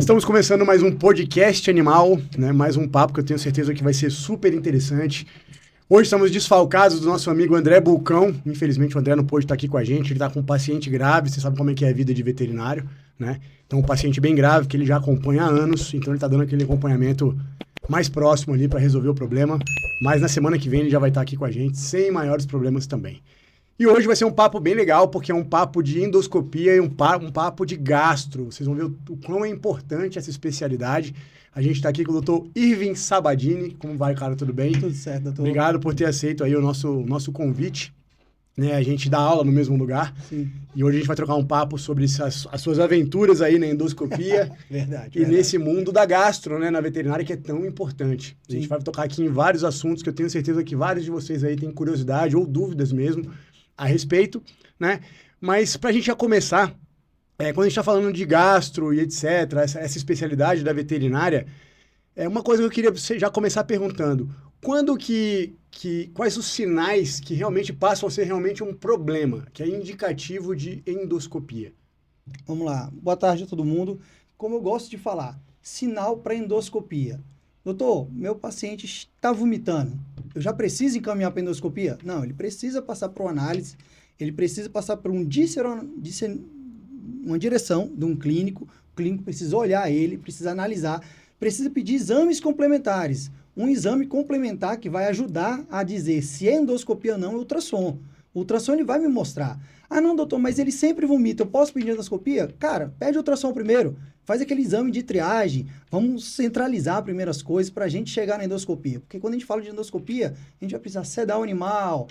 Estamos começando mais um podcast animal, né? Mais um papo que eu tenho certeza que vai ser super interessante. Hoje estamos desfalcados do nosso amigo André Bulcão. Infelizmente o André não pôde estar aqui com a gente, ele está com um paciente grave, você sabe como é que é a vida de veterinário, né? Então um paciente bem grave que ele já acompanha há anos, então ele está dando aquele acompanhamento mais próximo ali para resolver o problema. Mas na semana que vem ele já vai estar aqui com a gente, sem maiores problemas também. E hoje vai ser um papo bem legal, porque é um papo de endoscopia e um papo de gastro. Vocês vão ver o quão é importante essa especialidade. A gente está aqui com o Dr. Irving Sabadini. Como vai, cara? Tudo bem? Tudo certo, doutor. Obrigado por ter aceito aí o nosso convite. Né? A gente dá aula no mesmo lugar. Sim. E hoje a gente vai trocar um papo sobre as suas aventuras aí na endoscopia. Verdade. Nesse mundo da gastro, né, na veterinária, que é tão importante. A gente vai tocar aqui em vários assuntos que eu tenho certeza que vários de vocês aí têm curiosidade ou dúvidas mesmo a respeito, né? Mas para a gente já começar, quando a gente está falando de gastro e etc., essa especialidade da veterinária, uma coisa que eu queria já começar perguntando: quando quais os sinais que realmente passam a ser realmente um problema, que é indicativo de endoscopia? Vamos lá. Boa tarde a todo mundo. Como eu gosto de falar, sinal para endoscopia. Doutor, meu paciente está vomitando. Eu já preciso encaminhar para endoscopia? Não, ele precisa passar por uma análise, ele precisa passar por uma direção de um clínico. O clínico precisa olhar ele, precisa analisar, precisa pedir exames complementares. Um exame complementar que vai ajudar a dizer se é endoscopia ou não é ultrassom. O ultrassom ele vai me mostrar. Ah, não, doutor, mas ele sempre vomita. Eu posso pedir endoscopia? Cara, pede ultrassom primeiro. Faz aquele exame de triagem. Vamos centralizar primeiro as coisas para a gente chegar na endoscopia. Porque quando a gente fala de endoscopia, a gente vai precisar sedar o animal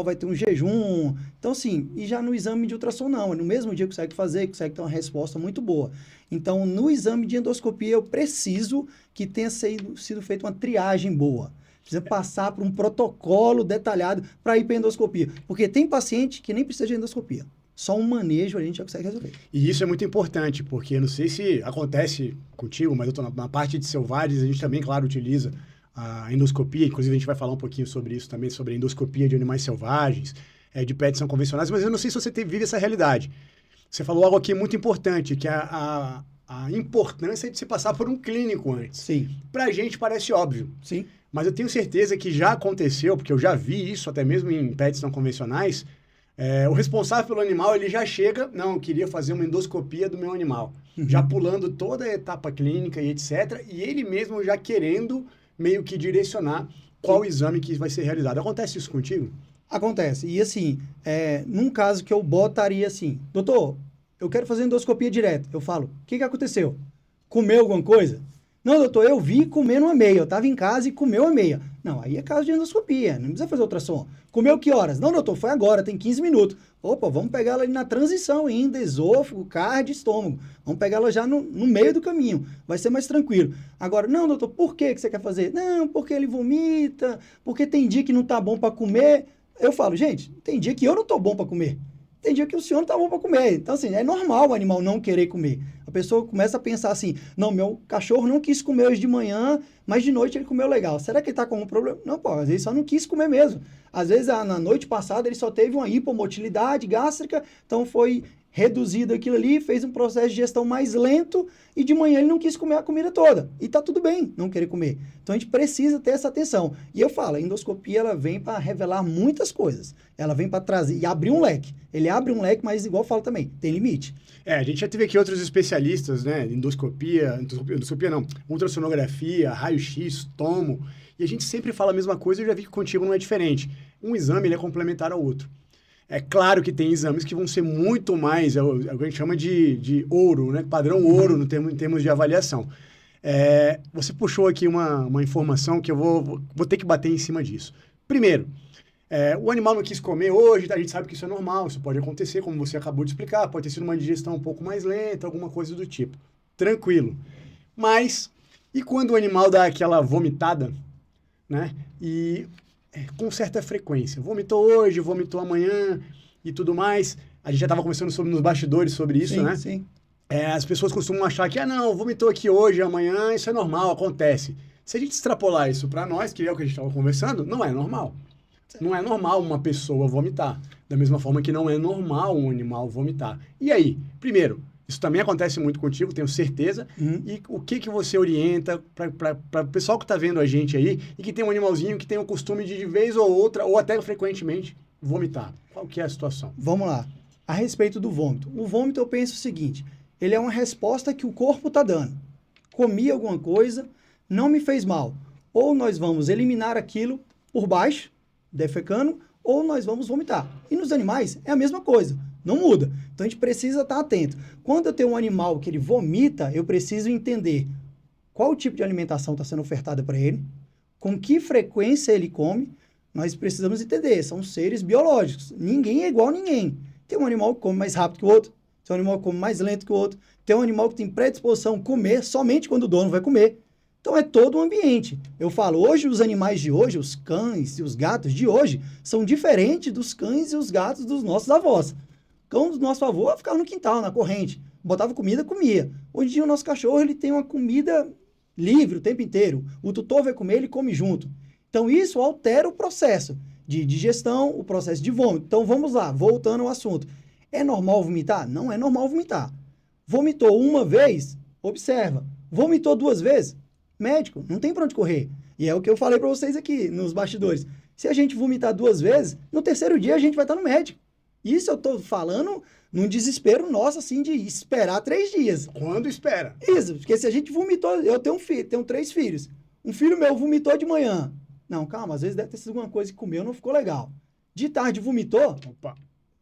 vai ter um jejum. Então, assim, e já no exame de ultrassom, não. No mesmo dia consegue fazer, consegue ter uma resposta muito boa. Então, no exame de endoscopia, eu preciso que tenha sido feita uma triagem boa. Precisa passar por um protocolo detalhado para ir para endoscopia. Porque tem paciente que nem precisa de endoscopia. Só um manejo a gente já consegue resolver. E isso é muito importante, porque não sei se acontece contigo, mas eu estou na parte de selvagens, a gente também, claro, utiliza a endoscopia, inclusive a gente vai falar um pouquinho sobre isso também, sobre a endoscopia de animais selvagens, de pets são convencionais, mas eu não sei se você vive essa realidade. Você falou algo aqui muito importante, que é a importância de se passar por um clínico antes. Sim. Pra gente parece óbvio. Sim. Mas eu tenho certeza que já aconteceu, porque eu já vi isso até mesmo em pets não convencionais. O responsável pelo animal, ele já chega, não, eu queria fazer uma endoscopia do meu animal. Já pulando toda a etapa clínica e etc. E ele mesmo já querendo meio que direcionar qual exame que vai ser realizado. Acontece isso contigo? Acontece. E assim, num caso que eu botaria assim, doutor, eu quero fazer endoscopia direto. Eu falo, o que aconteceu? Comeu alguma coisa? Não, doutor, eu vi comendo uma meia. Eu estava em casa e comeu a meia. Não, aí é caso de endoscopia, não precisa fazer ultrassom. Comeu que horas? Não, doutor, foi agora, tem 15 minutos. Opa, vamos pegar ela ali na transição ainda, esôfago, cardio, estômago. Vamos pegar ela já no meio do caminho, vai ser mais tranquilo. Agora, não, doutor, por que você quer fazer? Não, porque ele vomita, porque tem dia que não tá bom para comer. Eu falo, gente, tem dia que eu não tô bom para comer. Tem dia que o senhor não tá bom para comer. Então, assim, é normal o animal não querer comer. A pessoa começa a pensar assim, não, meu cachorro não quis comer hoje de manhã, mas de noite ele comeu legal. Será que ele tá com algum problema? Não, pô, às vezes só não quis comer mesmo. Às vezes, na noite passada, ele só teve uma hipomotilidade gástrica, então foi reduzido aquilo ali, fez um processo de digestão mais lento e de manhã ele não quis comer a comida toda. E tá tudo bem não querer comer. Então a gente precisa ter essa atenção. E eu falo, a endoscopia ela vem para revelar muitas coisas. Ela vem para trazer e abrir um leque. Ele abre um leque, mas igual eu falo também, tem limite. A gente já teve aqui outros especialistas, né? Endoscopia não, ultrassonografia, raio-x, tomo. E a gente sempre fala a mesma coisa e eu já vi que contigo não é diferente. Um exame ele é complementar ao outro. É claro que tem exames que vão ser muito mais, é o que a gente chama de ouro, né? Padrão ouro em termos de avaliação. Você puxou aqui uma informação que eu vou ter que bater em cima disso. Primeiro, o animal não quis comer hoje, a gente sabe que isso é normal, isso pode acontecer, como você acabou de explicar, pode ter sido uma digestão um pouco mais lenta, alguma coisa do tipo. Tranquilo. Mas, e quando o animal dá aquela vomitada, né? E com certa frequência. Vomitou hoje, vomitou amanhã e tudo mais. A gente já estava conversando nos bastidores sobre isso, sim, né? Sim. As pessoas costumam achar que, não, vomitou aqui hoje, amanhã, isso é normal, acontece. Se a gente extrapolar isso para nós, que é o que a gente estava conversando, não é normal. Não é normal uma pessoa vomitar. Da mesma forma que não é normal um animal vomitar. E aí? Primeiro, Isso também acontece muito contigo, tenho certeza. E o que você orienta para o pessoal que está vendo a gente aí e que tem um animalzinho que tem o costume de vez ou outra, ou até frequentemente, vomitar? Qual que é a situação? Vamos lá. A respeito do vômito. O vômito, eu penso o seguinte, ele é uma resposta que o corpo está dando. Comi alguma coisa, não me fez mal. Ou nós vamos eliminar aquilo por baixo, defecando, ou nós vamos vomitar. E nos animais é a mesma coisa, não muda. Então a gente precisa estar atento. Quando eu tenho um animal que ele vomita, eu preciso entender qual tipo de alimentação está sendo ofertada para ele, com que frequência ele come. Nós precisamos entender, são seres biológicos. Ninguém é igual a ninguém. Tem um animal que come mais rápido que o outro, tem um animal que come mais lento que o outro, tem um animal que tem predisposição a comer somente quando o dono vai comer. Então é todo um ambiente. Eu falo, hoje os animais de hoje, os cães e os gatos de hoje, são diferentes dos cães e os gatos dos nossos avós. O cão do nosso avô ficava no quintal, na corrente, botava comida, comia. Hoje em dia o nosso cachorro ele tem uma comida livre o tempo inteiro. O tutor vai comer, ele come junto. Então isso altera o processo de digestão, o processo de vômito. Então vamos lá, voltando ao assunto. É normal vomitar? Não é normal vomitar. Vomitou uma vez? Observa. Vomitou 2 vezes? Médico, não tem para onde correr. E é o que eu falei para vocês aqui nos bastidores. Se a gente vomitar 2 vezes, no 3º dia a gente vai estar no médico. Isso eu estou falando num desespero nosso, assim, de esperar 3 dias. Quando espera? Isso, porque se a gente vomitou, eu tenho um filho, tenho 3 filhos. Um filho meu vomitou de manhã. Não, calma, às vezes deve ter sido alguma coisa que comeu, não ficou legal. De tarde vomitou, Opa.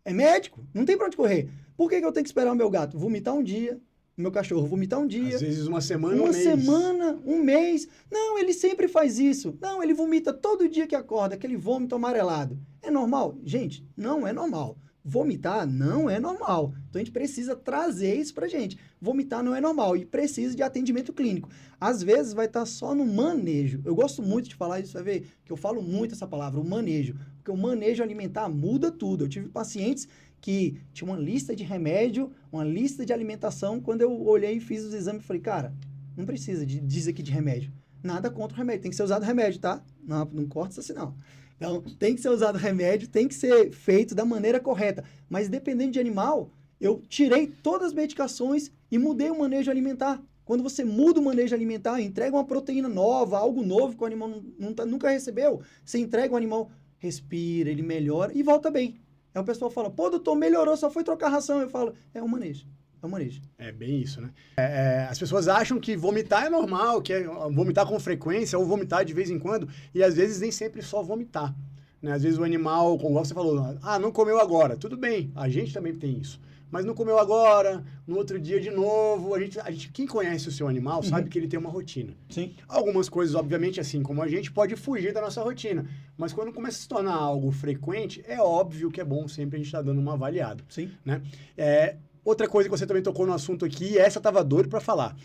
é médico, não tem pra onde correr. Por que eu tenho que esperar o meu gato vomitar um dia, o meu cachorro vomitar um dia? Às vezes uma semana, uma um mês. semana, um mês. Não, ele sempre faz isso. Não, ele vomita todo dia que acorda, aquele vômito amarelado. É normal? Gente, não é normal. Vomitar não é normal. Então a gente precisa trazer isso pra gente. Vomitar não é normal e precisa de atendimento clínico. Às vezes vai estar só no manejo. Eu gosto muito de falar isso, vai ver que eu falo muito essa palavra, o manejo. Porque o manejo alimentar muda tudo. Eu tive pacientes que tinham uma lista de remédio, uma lista de alimentação. Quando eu olhei e fiz os exames, falei, cara, não precisa disso aqui de remédio. Nada contra o remédio. Tem que ser usado remédio, tá? Não corta isso assim, não. Então, tem que ser usado remédio, tem que ser feito da maneira correta. Mas, dependendo de animal, eu tirei todas as medicações e mudei o manejo alimentar. Quando você muda o manejo alimentar, entrega uma proteína nova, algo novo que o animal nunca recebeu, você entrega o animal, respira, ele melhora e volta bem. Aí o pessoal fala, pô, doutor, melhorou, só foi trocar ração. Eu falo, é o manejo. É o manejo. É bem isso, né? As pessoas acham que vomitar é normal, que é vomitar com frequência ou vomitar de vez em quando, e às vezes nem sempre só vomitar. Né? Às vezes o animal, como você falou, não comeu agora. Tudo bem, a gente também tem isso. Mas não comeu agora, no outro dia de novo. Quem conhece o seu animal sabe que ele tem uma rotina. Sim. Algumas coisas, obviamente, assim como a gente, pode fugir da nossa rotina. Mas quando começa a se tornar algo frequente, é óbvio que é bom sempre a gente estar dando uma avaliada. Sim. Né? Outra coisa que você também tocou no assunto aqui, e essa eu tava doido para falar.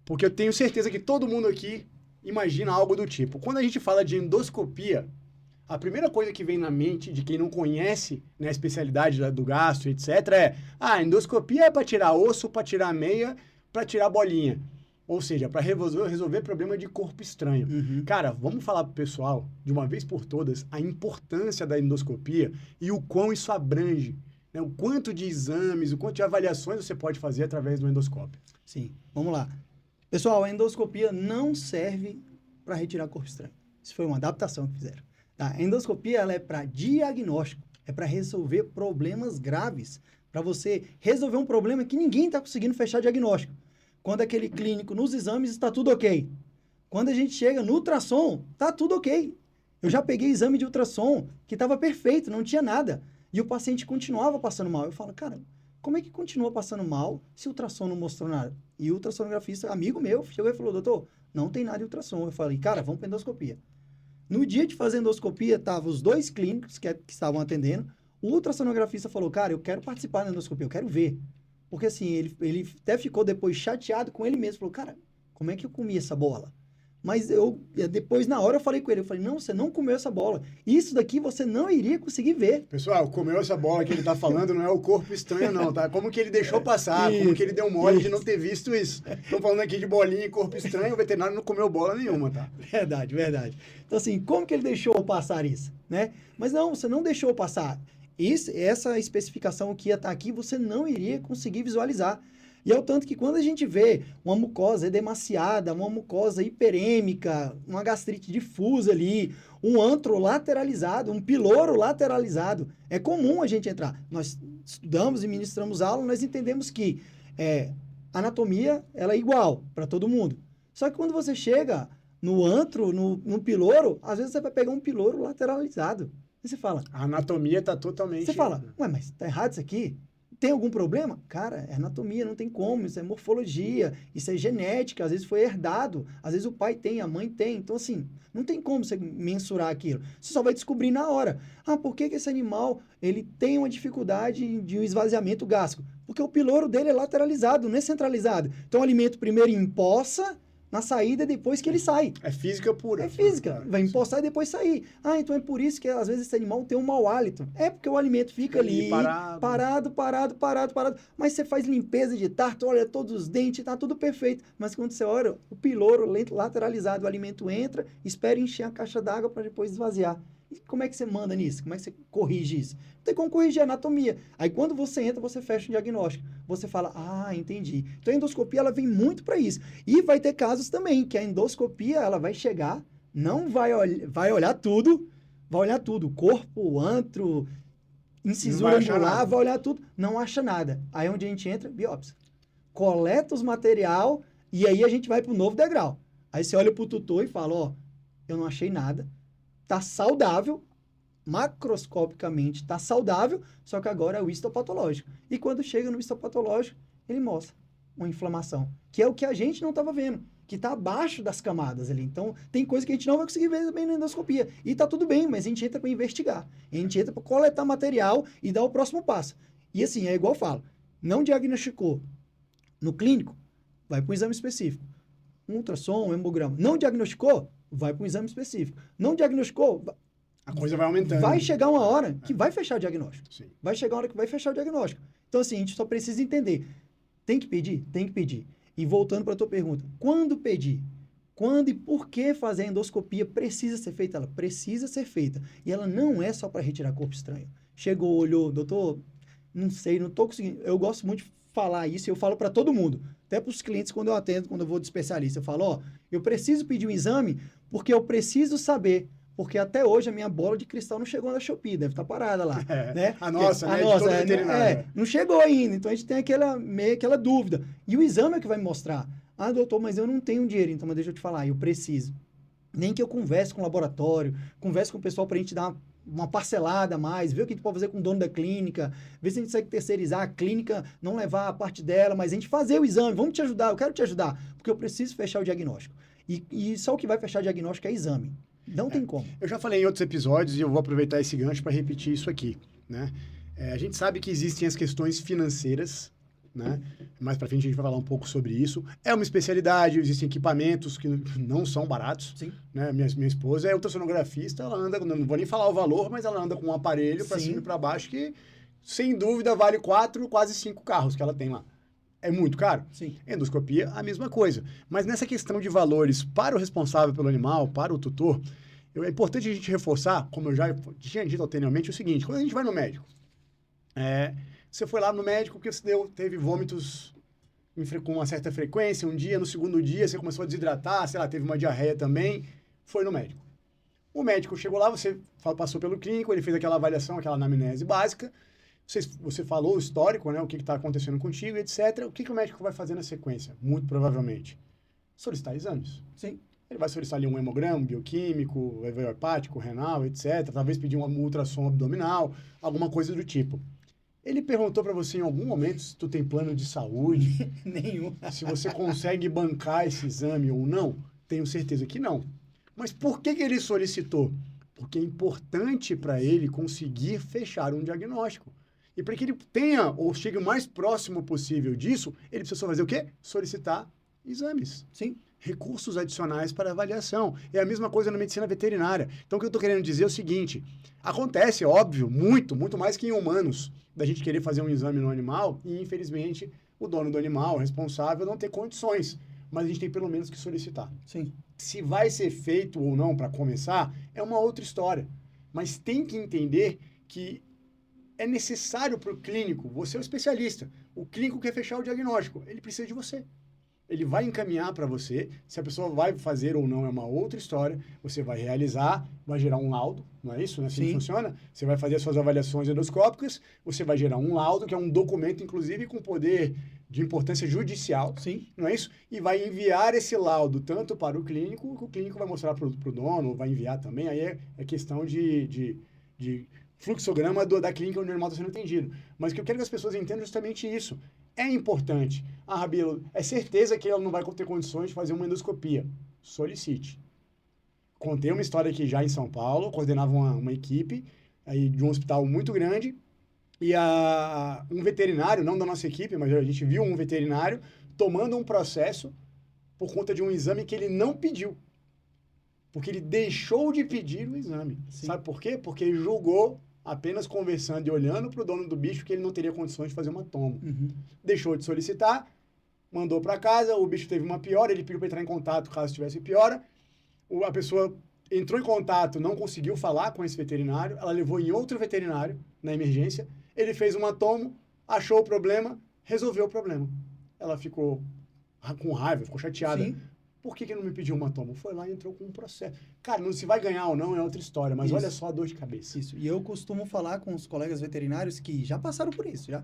Porque eu tenho certeza que todo mundo aqui imagina algo do tipo. Quando a gente fala de endoscopia, a primeira coisa que vem na mente de quem não conhece, né, a especialidade do gastro, etc., endoscopia é para tirar osso, para tirar meia, para tirar bolinha. Ou seja, para resolver problema de corpo estranho. Uhum. Cara, vamos falar pro pessoal, de uma vez por todas, a importância da endoscopia e o quão isso abrange. Né, o quanto de exames, o quanto de avaliações você pode fazer através do endoscópio. Sim, vamos lá. Pessoal, a endoscopia não serve para retirar corpo estranho. Isso foi uma adaptação que fizeram. Tá? A endoscopia ela é para diagnóstico, é para resolver problemas graves, para você resolver um problema que ninguém está conseguindo fechar diagnóstico. Quando aquele clínico nos exames está tudo ok. Quando a gente chega no ultrassom, está tudo ok. Eu já peguei exame de ultrassom que estava perfeito, não tinha nada. E o paciente continuava passando mal. Eu falo, cara, como é que continua passando mal se o ultrassom não mostrou nada? E o ultrassonografista, amigo meu, chegou e falou, doutor, não tem nada de ultrassom. Eu falei, cara, vamos para endoscopia. No dia de fazer endoscopia, estavam os 2 clínicos que estavam atendendo. O ultrassonografista falou, cara, eu quero participar da endoscopia, eu quero ver. Porque assim, ele até ficou depois chateado com ele mesmo. Falou, cara, como é que eu comi essa bola? Mas depois, na hora, eu falei com ele. Eu falei, não, você não comeu essa bola. Isso daqui você não iria conseguir ver. Pessoal, comeu essa bola que ele tá falando não é o corpo estranho, não, tá? Como que ele deixou passar, como que ele deu mole de não ter visto isso. Estão falando aqui de bolinha e corpo estranho, o veterinário não comeu bola nenhuma, tá? Verdade, verdade. Então, assim, como que ele deixou passar isso, né? Mas não, você não deixou passar. Essa especificação que ia estar aqui, você não iria conseguir visualizar. E é o tanto que quando a gente vê uma mucosa edemaciada, uma mucosa hiperêmica, uma gastrite difusa ali, um antro lateralizado, um piloro lateralizado, é comum a gente entrar. Nós estudamos e ministramos aula, nós entendemos que a anatomia ela é igual para todo mundo. Só que quando você chega no antro, no piloro, às vezes você vai pegar um piloro lateralizado. E você fala... A anatomia está totalmente... Você fala, ué, mas tá errado isso aqui? Tem algum problema? Cara, é anatomia, não tem como, isso é morfologia, isso é genética, às vezes foi herdado, às vezes o pai tem, a mãe tem, então assim, não tem como você mensurar aquilo, você só vai descobrir na hora. Ah, por que esse animal, ele tem uma dificuldade de um esvaziamento gástrico? Porque o piloro dele é lateralizado, não é centralizado. Então o alimento primeiro empossa na saída depois que ele sai. É física pura. É física. Vai empossar e depois sair. Ah, então é por isso que às vezes esse animal tem um mau hálito. É porque o alimento fica ali parado. Mas você faz limpeza de tarto, olha todos os dentes, tá tudo perfeito. Mas quando você olha, o piloro lateralizado, o alimento entra, espera encher a caixa d'água para depois esvaziar. E como é que você manda nisso? Como é que você corrige isso? Não tem como corrigir a anatomia. Aí quando você entra, você fecha o diagnóstico. Você fala, ah, entendi. Então a endoscopia, ela vem muito para isso. E vai ter casos também que a endoscopia, ela vai chegar, não vai olhar tudo, corpo, antro, incisura angular, vai olhar tudo, não acha nada. Aí onde a gente entra, biópsia. Coleta os material e aí a gente vai para o novo degrau. Aí você olha para o tutor e fala, ó, eu não achei nada. Está saudável, macroscopicamente está saudável, só que agora é o histopatológico. E quando chega no histopatológico, ele mostra uma inflamação, que é o que a gente não estava vendo, que está abaixo das camadas ali. Então, tem coisa que a gente não vai conseguir ver bem na endoscopia. E está tudo bem, mas a gente entra para investigar. A gente entra para coletar material e dar o próximo passo. E assim, é igual eu falo, não diagnosticou no clínico, vai para um exame específico. Um ultrassom, um hemograma. Não diagnosticou? Vai para um exame específico. Não diagnosticou? A coisa vai aumentando. Vai chegar uma hora que vai fechar o diagnóstico. Sim. Vai chegar uma hora que vai fechar o diagnóstico. Então, assim, a gente só precisa entender. Tem que pedir? Tem que pedir. E voltando para a tua pergunta, quando pedir? Quando e por que fazer a endoscopia precisa ser feita? Ela precisa ser feita. E ela não é só para retirar corpo estranho. Chegou, olhou, doutor, não sei, não estou conseguindo. Eu gosto muito de falar isso e eu falo para todo mundo. Até para os clientes, quando eu atendo, quando eu vou de especialista, eu falo, ó, eu preciso pedir um exame porque eu preciso saber, porque até hoje a minha bola de cristal não chegou na Shopee, deve estar parada lá, né? A nossa, né? Não chegou ainda, então a gente tem aquela dúvida. E o exame é que vai me mostrar. Ah, doutor, mas eu não tenho dinheiro, então mas deixa eu te falar, eu preciso. Nem que eu converse com o laboratório, converse com o pessoal para a gente dar uma parcelada a mais, ver o que a gente pode fazer com o dono da clínica, ver se a gente consegue terceirizar a clínica, não levar a parte dela, mas a gente fazer o exame, vamos te ajudar, eu quero te ajudar, porque eu preciso fechar o diagnóstico. E só o que vai fechar o diagnóstico é exame. Não tem como. Eu já falei em outros episódios e eu vou aproveitar esse gancho para repetir isso aqui, né? A gente sabe que existem as questões financeiras, né? Mais para frente a gente vai falar um pouco sobre isso. É uma especialidade, existem equipamentos que não são baratos. Sim. Né? Minha esposa é ultrassonografista, ela anda, não vou nem falar o valor, mas ela anda com um aparelho para cima e para baixo que, sem dúvida, vale 4, quase 5 carros que ela tem lá. É muito caro? Sim. Endoscopia, a mesma coisa. Mas nessa questão de valores para o responsável pelo animal, para o tutor, é importante a gente reforçar, como eu já tinha dito anteriormente, o seguinte, quando a gente vai no médico, você foi lá no médico porque você teve vômitos com uma certa frequência, um dia, no segundo dia você começou a desidratar, sei lá, teve uma diarreia também, foi no médico. O médico chegou lá, você passou pelo clínico, ele fez aquela avaliação, aquela anamnese básica, você falou o histórico, né, o que está acontecendo contigo, etc. O que o médico vai fazer na sequência? Muito provavelmente, solicitar exames. Sim. Ele vai solicitar ali um hemograma, um bioquímico, hepático, renal, etc. Talvez pedir um ultrassom abdominal, alguma coisa do tipo. Ele perguntou para você em algum momento se tu tem plano de saúde? Nenhum. Se você consegue bancar esse exame ou não? Tenho certeza que não. Mas por que ele solicitou? Porque é importante para ele conseguir fechar um diagnóstico. E para que ele tenha ou chegue o mais próximo possível disso, ele precisa fazer o quê? Solicitar exames. Sim. Recursos adicionais para avaliação. É a mesma coisa na medicina veterinária. Então, o que eu estou querendo dizer é o seguinte, acontece, óbvio, muito mais que em humanos, da gente querer fazer um exame no animal e, infelizmente, o dono do animal, o responsável, não ter condições. Mas a gente tem pelo menos que solicitar. Sim. Se vai ser feito ou não para começar, é uma outra história. Mas tem que entender que é necessário para o clínico, você é o especialista, O clínico quer fechar o diagnóstico, ele precisa de você. Ele vai encaminhar para você, se a pessoa vai fazer ou não é uma outra história, você vai realizar, vai gerar um laudo, não é isso? Não é assim que funciona? Você vai fazer as suas avaliações endoscópicas, você vai gerar um laudo, que é um documento, inclusive, com poder de importância judicial, não é isso? E vai enviar esse laudo tanto para o clínico, que o clínico vai mostrar para o dono, vai enviar também, aí é questão de fluxograma da clínica onde o animal está sendo atendido. Mas o que eu quero que as pessoas entendam é justamente isso. É importante. Ah, Rabelo, é certeza que ela não vai ter condições de fazer uma endoscopia. Solicite. Contei uma história aqui já em São Paulo, coordenava uma equipe aí de um hospital muito grande, e um veterinário, não da nossa equipe, mas a gente viu um veterinário tomando um processo por conta de um exame que ele não pediu. Porque ele deixou de pedir o exame. Sim. Sabe por quê? Porque ele julgou, apenas conversando e olhando para o dono do bicho, que ele não teria condições de fazer uma tomo. Deixou de solicitar, mandou para casa, o bicho teve uma piora, ele pediu para entrar em contato caso tivesse piora. A pessoa entrou em contato, não conseguiu falar com esse veterinário, ela levou em outro veterinário na emergência, ele fez uma tomo, achou o problema, resolveu o problema. Ela ficou com raiva, ficou chateada. Sim. Por que não me pediu uma toma? Foi lá e entrou com um processo. Cara, não se vai ganhar ou não é outra história, mas olha só a dor de cabeça. Isso. E eu costumo falar com os colegas veterinários que já passaram por isso, já.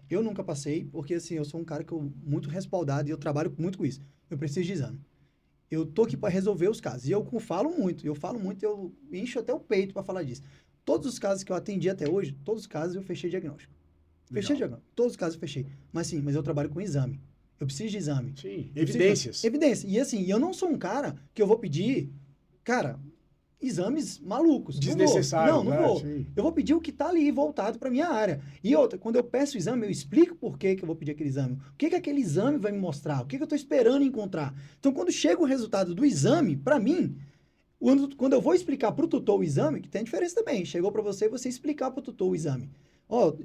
Eu nunca passei, porque assim, eu sou um cara que eu muito respaldado e eu trabalho muito com isso. Eu preciso de exame. Eu tô aqui para resolver os casos. E eu falo muito, eu encho até o peito para falar disso. Todos os casos que eu atendi até hoje, todos os casos eu fechei diagnóstico. Legal. Fechei diagnóstico. Todos os casos eu fechei. Mas eu trabalho com exame. Eu preciso de exame. Sim, evidências. Evidência. E assim, eu não sou um cara que eu vou pedir, cara, exames malucos. Desnecessário. Não vou. Sim. Eu vou pedir o que tá ali voltado para minha área. E outra, quando eu peço o exame, eu explico por que eu vou pedir aquele exame. O que aquele exame vai me mostrar? O que eu tô esperando encontrar? Então, quando chega o resultado do exame, para mim, quando eu vou explicar pro tutor o exame, que tem diferença também. Chegou para você explicar pro tutor o exame. Ó,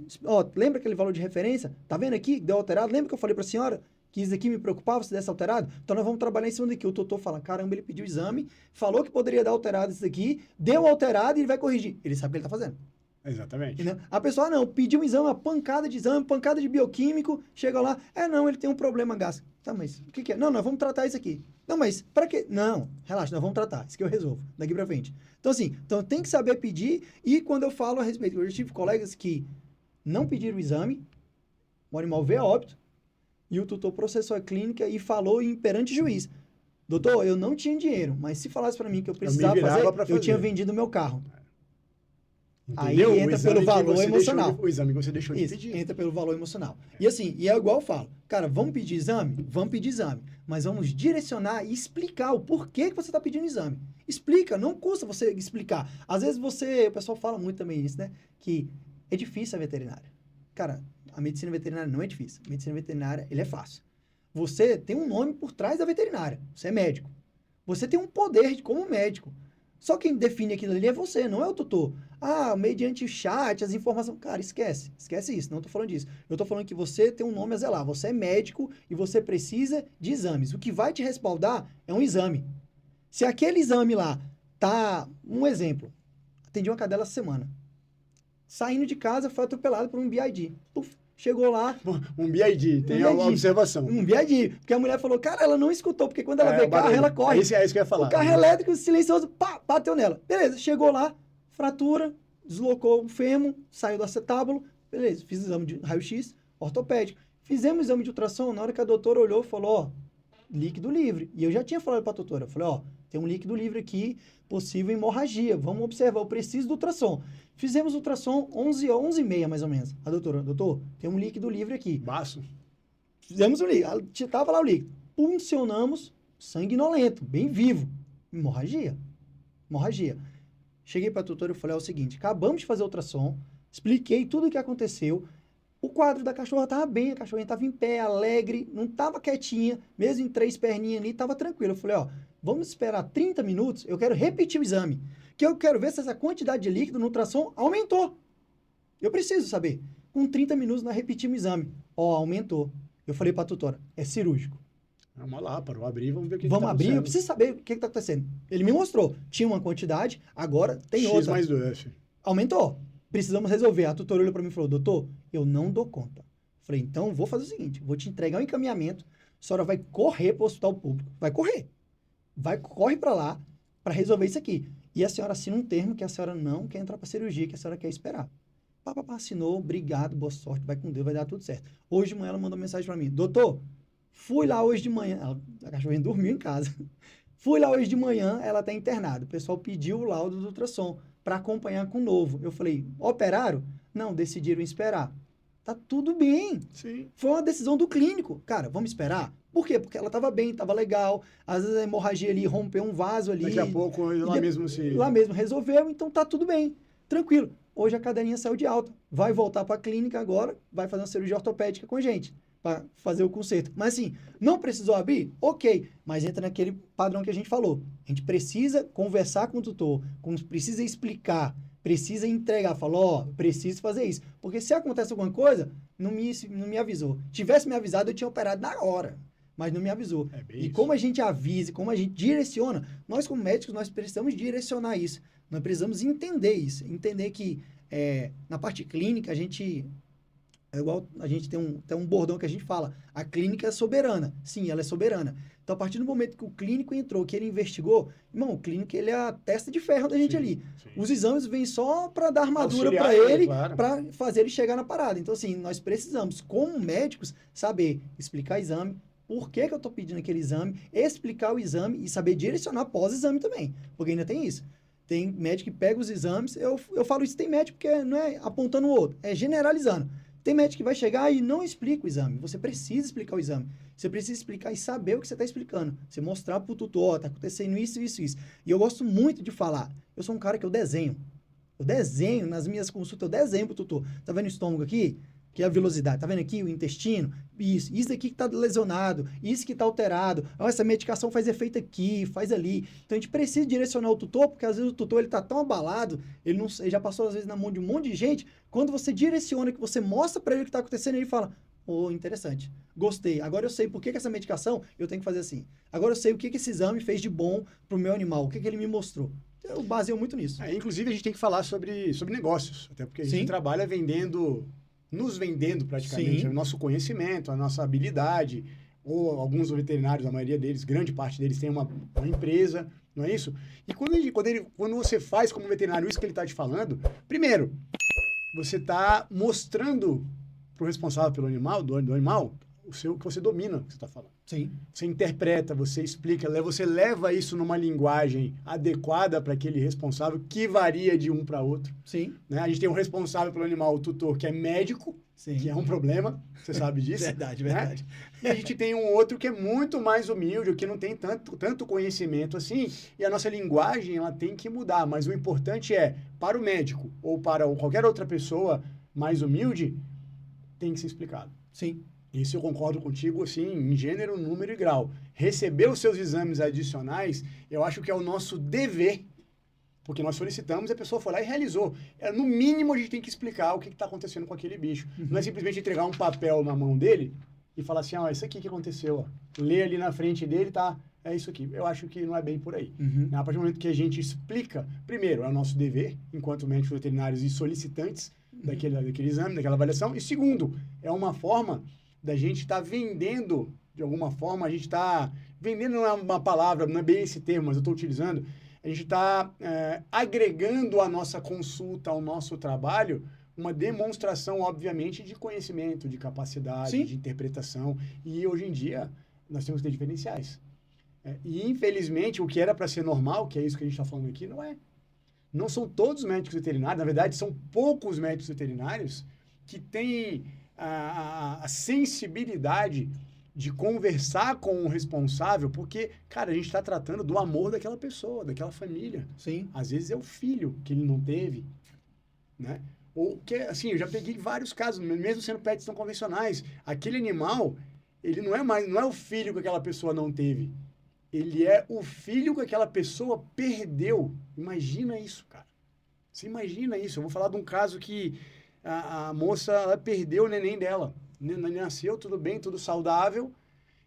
lembra aquele valor de referência? Tá vendo aqui? Deu alterado? Lembra que eu falei pra senhora que isso aqui me preocupava se desse alterado? Então nós vamos trabalhar em cima daqui. O tutor fala, caramba, ele pediu o exame, falou que poderia dar alterado isso aqui, deu alterado e ele vai corrigir. Ele sabe o que ele tá fazendo. Exatamente. Entendeu? A pessoa, não, pediu um exame, uma pancada de exame, pancada de bioquímico, chega lá, não, ele tem um problema gástrico. Tá, mas o que é? Não, nós vamos tratar isso aqui. Não, mas para quê? Não, relaxa, nós vamos tratar. Isso que eu resolvo, daqui pra frente. Então assim, tem que saber pedir, e quando eu falo a respeito, eu já tive colegas que não pediram o exame, o animal veio a óbito, e o tutor processou a clínica e falou perante o juiz, doutor, eu não tinha dinheiro, mas se falasse para mim que eu precisava fazer, eu tinha vendido o meu carro. Entendeu? Aí entra pelo valor emocional. O exame que você deixou de pedir. Entra pelo valor emocional. E assim, e é igual eu falo, cara, vamos pedir exame? Vamos pedir exame, mas vamos direcionar e explicar o porquê que você está pedindo exame. Explica, não custa você explicar. Às vezes o pessoal fala muito também isso, né? Que é difícil a veterinária. Cara, a medicina veterinária não é difícil. A medicina veterinária, ele é fácil. Você tem um nome por trás da veterinária. Você é médico. Você tem um poder como médico. Só quem define aquilo ali é você, não é o tutor. Mediante o chat, as informações... Cara, esquece. Esquece isso, não tô falando disso. Eu tô falando que você tem um nome a zelar. Você é médico e você precisa de exames. O que vai te respaldar é um exame. Se aquele exame lá tá... Um exemplo. Atendi uma cadela essa semana. Saindo de casa, foi atropelado por um BID. Puf, chegou lá... Um BID, tem uma observação. Um BID. Porque a mulher falou, cara, ela não escutou, porque quando ela vê carro, ela corre. É isso que eu ia falar. O carro elétrico, silencioso, pá, bateu nela. Beleza, chegou lá, fratura, deslocou o fêmur, saiu do acetábulo. Beleza, fiz exame de raio-x, ortopédico. Fizemos exame de ultrassom, na hora que a doutora olhou, falou, líquido livre. E eu já tinha falado pra doutora, eu falei, tem um líquido livre aqui, possível hemorragia, vamos observar, eu preciso do ultrassom. Fizemos ultrassom 11h30, mais ou menos. A doutora, doutor, tem um líquido livre aqui. Baço. Fizemos o líquido, tava lá o líquido. Puncionamos, sanguinolento, bem vivo. Hemorragia. Cheguei pra doutora e falei, o seguinte, acabamos de fazer ultrassom, expliquei tudo o que aconteceu, o quadro da cachorra tava bem, a cachorrinha tava em pé, alegre, não tava quietinha, mesmo em 3 perninhas ali, tava tranquilo. Eu falei, vamos esperar 30 minutos, eu quero repetir o exame, que eu quero ver se essa quantidade de líquido no ultrassom aumentou. Eu preciso saber. Com 30 minutos nós repetimos o exame. Aumentou. Eu falei pra tutora, é cirúrgico. Vamos lá, para abrir, vamos ver o que Vamos tá abrir, eu preciso saber o que está acontecendo. Ele me mostrou, tinha uma quantidade, agora tem outra. X mais 2. Aumentou. Precisamos resolver. A tutora olhou para mim e falou, doutor, eu não dou conta. Falei, então vou fazer o seguinte, vou te entregar um encaminhamento, a senhora vai correr para o hospital público, vai correr. Corre para lá para resolver isso aqui. E a senhora assina um termo que a senhora não quer entrar para cirurgia, que a senhora quer esperar. Papapá, assinou, obrigado, boa sorte, vai com Deus, vai dar tudo certo. Hoje de manhã ela mandou mensagem para mim, doutor, fui lá hoje de manhã, a cachorrinha dormiu em casa, fui lá hoje de manhã, ela está internada, o pessoal pediu o laudo do ultrassom para acompanhar com o novo. Eu falei, operaram? Não, decidiram esperar. Tá tudo bem. Sim. Foi uma decisão do clínico. Cara, vamos esperar? Por quê? Porque ela estava bem, estava legal. Às vezes a hemorragia ali rompeu um vaso ali. Daqui a pouco lá mesmo se... Lá mesmo resolveu, então tá tudo bem. Tranquilo. Hoje a cadelinha saiu de alta. Vai voltar para a clínica agora, vai fazer uma cirurgia ortopédica com a gente, para fazer o conserto. Mas assim, não precisou abrir? Ok. Mas entra naquele padrão que a gente falou. A gente precisa conversar com o tutor, precisa explicar, precisa entregar, falou, ó, preciso fazer isso. Porque se acontece alguma coisa, não me avisou. Tivesse me avisado, eu tinha operado na hora. Mas não me avisou. E como a gente avisa, como a gente direciona, nós como médicos, nós precisamos direcionar isso. Nós precisamos entender isso. Entender que na parte clínica, a gente... É igual a gente tem um bordão que a gente fala, a clínica é soberana. Sim, ela é soberana. Então, a partir do momento que o clínico entrou, que ele investigou, irmão, o clínico ele é a testa de ferro da gente ali. Sim. Os exames vêm só para dar armadura para ele, claro, para fazer ele chegar na parada. Então, assim, nós precisamos, como médicos, saber explicar exame, por que eu estou pedindo aquele exame, explicar o exame e saber direcionar pós-exame também. Porque ainda tem isso. Tem médico que pega os exames, eu falo isso, tem médico que não é apontando o outro, é generalizando. Tem médico que vai chegar e não explica o exame. Você precisa explicar o exame. Você precisa explicar e saber o que você está explicando. Você mostrar para o tutor, ó, está acontecendo isso, isso, isso. E eu gosto muito de falar. Eu sou um cara que eu desenho. Eu desenho, nas minhas consultas, eu desenho para o tutor. Tá vendo o estômago aqui? Que é a velocidade. Tá vendo aqui o intestino? Isso aqui que está lesionado, isso que está alterado. Ó, essa medicação faz efeito aqui, faz ali. Então a gente precisa direcionar o tutor, porque às vezes o tutor ele está tão abalado, ele já passou às vezes na mão de um monte de gente. Quando você direciona, que você mostra para ele o que está acontecendo, ele fala: oh, interessante, gostei. Agora eu sei por que essa medicação eu tenho que fazer assim. Agora eu sei o que esse exame fez de bom para o meu animal, o que ele me mostrou. Eu baseio muito nisso. Inclusive a gente tem que falar sobre negócios, até porque a gente trabalha nos vendendo praticamente. Sim. O nosso conhecimento, a nossa habilidade, ou alguns veterinários, a maioria deles, grande parte deles tem uma empresa, não é isso? E quando você faz como veterinário isso que ele está te falando, primeiro, você está mostrando para o responsável pelo animal, do animal, que você domina o que você está falando. Sim. Você interpreta, você explica, você leva isso numa linguagem adequada para aquele responsável, que varia de um para outro. Sim. Né? A gente tem um responsável pelo animal, o tutor, que é médico, sim, que é um problema, você sabe disso. Verdade. Né? E a gente tem um outro que é muito mais humilde, que não tem tanto conhecimento assim, e a nossa linguagem ela tem que mudar, mas o importante é, para o médico ou para qualquer outra pessoa mais humilde, tem que ser explicado. Sim. Isso eu concordo contigo, assim, em gênero, número e grau. Receber os seus exames adicionais, eu acho que é o nosso dever, porque nós solicitamos e a pessoa foi lá e realizou. No mínimo, a gente tem que explicar o que está acontecendo com aquele bicho. Uhum. Não é simplesmente entregar um papel na mão dele e falar assim, isso aqui que aconteceu, ó. Lê ali na frente dele, tá? É isso aqui. Eu acho que não é bem por aí. Uhum. A partir do momento que a gente explica, primeiro, é o nosso dever, enquanto médicos veterinários e solicitantes daquele exame, daquela avaliação, e segundo, é uma forma da gente estar vendendo, de alguma forma, a gente está... Vendendo não é uma palavra, não é bem esse termo, mas eu estou utilizando. A gente está agregando à nossa consulta, ao nosso trabalho, uma demonstração, obviamente, de conhecimento, de capacidade, sim, de interpretação. E, hoje em dia, nós temos que ter diferenciais. E, infelizmente, o que era para ser normal, que é isso que a gente está falando aqui, não é. Não são todos médicos veterinários, na verdade, são poucos médicos veterinários que têm a sensibilidade de conversar com o responsável, porque, cara, a gente está tratando do amor daquela pessoa, daquela família. Sim. Às vezes é o filho que ele não teve, né? Ou que, assim, eu já peguei vários casos, mesmo sendo pets não convencionais. Aquele animal, ele não é o filho que aquela pessoa não teve. Ele é o filho que aquela pessoa perdeu. Imagina isso, cara. Você imagina isso. Eu vou falar de um caso que a moça ela perdeu o neném dela. Nasceu, tudo bem, tudo saudável.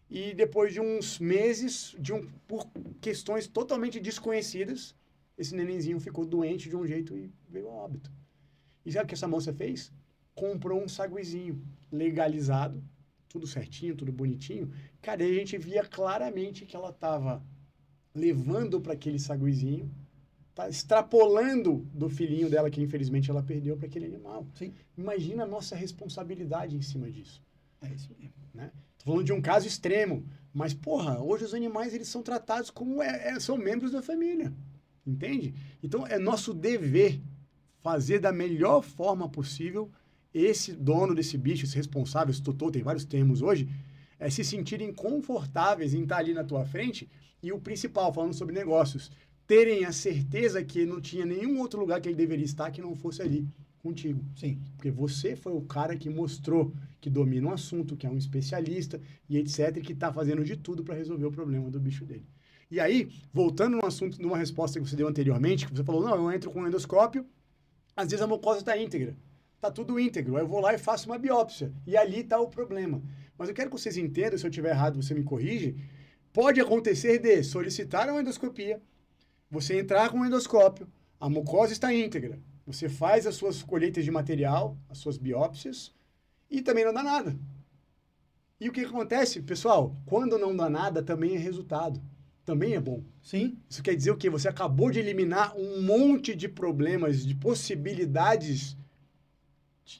E depois de uns meses, por questões totalmente desconhecidas, esse nenenzinho ficou doente de um jeito e veio a óbito. E sabe o que essa moça fez? comprou um saguizinho legalizado, tudo certinho, tudo bonitinho. Cara, aí a gente via claramente que ela estava levando para aquele saguizinho, tá extrapolando do filhinho dela, que infelizmente ela perdeu, para aquele animal. Sim. Imagina a nossa responsabilidade em cima disso. É isso mesmo. Né? Tô falando de um caso extremo, mas, porra, hoje os animais eles são tratados como são membros da família, entende? Então, é nosso dever fazer da melhor forma possível esse dono desse bicho, esse responsável, esse tutor, tem vários termos hoje, se sentirem confortáveis em estar ali na tua frente e o principal, falando sobre negócios, terem a certeza que não tinha nenhum outro lugar que ele deveria estar que não fosse ali contigo. Sim. Porque você foi o cara que mostrou que domina um assunto, que é um especialista e etc, e que está fazendo de tudo para resolver o problema do bicho dele. E aí, voltando no assunto, numa resposta que você deu anteriormente, que você falou, não, eu entro com um endoscópio, às vezes a mucosa está íntegra. Está tudo íntegro. Aí eu vou lá e faço uma biópsia. E ali está o problema. Mas eu quero que vocês entendam, se eu estiver errado, você me corrige. Pode acontecer de solicitar uma endoscopia, você entrar com um endoscópio, a mucosa está íntegra. Você faz as suas colheitas de material, as suas biópsias, e também não dá nada. E o que acontece, pessoal? Quando não dá nada, também é resultado. Também é bom. Sim. Isso quer dizer o quê? Você acabou de eliminar um monte de problemas, de possibilidades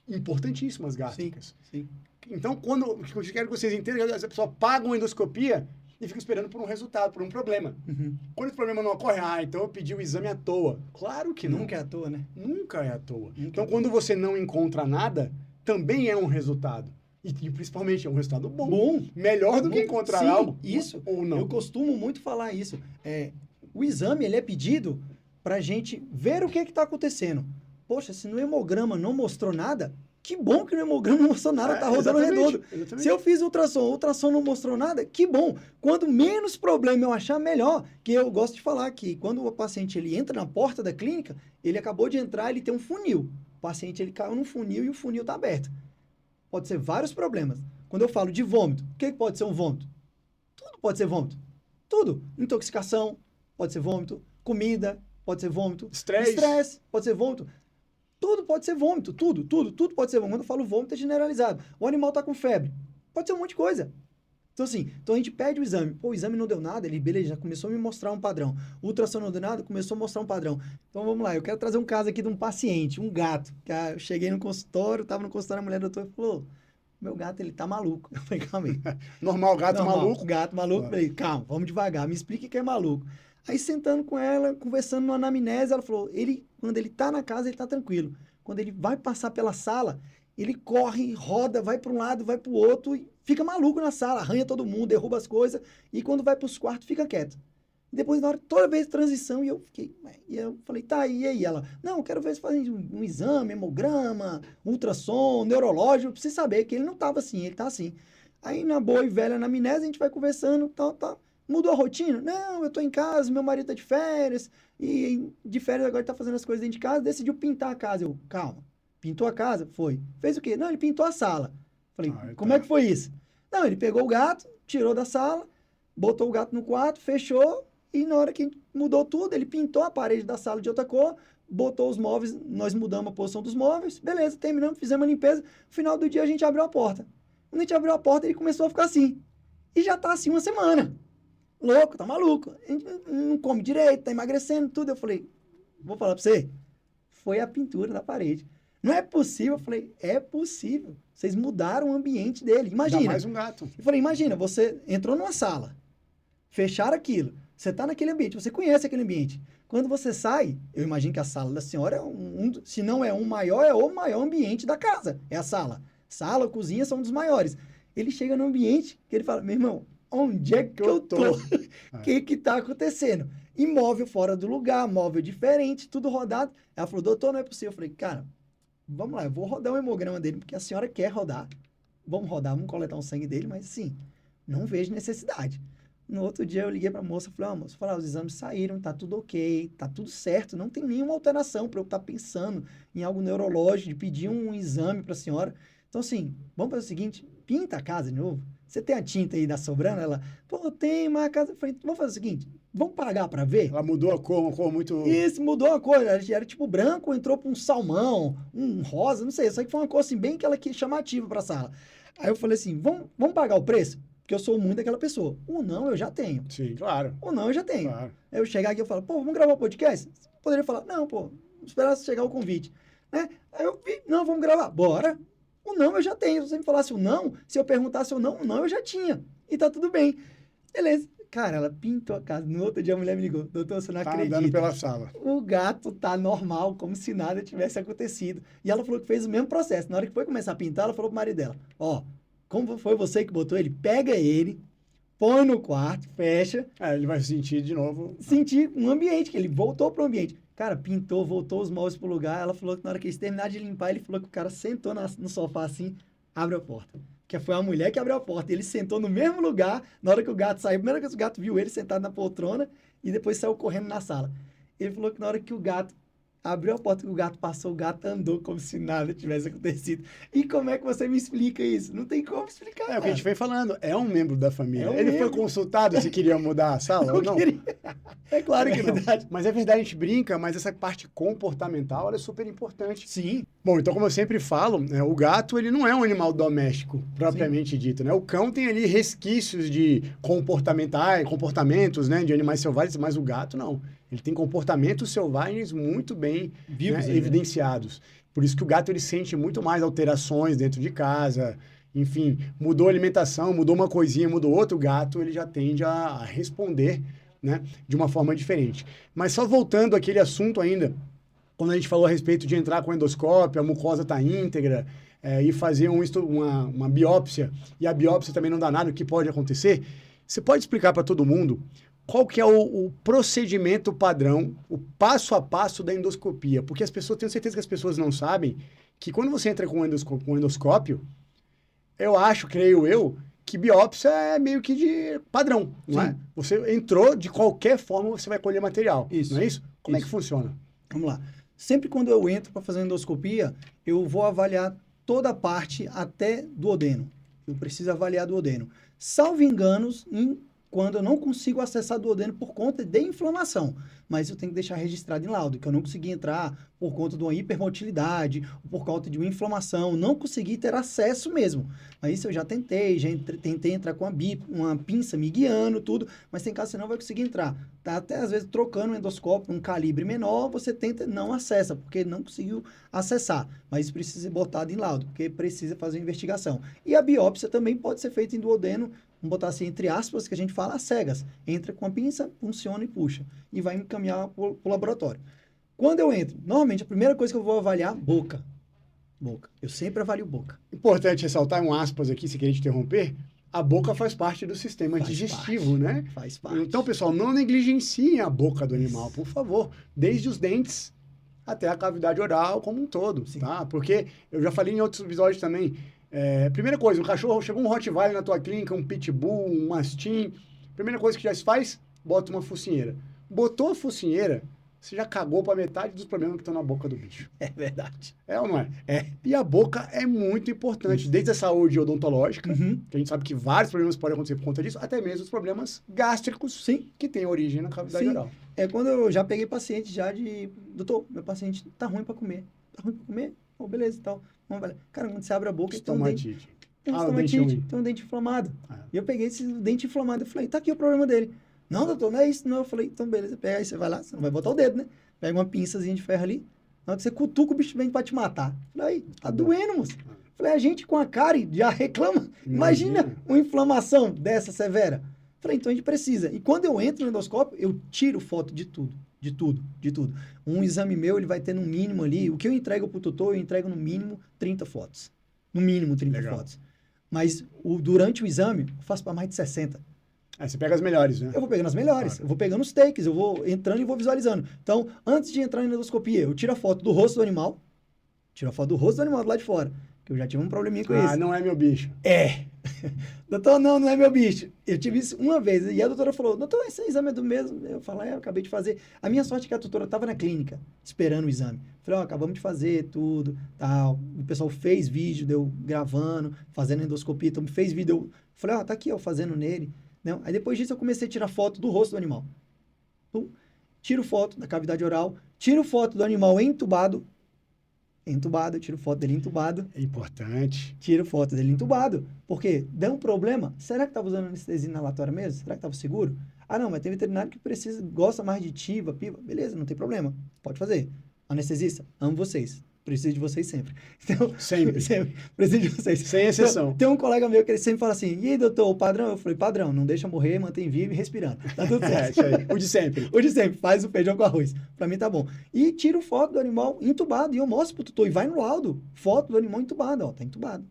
importantíssimas gástricas. Sim. Então, quando eu quero que vocês entendam, a pessoa paga uma endoscopia e fica esperando por um resultado, por um problema. Uhum. Quando esse problema não ocorre, então eu pedi o exame à toa. Claro que não. Nunca é à toa, né? Nunca é à toa. Nunca Então, é à quando você não encontra nada, também é um resultado. E principalmente é um resultado bom. Melhor do que encontrar Sim, algo. Isso. Ou não. Eu costumo muito falar isso. O exame, ele é pedido pra gente ver o que está acontecendo. Poxa, se no hemograma não mostrou nada, que bom que no hemograma não mostrou nada, tá rodando redondo. Exatamente. Se eu fiz ultrassom, o ultrassom não mostrou nada, que bom. Quando menos problema eu achar, melhor. Que eu gosto de falar que quando o paciente ele entra na porta da clínica, ele acabou de entrar, ele tem um funil. O paciente ele caiu no funil e o funil está aberto. Pode ser vários problemas. Quando eu falo de vômito, o que pode ser um vômito? Tudo pode ser vômito. Tudo. Intoxicação, pode ser vômito. Comida, pode ser vômito. Estresse, pode ser vômito. Tudo pode ser vômito. Tudo pode ser vômito. Quando eu falo vômito, é generalizado. O animal está com febre. Pode ser um monte de coisa. Então, assim, a gente pede o exame. Pô, o exame não deu nada, ele, beleza, já começou a me mostrar um padrão. O ultrassom não deu nada, começou a mostrar um padrão. Então, vamos lá, eu quero trazer um caso aqui de um paciente, um gato. Que eu cheguei no consultório, tava no consultório, a mulher do doutor falou, meu gato, ele tá maluco. Eu falei, calma aí. Normal, gato maluco? Gato maluco. Eu falei, calma, vamos devagar, me explique o que é maluco. Aí, sentando com ela, conversando no anamnese, ela falou, quando ele tá na casa, ele tá tranquilo. Quando ele vai passar pela sala, ele corre, roda, vai para um lado, vai para o outro, e fica maluco na sala, arranha todo mundo, derruba as coisas, e quando vai para os quartos, fica quieto. E depois, na hora, toda vez transição, e eu falei, tá, e aí? Ela, não, eu quero ver se fazem um exame, hemograma, ultrassom, neurológico, eu preciso saber que ele não estava assim, ele tá assim. Aí, na boa e velha anamnese, a gente vai conversando, tal. Mudou a rotina? Não, eu tô em casa, meu marido tá de férias, e de férias agora tá fazendo as coisas dentro de casa, decidiu pintar a casa. Eu, calma. Pintou a casa? Foi. Fez o quê? Não, ele pintou a sala. Falei, como é que foi isso? Não, ele pegou o gato, tirou da sala, botou o gato no quarto, fechou, e na hora que mudou tudo, ele pintou a parede da sala de outra cor, botou os móveis, nós mudamos a posição dos móveis, beleza, terminamos, fizemos a limpeza, no final do dia a gente abriu a porta. Quando a gente abriu a porta, ele começou a ficar assim. E já tá assim uma semana. Louco, tá maluco. A gente não come direito, tá emagrecendo, tudo. Eu falei, vou falar pra você, foi a pintura da parede. Não é possível. Eu falei, é possível. Vocês mudaram o ambiente dele. Imagina. Ainda mais um gato. Eu falei, imagina, você entrou numa sala, fecharam aquilo, você tá naquele ambiente, você conhece aquele ambiente. Quando você sai, eu imagino que a sala da senhora é se não é um maior, é o maior ambiente da casa. É a sala. Sala, cozinha são dos maiores. Ele chega no ambiente que ele fala, meu irmão, onde é que eu tô? O que tá acontecendo? Imóvel fora do lugar, móvel diferente, tudo rodado. Ela falou, doutor, não é possível. Eu falei, cara, vamos lá, eu vou rodar um hemograma dele, porque a senhora quer rodar. Vamos rodar, vamos coletar um sangue dele, mas sim, não vejo necessidade. No outro dia eu liguei pra moça, falei, moça, os exames saíram, tá tudo ok, tá tudo certo, não tem nenhuma alteração para eu estar pensando em algo neurológico, de pedir um exame pra senhora. Então, assim, vamos fazer o seguinte, pinta a casa de novo. Você tem a tinta aí da sobrando? Ela, pô, tem, mas a casa... Eu falei, vamos fazer o seguinte, Vamos pagar para ver? Ela mudou a cor, uma cor muito... Isso, mudou a cor. Era tipo branco, entrou para um salmão, um rosa, não sei. Só que foi uma cor assim, bem aquela que chamativa para a sala. Aí eu falei assim, vamos pagar o preço? Porque eu sou muito daquela pessoa. O não eu já tenho. Sim, claro. O não eu já tenho. Claro. Aí eu chegar aqui e falo, pô, vamos gravar o podcast? Você poderia falar, não, pô, esperar chegar o convite. Né? Aí eu vi, não, vamos gravar. Bora. O não eu já tenho. Se você me falasse o não, se eu perguntasse o não eu já tinha. E tá tudo bem. Beleza. Cara, ela pintou a casa. No outro dia a mulher me ligou. Doutor, você não Tá acredita. andando pela sala. O gato tá normal, como se nada tivesse acontecido. E ela falou que fez o mesmo processo. Na hora que foi começar a pintar, ela falou pro marido dela, ó, como foi você que botou ele? Pega ele, põe no quarto, fecha. Ele vai sentir de novo. Sentir um ambiente, que ele voltou pro ambiente. Cara, pintou, voltou os móveis pro lugar. Ela falou que na hora que eles terminaram de limpar, ele falou que o cara sentou no sofá assim, abre a porta. Que foi a mulher que abriu a porta. E ele sentou no mesmo lugar, na hora que o gato saiu. A primeira vez que o gato viu ele sentado na poltrona e depois saiu correndo na sala. Ele falou que na hora que o gato abriu a porta, que o gato passou, o gato andou como se nada tivesse acontecido. E como é que você me explica isso? Não tem como explicar. É o que a gente vem falando, é um membro da família. É um Ele membro. foi consultado se queria mudar a sala ou não? Queria. É claro que não. verdade. Mas é verdade, a gente brinca, mas essa parte comportamental ela é super importante. Sim. Bom, então como eu sempre falo, né, o gato ele não é um animal doméstico, propriamente dito, né? O cão tem ali resquícios de comportamentos, né, de animais selvagens, mas o gato não. Ele tem comportamentos selvagens muito bem Vivos, né, né? evidenciados. Por isso que o gato ele sente muito mais alterações dentro de casa. Enfim, mudou a alimentação, mudou uma coisinha, mudou outro, o gato ele já tende a responder, né, de uma forma diferente. Mas só voltando àquele assunto ainda, quando a gente falou a respeito de entrar com endoscópio, a mucosa está íntegra, e fazer uma biópsia, e a biópsia também não dá nada, o que pode acontecer, você pode explicar para todo mundo qual que é o procedimento padrão, o passo a passo da endoscopia? Porque as pessoas, tenho certeza que as pessoas não sabem que quando você entra com endoscópio, eu acho, creio eu, que biópsia é meio que de padrão, não é? Sim. Você entrou, de qualquer forma você vai colher material, Isso. não é isso? Como é que Isso. funciona? Vamos lá. Sempre quando eu entro para fazer endoscopia, eu vou avaliar toda a parte até duodeno. Eu preciso avaliar duodeno. Salvo enganos, quando eu não consigo acessar duodeno por conta de inflamação. Mas eu tenho que deixar registrado em laudo, que eu não consegui entrar por conta de uma hipermotilidade, ou por conta de uma inflamação, não consegui ter acesso mesmo. Mas isso eu já tentei, tentei entrar com uma pinça me guiando, tudo, mas tem caso que você não vai conseguir entrar. Tá até às vezes trocando o endoscópio um calibre menor, você tenta, não acessa, porque não conseguiu acessar. Mas isso precisa ser botado em laudo, porque precisa fazer uma investigação. E a biópsia também pode ser feita em duodeno, vamos botar assim, entre aspas, que a gente fala às cegas. Entra com a pinça, funciona e puxa. E vai me encaminhar para o laboratório. Quando eu entro, normalmente a primeira coisa que eu vou avaliar, boca. Boca. Eu sempre avalio boca. Importante ressaltar um aspas aqui, se querer te interromper, a boca faz parte do sistema Faz digestivo, parte, né? Faz parte. Então, pessoal, não negligenciem a boca do animal, por favor. Desde os dentes até a cavidade oral como um todo, Sim. tá? Porque eu já falei em outros episódios também. Primeira coisa, o cachorro, chegou um Rottweiler na tua clínica, um Pitbull, um Mastim. Primeira coisa que já se faz, bota uma focinheira. Botou a focinheira, você já cagou para metade dos problemas que estão na boca do bicho. É verdade. É ou não é? É. E a boca é muito importante, desde a saúde odontológica, Uhum. que a gente sabe que vários problemas podem acontecer por conta disso, até mesmo os problemas gástricos, Sim. que têm origem na cavidade Sim. oral. É quando eu já peguei paciente já de... Doutor, meu paciente tá ruim para comer. Tá ruim para comer? Oh, beleza e tal. Vamos avaliar. Cara, quando você abre a boca, tem um dente... Estomatite. Tem um o dente estomatite, ruim. tem um dente inflamado. Ah. E eu peguei esse dente inflamado e falei, tá aqui o problema dele. Não, doutor, não é isso, não. Eu falei, então beleza, pega aí, você vai lá, você não vai botar o dedo, né? Pega uma pinçazinha de ferro ali, na hora que você cutuca, o bicho vem pra te matar. Falei, aí, tá doendo, moço. Falei, a gente com a cárie já reclama. Imagina uma inflamação dessa severa. Falei, então a gente precisa. E quando eu entro no endoscópio, eu tiro foto de tudo. De tudo, de tudo. Um exame meu, ele vai ter no mínimo ali, o que eu entrego pro tutor, eu entrego no mínimo 30 fotos. No mínimo 30 Legal. fotos. Mas durante o exame, eu faço para mais de 60. Aí você pega as melhores, né? Eu vou pegando as melhores, Claro. eu vou pegando os takes, eu vou entrando e vou visualizando. Então, antes de entrar na endoscopia, eu tiro a foto do rosto do animal, tiro a foto do rosto do animal do lado de fora, que eu já tive um probleminha com isso. Não é meu bicho. É. Doutor, não é meu bicho. Eu tive isso uma vez, e a doutora falou, doutor, esse exame é do mesmo? Eu falei, eu acabei de fazer. A minha sorte é que a doutora estava na clínica, esperando o exame. Falei, acabamos de fazer tudo, tal. O pessoal fez vídeo, deu gravando, fazendo endoscopia, então fez vídeo. Falei, tá aqui, fazendo nele. Não. Aí depois disso eu comecei a tirar foto do rosto do animal. Então, tiro foto da cavidade oral, tiro foto do animal entubado, eu tiro foto dele entubado, É importante. tiro foto dele entubado, porque deu um problema, será que estava usando anestesia inalatória mesmo? Será que estava seguro? Ah, não, mas tem veterinário que gosta mais de TIVA, PIVA, beleza, não tem problema, pode fazer. Anestesista, amo vocês, preciso de vocês sempre. Então, Sempre. preciso de vocês. Sem exceção. Então, tem um colega meu que ele sempre fala assim, e aí, doutor, o padrão? Eu falei, padrão, não deixa morrer, mantém vivo e respirando, tá tudo certo. Isso aí. O de sempre. O de sempre, faz o feijão com arroz. Pra mim tá bom. E tiro foto do animal entubado. E eu mostro pro tutor. E vai no laudo. Foto do animal entubado. Ó, tá entubado.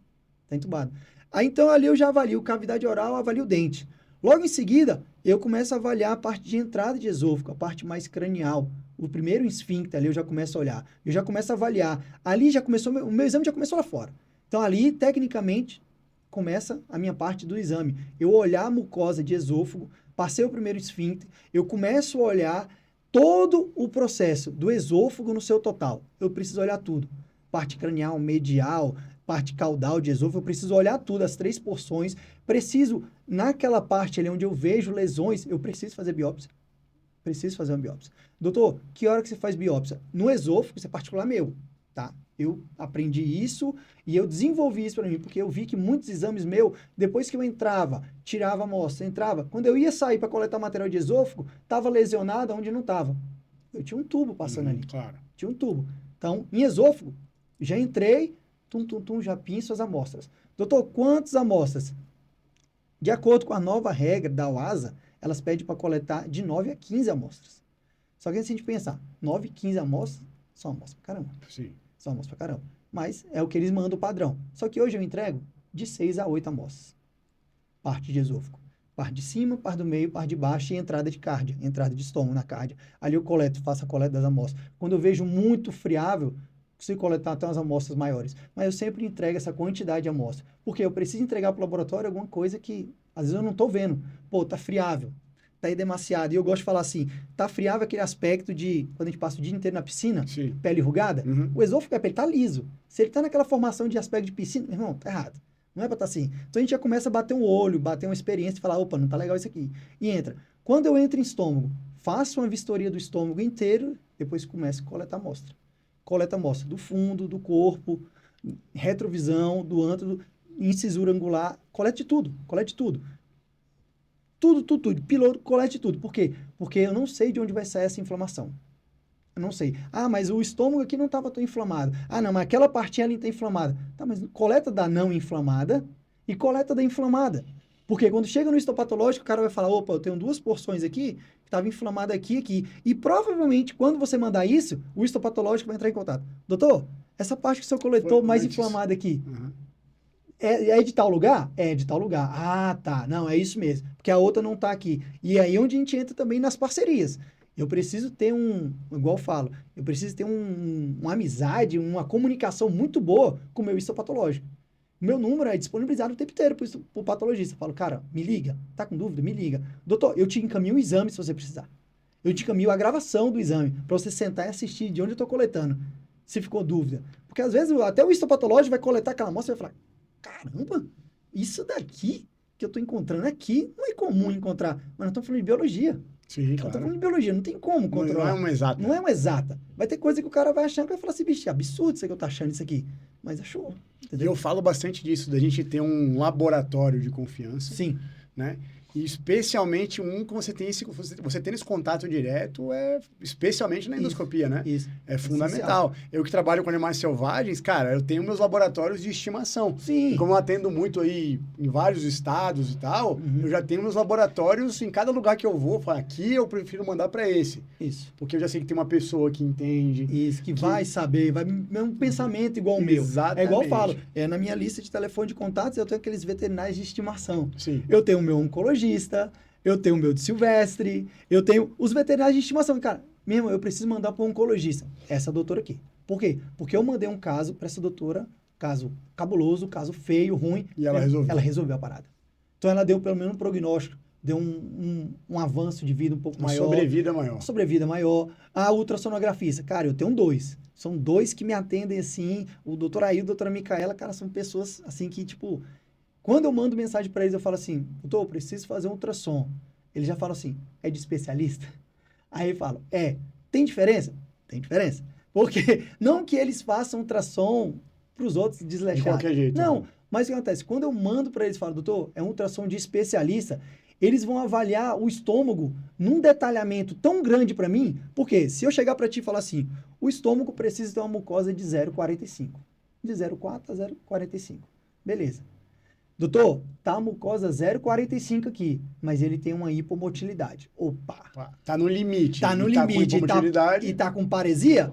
Tá entubado. Aí então ali eu já avalio cavidade oral, avalio o dente. Logo em seguida, eu começo a avaliar a parte de entrada de esôfago, a parte mais cranial. O primeiro esfíncter ali eu já começo a olhar. Eu já começo a avaliar. Ali já começou, o meu exame já começou lá fora. Então ali, tecnicamente, começa a minha parte do exame. Eu olhar a mucosa de esôfago, passei o primeiro esfíncter, eu começo a olhar todo o processo do esôfago no seu total. Eu preciso olhar tudo. Parte cranial, medial, parte caudal de esôfago, eu preciso olhar tudo, as 3 porções. Preciso, naquela parte ali onde eu vejo lesões, eu preciso fazer biópsia. Preciso fazer uma biópsia. Doutor, que hora que você faz biópsia? No esôfago, isso é particular meu, tá? Eu aprendi isso e eu desenvolvi isso para mim, porque eu vi que muitos exames meus, depois que eu entrava, tirava a amostra, entrava, quando eu ia sair para coletar material de esôfago, estava lesionado onde não estava. Eu tinha um tubo passando ali. Claro. Tinha um tubo. Então, em esôfago, já entrei, já pinço as amostras. Doutor, quantas amostras? De acordo com a nova regra da UASA, elas pedem para coletar de 9 a 15 amostras. Só que se a gente pensar, 9, 15 amostras, só amostra pra caramba. Sim. Só amostra pra caramba. Mas é o que eles mandam padrão. Só que hoje eu entrego de 6 a 8 amostras. Parte de esôfago. Parte de cima, parte do meio, parte de baixo e entrada de cárdia. Entrada de estômago na cárdia. Ali eu coleto, faço a coleta das amostras. Quando eu vejo muito friável, consigo coletar até umas amostras maiores. Mas eu sempre entrego essa quantidade de amostra. Porque eu preciso entregar para o laboratório alguma coisa que, às vezes, eu não estou vendo. Pô, tá friável. Tá aí demasiado. E eu gosto de falar assim, tá friável aquele aspecto de, quando a gente passa o dia inteiro na piscina, Sim. pele enrugada, Uhum. o esôfago é pele, tá liso. Se ele tá naquela formação de aspecto de piscina, meu irmão, tá errado. Não é pra estar assim. Então a gente já começa a bater um olho, bater uma experiência e falar, opa, não tá legal isso aqui. E entra. Quando eu entro em estômago, faço uma vistoria do estômago inteiro, depois começo a coletar amostra. Coleta amostra do fundo, do corpo, retrovisão, do ântalo, incisura angular, colete tudo, colete tudo. Tudo. Piloto, colete tudo. Por quê? Porque eu não sei de onde vai sair essa inflamação. Eu não sei. Ah, mas o estômago aqui não estava tão inflamado. Ah, não, mas aquela partinha ali está inflamada. Tá, mas coleta da não inflamada e coleta da inflamada. Porque quando chega no histopatológico, o cara vai falar, opa, eu tenho 2 porções aqui, que estava inflamada aqui. E provavelmente, quando você mandar isso, o histopatológico vai entrar em contato. Doutor, essa parte que o senhor coletou mais inflamada aqui, Uhum. é de tal lugar? É de tal lugar. Ah, tá. Não, é isso mesmo. Porque a outra não tá aqui. E aí onde a gente entra também nas parcerias. Eu preciso ter igual eu falo, eu preciso ter uma amizade, uma comunicação muito boa com o meu histopatológico. O meu número é disponibilizado o tempo inteiro para o patologista. Eu falo, cara, me liga. Tá com dúvida? Me liga. Doutor, eu te encaminho o exame se você precisar. Eu te encaminho a gravação do exame para você sentar e assistir de onde eu tô coletando. Se ficou dúvida. Porque às vezes até o histopatológico vai coletar aquela amostra e vai falar, caramba, isso daqui que eu tô encontrando aqui não é comum encontrar. Mas nós estamos falando de biologia. Sim, Nós estamos claro. falando de biologia, não tem como controlar. Não é uma exata. Não é uma exata. Vai ter coisa que o cara vai achando que vai falar assim, bicho, é absurdo isso que eu tô achando isso aqui. Mas achou. E Entendeu? eu falo bastante disso, da gente ter um laboratório de confiança, Sim. né? E especialmente que você tem esse contato direto, especialmente na endoscopia, né? Isso. É fundamental. Eu que trabalho com animais selvagens, cara, eu tenho meus laboratórios de estimação. Sim. E como eu atendo muito aí em vários estados e tal, Uhum. eu já tenho meus laboratórios em cada lugar que eu vou. Falo, aqui eu prefiro mandar para esse. Isso. Porque eu já sei que tem uma pessoa que entende. Isso, que vai saber, vai um pensamento igual o meu. Exatamente. É igual eu falo, na minha lista de telefone de contatos eu tenho aqueles veterinários de estimação. Sim. Eu tenho o meu oncologista, eu tenho o meu de Silvestre, eu tenho os veterinários de estimação. Cara, mesmo eu preciso mandar para um oncologista, essa doutora aqui. Por quê? Porque eu mandei um caso para essa doutora, caso cabuloso, caso feio, ruim. E ela resolveu. Ela resolveu a parada. Então ela deu pelo menos um prognóstico, deu um avanço de vida um pouco Uma maior. sobrevida maior. Uma sobrevida maior. A ultrassonografista, cara, eu tenho 2. São 2 que me atendem assim. O doutor Ailton e a doutora Micaela, cara, são pessoas assim que, tipo, quando eu mando mensagem para eles, eu falo assim, doutor, eu preciso fazer um ultrassom. Eles já falam assim, é de especialista? Aí eu falo, tem diferença? Tem diferença. Porque não que eles façam ultrassom para os outros desleixados. De qualquer jeito. Não, né? mas o que acontece? Quando eu mando para eles e falo, doutor, é um ultrassom de especialista, eles vão avaliar o estômago num detalhamento tão grande para mim, porque se eu chegar para ti e falar assim, o estômago precisa ter uma mucosa de 0,45. De 0,4 a 0,45. Beleza. Doutor, tá a mucosa 0,45 aqui, mas ele tem uma hipomotilidade. Opa! Tá no limite. Tá no e limite Tá com hipomotilidade. e tá com paresia?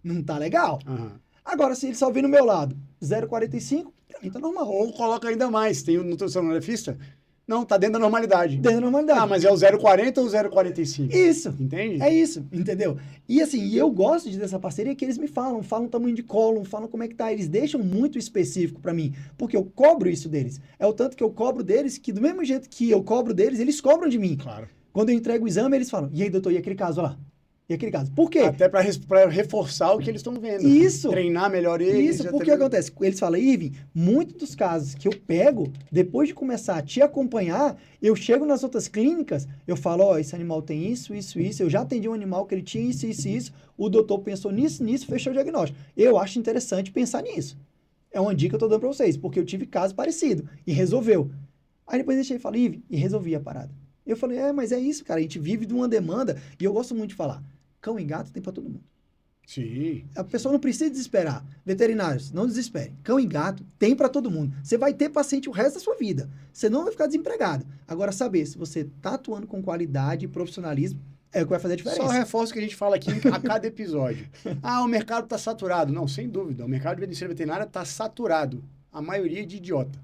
Não tá legal. Aham. Agora, se ele só vir no meu lado 0,45, pra mim tá normal. Ou coloca ainda mais. Tem um nutricionista? Não, tá dentro da normalidade. Dentro da normalidade. Ah, mas é o 0,40 ou o 0,45? Isso. Entende? É isso, entendeu? E assim, e eu gosto dessa parceria que eles me falam o tamanho de cólon, falam como é que tá. Eles deixam muito específico pra mim, porque eu cobro isso deles. É o tanto que eu cobro deles, que do mesmo jeito que eu cobro deles, eles cobram de mim. Claro. Quando eu entrego o exame, eles falam, e aí, doutor, e aquele caso lá? E aquele caso? Por quê? Até pra reforçar o que eles estão vendo. Isso. Treinar melhor eles. Isso, já porque também- acontece? Eles falam, Irving, muitos dos casos que eu pego, depois de começar a te acompanhar, eu chego nas outras clínicas, eu falo, ó, esse animal tem isso, eu já atendi um animal que ele tinha isso, o doutor pensou nisso, fechou o diagnóstico. Eu acho interessante pensar nisso. É uma dica que eu tô dando pra vocês, porque eu tive caso parecido e resolveu. Aí depois deixei e falei, Irving, e resolvi a parada. Eu falei, mas é isso, cara, a gente vive de uma demanda, e eu gosto muito de falar, cão e gato tem pra todo mundo. Sim. A pessoa não precisa desesperar. Veterinários, não desespere. Cão e gato tem para todo mundo. Você vai ter paciente o resto da sua vida. Você não vai ficar desempregado. Agora, saber se você está atuando com qualidade e profissionalismo é o que vai fazer a diferença. Só reforço o que a gente fala aqui a cada episódio. Ah, o mercado está saturado. Não, sem dúvida. O mercado de medicina veterinária está saturado. A maioria é de idiota.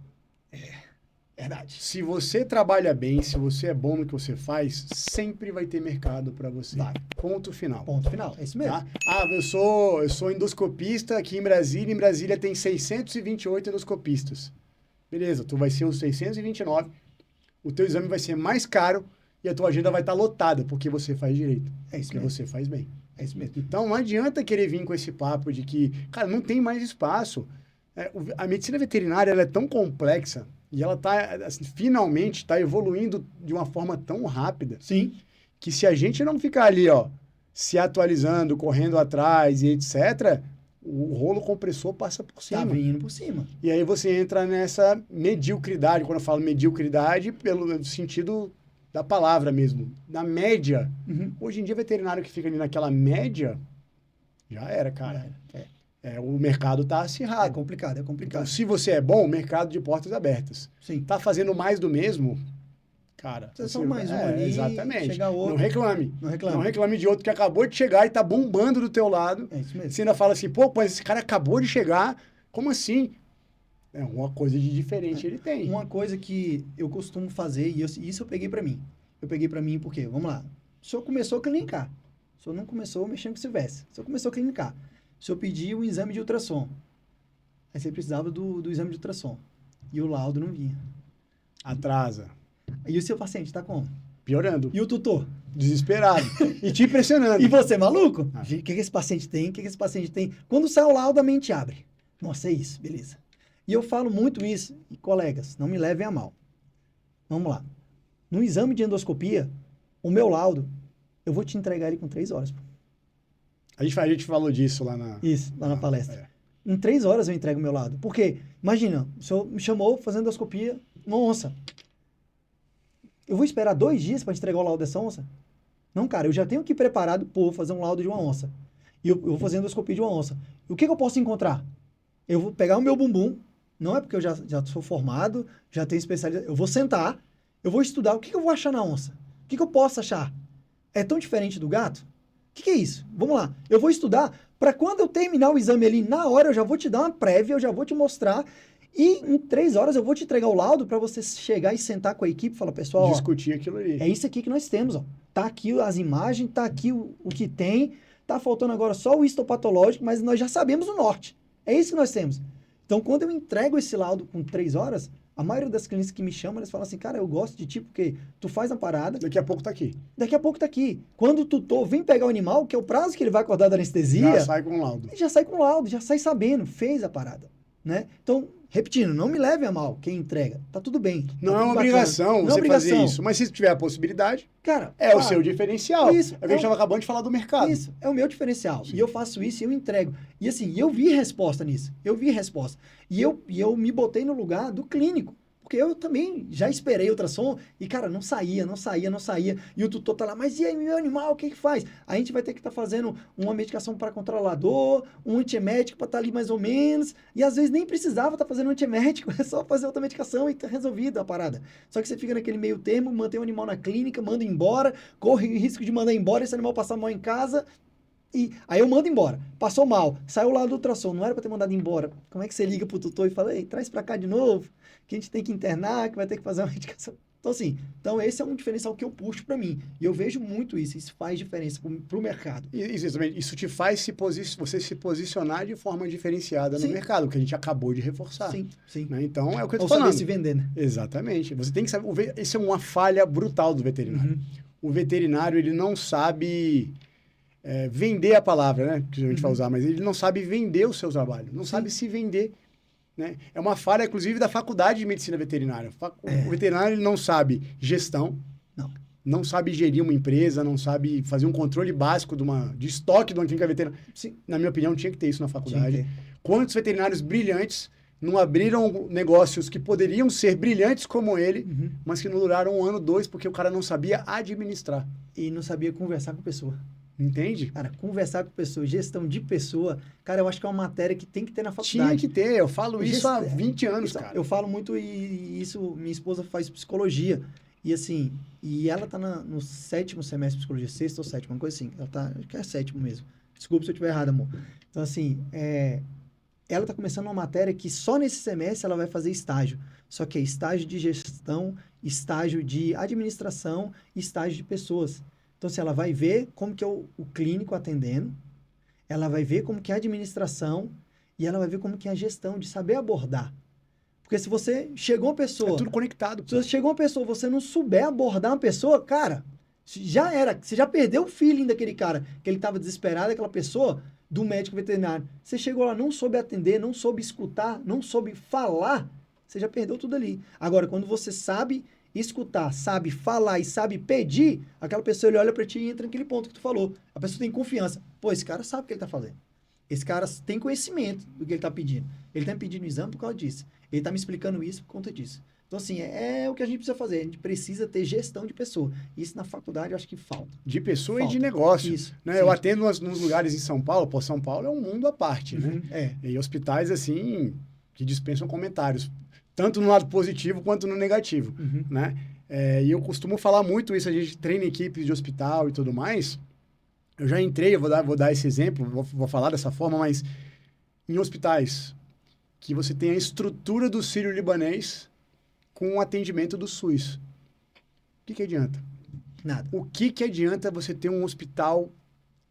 Verdade. Se você trabalha bem, se você é bom no que você faz, sempre vai ter mercado para você. Vai. Ponto final. Ponto final. É isso mesmo. Tá? Ah, eu sou endoscopista aqui em Brasília. Em Brasília tem 628 endoscopistas. Beleza, tu vai ser os 629. O teu exame vai ser mais caro e a tua agenda vai estar lotada, porque você faz direito. É isso Porque mesmo. você faz bem. É isso mesmo. Então não adianta querer vir com esse papo de que, cara, não tem mais espaço. A medicina veterinária ela é tão complexa e ela tá, assim, finalmente está evoluindo de uma forma tão rápida Sim. que se a gente não ficar ali, ó, se atualizando, correndo atrás e etc., o rolo compressor passa por cima. Tá vindo por cima. E aí você entra nessa mediocridade, quando eu falo mediocridade, pelo sentido da palavra mesmo, na média. Uhum. Hoje em dia, veterinário que fica ali naquela média, já era, cara. O mercado tá É acirrado. complicado. Então, se você é bom, mercado de portas abertas. Sim. Tá fazendo mais do mesmo, cara. Você só mais um ali, Exatamente. chega outro. Não reclame. Não reclame. Não reclame de outro que acabou de chegar e tá bombando do teu lado. É isso mesmo. Você ainda fala assim, pô, mas esse cara acabou de chegar, como assim? É uma coisa de diferente ele tem. Uma coisa que eu costumo fazer, e isso eu peguei pra mim. Eu peguei pra mim porque, vamos lá, o senhor começou a clinicar. O senhor não começou mexendo com o Silvestre. O senhor começou a clinicar. O senhor pediu um exame de ultrassom. Aí você precisava do exame de ultrassom. E o laudo não vinha. Atrasa. E o seu paciente tá como? Piorando. E o tutor? Desesperado. E te impressionando. E você, maluco? Ah. O que esse paciente tem? O que esse paciente tem? Quando sai o laudo, a mente abre. Nossa, é isso, beleza. E eu falo muito isso. E, colegas, não me levem a mal. Vamos lá. No exame de endoscopia, o meu laudo, eu vou te entregar ele com 3 horas. Pô. A gente falou disso lá na... Isso, lá na palestra. É. Em 3 horas eu entrego o meu laudo. Porque, imagina, o senhor me chamou fazendo endoscopia, uma onça. Eu vou esperar 2 dias para te entregar o laudo dessa onça? Não, cara, eu já tenho que ir preparado por fazer um laudo de uma onça. E eu vou fazer endoscopia de uma onça. E o que eu posso encontrar? Eu vou pegar o meu bumbum, não é porque eu já sou formado, já tenho especialidade, eu vou sentar, eu vou estudar o que eu vou achar na onça. O que eu posso achar? É tão diferente do gato? O que é isso? Vamos lá. Eu vou estudar para quando eu terminar o exame ali, na hora eu já vou te dar uma prévia, eu já vou te mostrar. E em 3 horas eu vou te entregar o laudo para você chegar e sentar com a equipe e falar, pessoal, ó, Discutir aquilo ali. é isso aqui que nós temos, ó. Tá aqui as imagens, tá aqui o que tem, tá faltando agora só o histopatológico, mas nós já sabemos o norte. É isso que nós temos. Então, quando eu entrego esse laudo com 3 horas, a maioria das clínicas que me chamam, eles falam assim, cara, eu gosto de ti porque tu faz a parada, Daqui a pouco tá aqui. daqui a pouco tá aqui. Quando o tutor vem pegar o animal, que é o prazo que ele vai acordar da anestesia, Já sai com o laudo. ele já sai com laudo, já sai sabendo, fez a parada, né? Então, Repetindo, não me leve a mal quem entrega. Tá tudo bem. Tá Não tudo é uma bacana. obrigação Não é você obrigação. fazer isso. Mas se tiver a possibilidade, Cara, é o seu diferencial. Isso, É o que a gente estava acabando de falar do mercado. Isso, é o meu diferencial. Sim. E eu faço isso e eu entrego. E assim, eu vi resposta nisso. Eu vi resposta. E eu me botei no lugar do clínico. Porque eu também já esperei ultrassom e, cara, não saía. E o tutor tá lá, mas e aí, meu animal, o que que faz? A gente vai ter que estar fazendo uma medicação para controlador, um antiemético para estar ali mais ou menos. E às vezes nem precisava estar fazendo antiemético, é só fazer outra medicação e tá resolvido a parada. Só que você fica naquele meio termo, mantém o animal na clínica, manda embora, corre o risco de mandar embora, esse animal passar mal em casa. E aí eu mando embora. Passou mal, saiu lá do ultrassom, não era para ter mandado embora. Como é que você liga pro tutor e fala, ei, traz para cá de novo, que a gente tem que internar, que vai ter que fazer uma medicação. Então, assim, esse é um diferencial que eu puxo para mim. E eu vejo muito isso faz diferença pro mercado. Isso te faz você se posicionar de forma diferenciada no mercado, que a gente acabou de reforçar. Sim. Né? Então, é o que eu tô Ou falando. saber se vender, né? Exatamente. Você tem que saber. Isso é uma falha brutal do veterinário. O veterinário, ele não sabe vender a palavra, né? Que a gente vai usar, mas ele não sabe vender o seu trabalho, não sabe se vender. Né? É uma falha, inclusive, da faculdade de medicina veterinária. O veterinário ele não sabe gestão, não sabe gerir uma empresa, não sabe fazer um controle básico de estoque de uma clínica veterinária. Sim. Na minha opinião, tinha que ter isso na faculdade. Quantos veterinários brilhantes não abriram negócios que poderiam ser brilhantes como ele, mas que não duraram 1 ano, 2, porque o cara não sabia administrar. E não sabia conversar com a pessoa. Entende? Cara, conversar com pessoa, gestão de pessoa, cara, eu acho que é uma matéria que tem que ter na faculdade. Tinha que ter, eu falo isso há 20 anos, cara. Eu falo muito e isso, minha esposa faz psicologia. E assim, ela tá no 7º semestre de psicologia, 6º ou 7º, uma coisa assim. Ela tá, acho que é 7º mesmo. Desculpa se eu estiver errado, amor. Então, assim, ela tá começando uma matéria que só nesse semestre ela vai fazer estágio. Só que é estágio de gestão, estágio de administração e estágio de pessoas. Então, assim, ela vai ver como que é o clínico atendendo, ela vai ver como que é a administração e ela vai ver como que é a gestão, de saber abordar. Porque se você chegou uma pessoa... É tudo conectado. Se você chegou uma pessoa, você não souber abordar uma pessoa, cara, já era. Você já perdeu o feeling daquele cara, que ele estava desesperado, aquela pessoa, do médico veterinário. Você chegou lá, não soube atender, não soube escutar, não soube falar, você já perdeu tudo ali. Agora, quando você sabe escutar, sabe falar e sabe pedir, aquela pessoa ele olha pra ti e entra naquele ponto que tu falou. A pessoa tem confiança. Pô, esse cara sabe o que ele tá fazendo. Esse cara tem conhecimento do que ele tá pedindo. Ele tá me pedindo exame por causa disso. Ele tá me explicando isso por conta disso. Então, assim, é o que a gente precisa fazer. A gente precisa ter gestão de pessoa. Isso na faculdade eu acho que falta. De pessoa e de negócio. Isso. Né? Eu atendo nos lugares em São Paulo. Pô, São Paulo é um mundo à parte, né? E hospitais, assim, que dispensam comentários. Tanto no lado positivo quanto no negativo, né? E eu costumo falar muito isso, a gente treina equipes de hospital e tudo mais. Eu já entrei, eu vou dar esse exemplo, vou falar dessa forma, mas em hospitais que você tem a estrutura do Sírio-Libanês com o atendimento do SUS. O que adianta? Nada. O que adianta você ter um hospital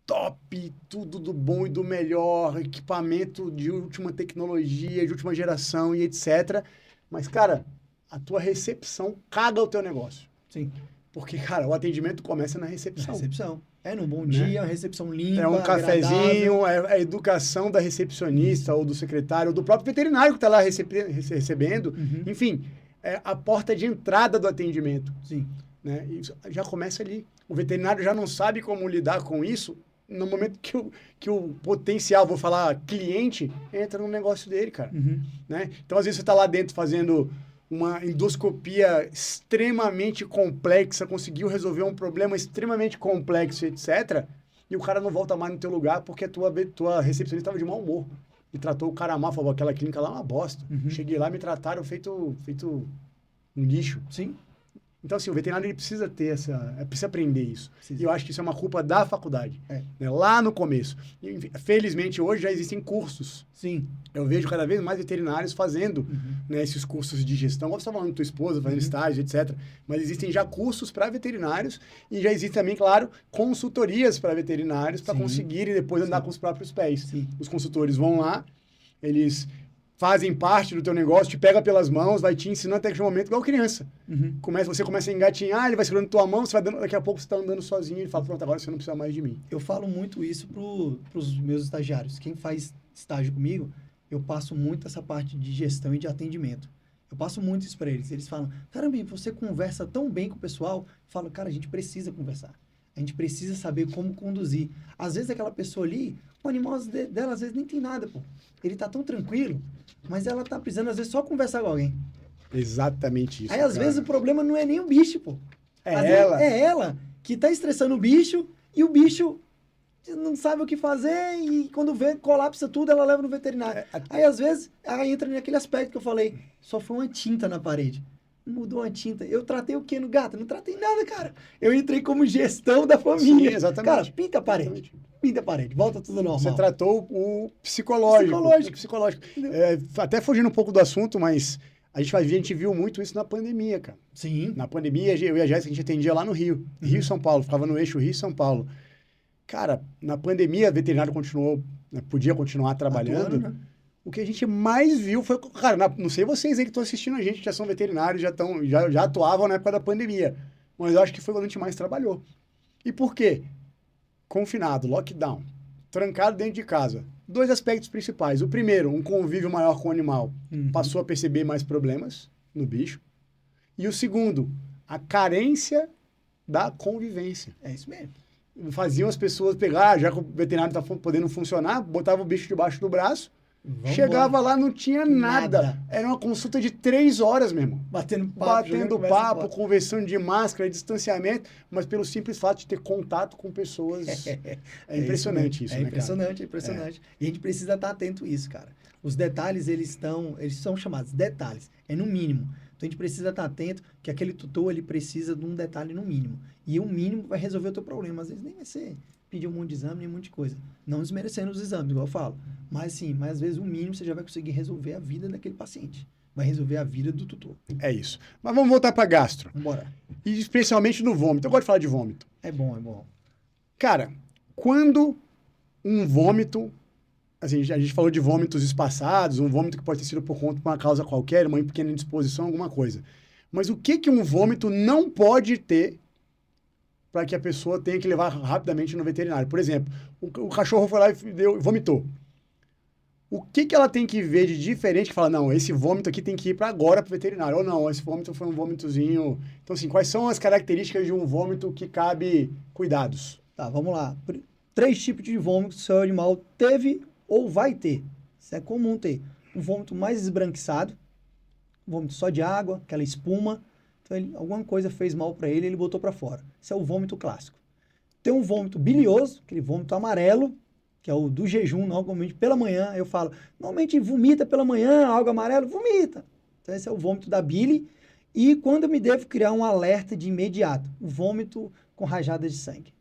top, tudo do bom e do melhor, equipamento de última tecnologia, de última geração e etc., mas, cara, a tua recepção caga o teu negócio. Sim. Porque, cara, o atendimento começa na recepção. Na recepção. No bom dia, uma recepção limpa, é um cafezinho, agradável. É a educação da recepcionista ou do secretário, ou do próprio veterinário que está lá recebendo. Enfim, é a porta de entrada do atendimento. Sim. Né? Isso já começa ali. O veterinário já não sabe como lidar com isso no momento que o potencial, vou falar, cliente, entra no negócio dele, cara. Né? Então, às vezes, você está lá dentro fazendo uma endoscopia extremamente complexa, conseguiu resolver um problema extremamente complexo, etc., e o cara não volta mais no teu lugar porque a tua recepcionista estava de mau humor. E tratou o cara mal, falou, aquela clínica lá é uma bosta. Cheguei lá, me trataram feito um lixo. Sim. Então, assim, o veterinário ele precisa ter precisa aprender isso. Precisa. E eu acho que isso é uma culpa da faculdade. Né? Lá no começo. E, felizmente, hoje já existem cursos. Sim. Eu vejo cada vez mais veterinários fazendo né, esses cursos de gestão. Você estava falando da tua esposa, fazendo estágio, etc. Mas existem já cursos para veterinários e já existem também, claro, consultorias para veterinários para conseguirem depois andar com os próprios pés. Sim. Os consultores vão lá, eles fazem parte do teu negócio, te pega pelas mãos, vai te ensinando até que um momento, igual criança. Você começa a engatinhar, ele vai segurando tua mão, você vai dando, daqui a pouco você está andando sozinho, ele fala, pronto, agora você não precisa mais de mim. Eu falo muito isso pros meus estagiários. Quem faz estágio comigo, eu passo muito essa parte de gestão e de atendimento. Eu passo muito isso para eles. Eles falam, caramba, você conversa tão bem com o pessoal. Eu falo, cara, a gente precisa conversar. A gente precisa saber como conduzir. Às vezes aquela pessoa ali, o animal dela às vezes nem tem nada, pô. Ele tá tão tranquilo, mas ela tá precisando às vezes só conversar com alguém. Exatamente isso. Aí às vezes o problema não é nem o bicho, pô. É ela que tá estressando o bicho e o bicho não sabe o que fazer e quando vê, colapsa tudo, ela leva no veterinário. Aí às vezes ela entra naquele aspecto que eu falei, só foi uma tinta na parede. Mudou uma tinta. Eu tratei o quê no gato? Não tratei nada, cara. Eu entrei como gestão da família. Sim, exatamente. Cara, pinta a parede. Exatamente. Pinta a parede. Volta tudo normal. Você tratou o psicológico. Até fugindo um pouco do assunto, mas a gente viu muito isso na pandemia, cara. Sim. Na pandemia, eu e a Jéssica, a gente atendia lá no Rio. Rio e São Paulo. Ficava no eixo Rio e São Paulo. Cara, na pandemia, o veterinário continuou, podia continuar trabalhando. Atuando, né? O que a gente mais viu foi... Cara, não sei vocês aí que estão assistindo a gente, já são veterinários, já atuavam na época da pandemia. Mas eu acho que foi quando a gente mais trabalhou. E por quê? Confinado, lockdown, trancado dentro de casa. 2 aspectos principais. O primeiro, um convívio maior com o animal. Passou a perceber mais problemas no bicho. E o segundo, a carência da convivência. É isso mesmo. Faziam as pessoas pegar, já que o veterinário está podendo funcionar, botava o bicho debaixo do braço, chegava lá, não tinha nada. Era uma consulta de 3 horas, meu irmão. Batendo papo, conversando de máscara, distanciamento, mas pelo simples fato de ter contato com pessoas. É impressionante isso, né, impressionante, cara? É impressionante. E a gente precisa estar atento a isso, cara. Os detalhes, eles são chamados detalhes. É no mínimo. Então, a gente precisa estar atento que aquele tutor, ele precisa de um detalhe no mínimo. E o mínimo vai resolver o teu problema. Às vezes nem vai ser pedir um monte de exame, nem um monte de coisa. Não desmerecendo os exames, igual eu falo. Mas sim, às vezes o mínimo você já vai conseguir resolver a vida daquele paciente. Vai resolver a vida do tutor. É isso. Mas vamos voltar para gastro. Bora. E especialmente no vômito. Eu gosto de falar de vômito. É bom, é bom. Cara, quando um vômito... Assim, a gente falou de vômitos espaçados, um vômito que pode ter sido por conta de uma causa qualquer, uma pequena indisposição, alguma coisa. Mas o que um vômito não pode ter para que a pessoa tenha que levar rapidamente no veterinário? Por exemplo, o cachorro foi lá e vomitou. O que ela tem que ver de diferente que fala, não, esse vômito aqui tem que ir para agora para o veterinário, ou não, esse vômito foi um vômitozinho... Então, assim, quais são as características de um vômito que cabe cuidados? Tá, vamos lá. 3 tipos de vômito que o seu animal teve ou vai ter. Isso é comum ter. Um vômito mais esbranquiçado, um vômito só de água, aquela espuma. Então, alguma coisa fez mal para ele botou para fora. Esse é o vômito clássico. Tem um vômito bilioso, aquele vômito amarelo, que é o do jejum, normalmente pela manhã. Eu falo, normalmente vomita pela manhã, algo amarelo, vomita. Então, esse é o vômito da bile. E quando eu me devo criar um alerta de imediato, o vômito com rajadas de sangue.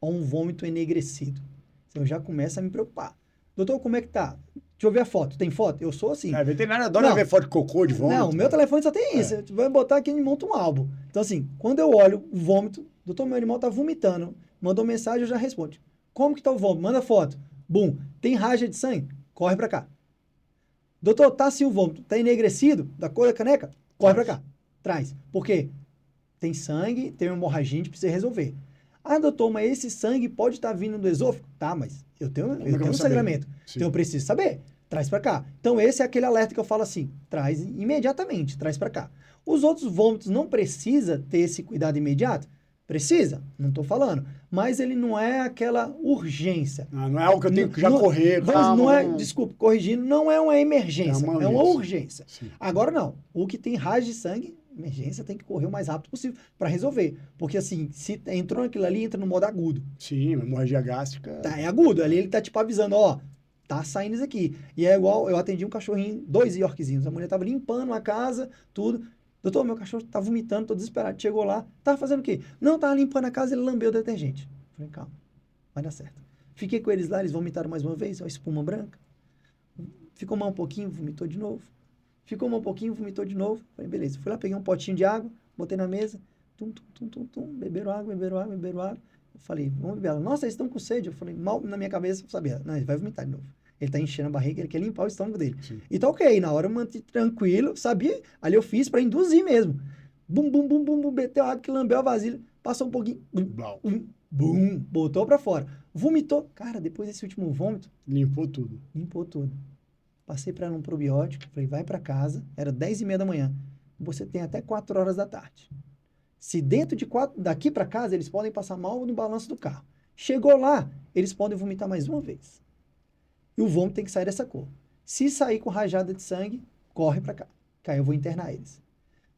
Ou um vômito enegrecido. Então, eu já começo a me preocupar. Doutor, como é que tá? Deixa eu ver a foto. Tem foto? Eu sou assim. Veterinário adora ver foto de cocô, de vômito. Não, meu telefone só tem isso. Tu vai botar aqui e monta um álbum. Então, assim, quando eu olho o vômito, doutor, meu animal tá vomitando. Mandou mensagem, eu já respondo. Como que tá o vômito? Manda foto. Bum. Tem raja de sangue? Corre pra cá. Doutor, tá assim o vômito. Tá enegrecido? Da cor da caneca? Corre pra cá. Traz. Por quê? Tem sangue, tem uma hemorragia, a gente precisa resolver. Ah, doutor, mas esse sangue pode estar vindo do esôfago? Tá, mas eu tenho um sangramento. Então eu preciso saber. Traz pra cá. Então esse é aquele alerta que eu falo assim, traz imediatamente, traz pra cá. Os outros vômitos não precisa ter esse cuidado imediato? Precisa, não tô falando. Mas ele não é aquela urgência. Não é algo que eu tenho que já correr. Desculpa, corrigindo, não é uma emergência, é uma urgência. Sim. Agora não, o que tem raja de sangue, emergência tem que correr o mais rápido possível para resolver. Porque assim, se entrou naquilo ali, entra no modo agudo. Sim, hemorragia gástrica. Tá, é agudo. Ali ele tá tipo avisando, ó, tá saindo isso aqui. E é igual, eu atendi um cachorrinho, 2 Yorkzinhos. A mulher tava limpando a casa, tudo. Doutor, meu cachorro tá vomitando, tô desesperado. Chegou lá, tava fazendo o quê? Não, tava limpando a casa, ele lambeu o detergente. Falei, calma, vai dar certo. Fiquei com eles lá, eles vomitaram mais uma vez, ó, espuma branca. Ficou mal um pouquinho, vomitou de novo. Ficou mal um pouquinho, vomitou de novo. Falei, beleza. Fui lá, peguei um potinho de água, botei na mesa. Beberam água. Eu falei, vamos beber água. Nossa, eles estão com sede. Eu falei, mal na minha cabeça, eu sabia. Não, ele vai vomitar de novo. Ele tá enchendo a barriga, ele quer limpar o estômago dele. Sim. E tá ok. Na hora eu mantive tranquilo, sabia? Ali eu fiz pra induzir mesmo. Bum, beteu água que lambeu a vasilha. Passou um pouquinho. Bum, botou pra fora. Vomitou. Cara, depois desse último vômito... Limpou tudo. Passei para ela um probiótico, falei, vai para casa, era 10h30 da manhã. Você tem até 4 horas da tarde. Se daqui para casa, eles podem passar mal no balanço do carro. Chegou lá, eles podem vomitar mais uma vez. E o vômito tem que sair dessa cor. Se sair com rajada de sangue, corre para cá. Que aí eu vou internar eles.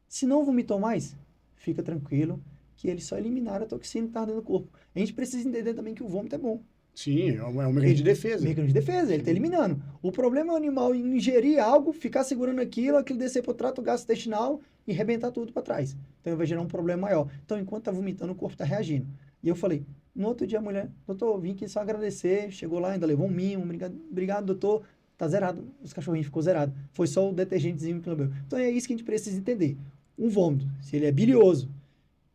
Se não vomitou mais, fica tranquilo, que eles só eliminaram a toxina que está dentro do corpo. A gente precisa entender também que o vômito é bom. Sim, é um mecanismo de defesa. Mecanismo de defesa, ele está eliminando. O problema é o animal ingerir algo, ficar segurando aquilo descer para o trato gastrointestinal e rebentar tudo para trás. Então vai gerar um problema maior. Então, enquanto está vomitando, o corpo está reagindo. E eu falei, no outro dia a mulher, doutor, vim aqui só agradecer, chegou lá, ainda levou um mimo, obrigado, doutor, tá zerado, os cachorrinhos ficou zerado. Foi só o detergentezinho que lambeu. Então é isso que a gente precisa entender. Um vômito, se ele é bilioso,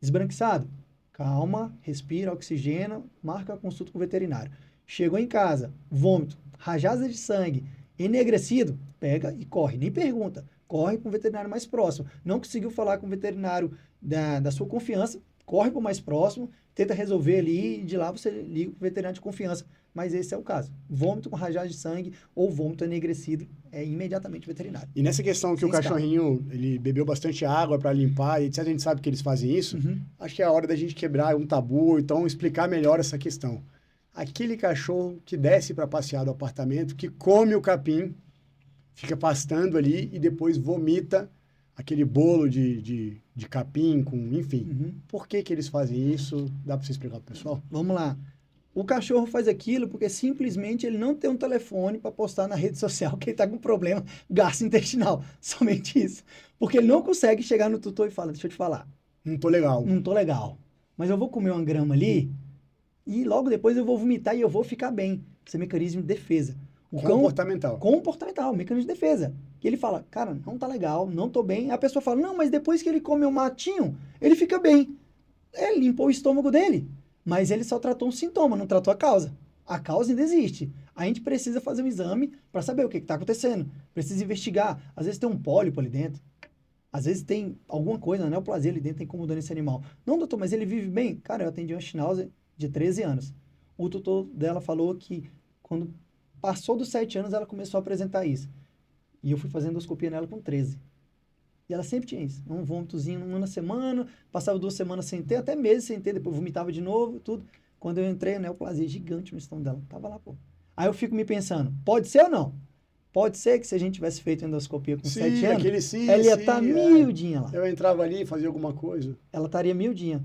esbranquiçado, calma, respira, oxigena, marca a consulta com o veterinário. Chegou em casa, vômito, rajada de sangue, enegrecido, pega e corre, nem pergunta. Corre para o veterinário mais próximo. Não conseguiu falar com o veterinário da sua confiança, corre para o mais próximo, tenta resolver ali, e de lá você liga para o veterinário de confiança. Mas esse é o caso. Vômito com rajada de sangue ou vômito enegrecido é imediatamente veterinário. E nessa questão que Sem o cachorrinho ele bebeu bastante água para limpar e etc., a gente sabe que eles fazem isso, acho que é a hora da gente quebrar um tabu, então explicar melhor essa questão. Aquele cachorro que desce para passear do apartamento, que come o capim, fica pastando ali e depois vomita aquele bolo de capim, enfim. Por que eles fazem isso? Dá para você explicar para o pessoal? Vamos lá. O cachorro faz aquilo porque simplesmente ele não tem um telefone para postar na rede social que ele está com problema gastrointestinal. Somente isso. Porque ele não consegue chegar no tutor e falar, deixa eu te falar. Não tô legal. Não tô legal. Mas eu vou comer uma grama ali e logo depois eu vou vomitar e eu vou ficar bem. Esse é mecanismo de defesa. Comportamental. Comportamental, mecanismo de defesa. Que ele fala, cara, não tá legal, não tô bem. A pessoa fala, não, mas depois que ele come um matinho, ele fica bem. Ele limpou o estômago dele. Mas ele só tratou um sintoma, não tratou a causa. A causa ainda existe. A gente precisa fazer um exame para saber o que está acontecendo. Precisa investigar. Às vezes tem um pólipo ali dentro. Às vezes tem alguma coisa, neoplasia ali dentro, tá incomodando esse animal. Não, doutor, mas ele vive bem? Cara, eu atendi uma Schnauzer de 13 anos. O tutor dela falou que quando passou dos 7 anos, ela começou a apresentar isso. E eu fui fazendo endoscopia nela com 13. E ela sempre tinha isso. Um vômitozinho uma semana, passava 2 semanas sem ter, até meses sem ter, depois vomitava de novo, tudo. Quando eu entrei, a neoplasia gigante no estômago dela. Tava lá, pô. Aí eu fico me pensando, pode ser ou não? Pode ser que se a gente tivesse feito endoscopia com 7 anos, ela ia estar miudinha lá. Eu entrava ali e fazia alguma coisa. Ela estaria miudinha.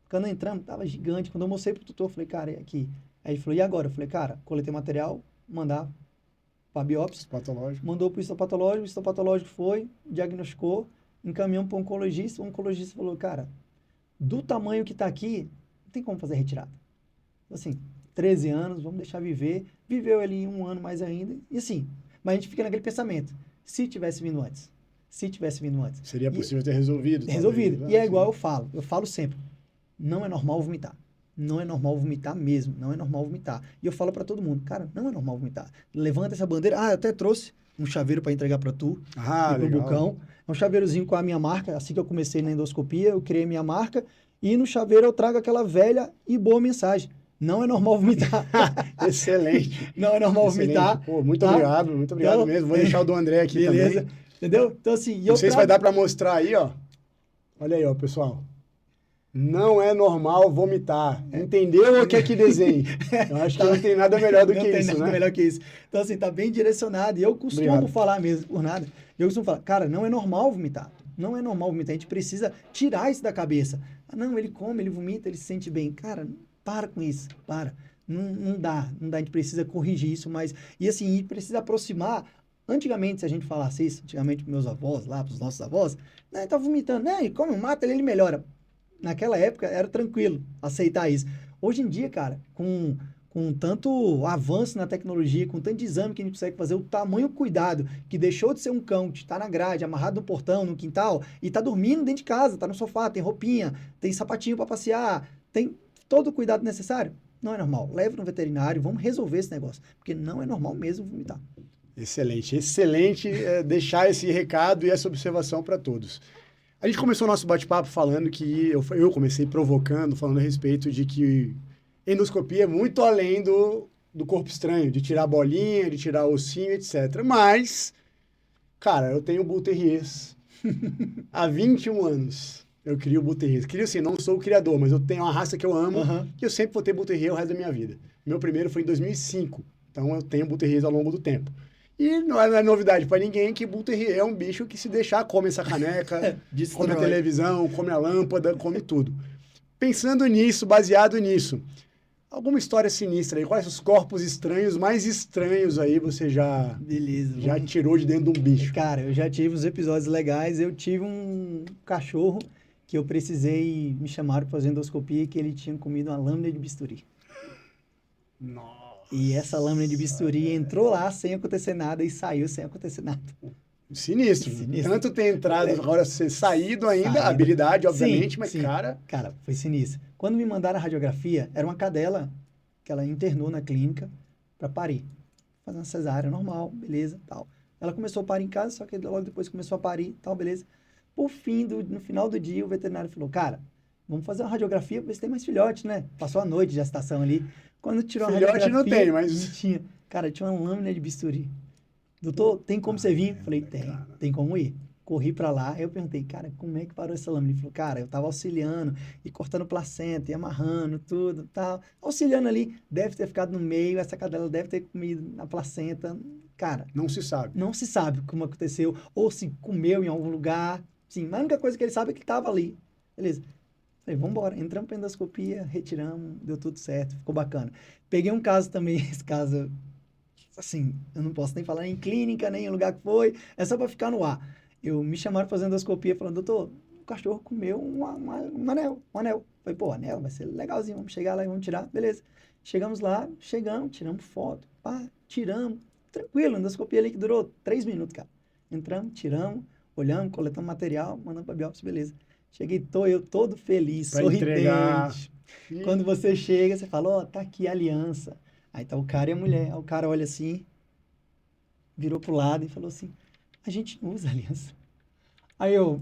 Quando entramos, tava gigante. Quando eu mostrei pro tutor, eu falei, cara, é aqui. Aí ele falou, e agora? Eu falei, cara, coletei material, mandar para biópsia. Histopatológico. Mandou para o histopatológico, o histopatológico foi, diagnosticou, encaminhamos para o oncologista falou, cara, do tamanho que está aqui, não tem como fazer retirada. Assim, 13 anos, vamos deixar viver. Viveu ali 1 ano mais ainda, e assim, mas a gente fica naquele pensamento, se tivesse vindo antes. Seria possível ter resolvido. Resolvido. Talvez, e é igual eu falo sempre, não é normal vomitar. Não é normal vomitar mesmo, não é normal vomitar. E eu falo pra todo mundo, cara, não é normal vomitar. Levanta essa bandeira. Ah, eu até trouxe um chaveiro pra entregar pra tu e pro Bucão. É um chaveirozinho com a minha marca. Assim que eu comecei na endoscopia, eu criei minha marca. E no chaveiro eu trago aquela velha e boa mensagem. Não é normal vomitar. Excelente. Não é normal vomitar. Pô, muito obrigado então, mesmo. Vou deixar o do André aqui beleza. também. Entendeu? Então assim... Não sei se vai dar pra mostrar aí, ó. Olha aí, ó, pessoal. Não é normal vomitar. Entendeu o que é que desenho? Eu acho que não tem nada melhor do que isso, né? Não tem nada melhor que isso. Então, assim, tá bem direcionado. E eu costumo falar mesmo, por nada. Eu costumo falar, cara, não é normal vomitar. Não é normal vomitar. A gente precisa tirar isso da cabeça. Ah, não, ele come, ele vomita, ele se sente bem. Cara, para com isso. Para. Não dá. A gente precisa corrigir isso, mas... E, assim, a gente precisa aproximar... Antigamente, se a gente falasse isso, antigamente meus avós lá, pros nossos avós, né, ele tá vomitando, né, ele come, mata ele melhora. Naquela época era tranquilo aceitar isso. Hoje em dia, cara, com tanto avanço na tecnologia, com tanto exame que a gente consegue fazer, o tamanho cuidado que deixou de ser um cão, que está na grade, amarrado no portão, no quintal, e tá dormindo dentro de casa, tá no sofá, tem roupinha, tem sapatinho para passear, tem todo o cuidado necessário. Não é normal. Leve no veterinário, vamos resolver esse negócio, porque não é normal mesmo vomitar. Excelente deixar esse recado e essa observação para todos. A gente começou o nosso bate-papo falando que eu comecei provocando, falando a respeito de que endoscopia é muito além do corpo estranho, de tirar a bolinha, de tirar o ossinho, etc. Mas, cara, eu tenho Bull Terriers há 21 anos. Eu crio Bull Terriers. Crio assim, não sou o criador, mas eu tenho uma raça que eu amo e eu sempre vou ter Bull Terrier o resto da minha vida. Meu primeiro foi em 2005, então eu tenho Bull Terriers ao longo do tempo. E não é novidade para ninguém que Bull Terrier é um bicho que se deixar come essa caneca, come a televisão, come a lâmpada, come tudo. Pensando nisso, baseado nisso, alguma história sinistra aí? Quais os corpos estranhos, mais estranhos aí você já tirou de dentro de um bicho? Cara, eu já tive uns episódios legais. Eu tive um cachorro que eu precisei, me chamaram para fazer endoscopia que ele tinha comido uma lâmina de bisturi. Nossa. E essa lâmina de bisturi entrou lá sem acontecer nada e saiu sem acontecer nada. Sinistro. Tanto ter entrado, agora ser saído ainda, habilidade, obviamente, sim, mas sim. Cara, foi sinistro. Quando me mandaram a radiografia, era uma cadela que ela internou na clínica para parir. Fazer uma cesárea normal, beleza, tal. Ela começou a parir em casa, só que logo depois começou a parir, tal, beleza. No final do dia, o veterinário falou, cara, vamos fazer uma radiografia para ver se tem mais filhote, né? Passou a noite de gestação ali. Quando tirou a radiografia... Filhote não tem, mas... Não tinha. Cara, tinha uma lâmina de bisturi. Doutor, tem como você vir? Falei, tem como ir. Corri pra lá, eu perguntei, cara, como é que parou essa lâmina? Ele falou, cara, eu tava auxiliando e cortando placenta e amarrando tudo, tal. Auxiliando ali, deve ter ficado no meio, essa cadela deve ter comido na placenta. Cara... Não se sabe. Não se sabe como aconteceu, ou se comeu em algum lugar. Sim, mas a única coisa que ele sabe é que tava ali. Beleza. Falei, vambora. Entramos pra endoscopia, retiramos, deu tudo certo, ficou bacana. Peguei um caso também, esse caso... Assim, eu não posso nem falar em clínica, nem em lugar que foi, é só para ficar no ar. Me chamaram fazendo endoscopia, falando, doutor, o cachorro comeu um anel. Falei, pô, anel vai ser legalzinho, vamos chegar lá e vamos tirar, beleza. Chegamos lá, tiramos foto, tiramos, tranquilo, endoscopia ali que durou 3 minutos, cara. Entramos, tiramos, olhamos, coletamos material, mandamos pra biópsia, beleza. Cheguei, eu todo feliz, pra sorridente. Entregar. Quando você chega, você fala, tá aqui a aliança. Aí tá o cara e a mulher. Aí o cara olha assim, virou pro lado e falou assim, a gente não usa aliança. Aí eu...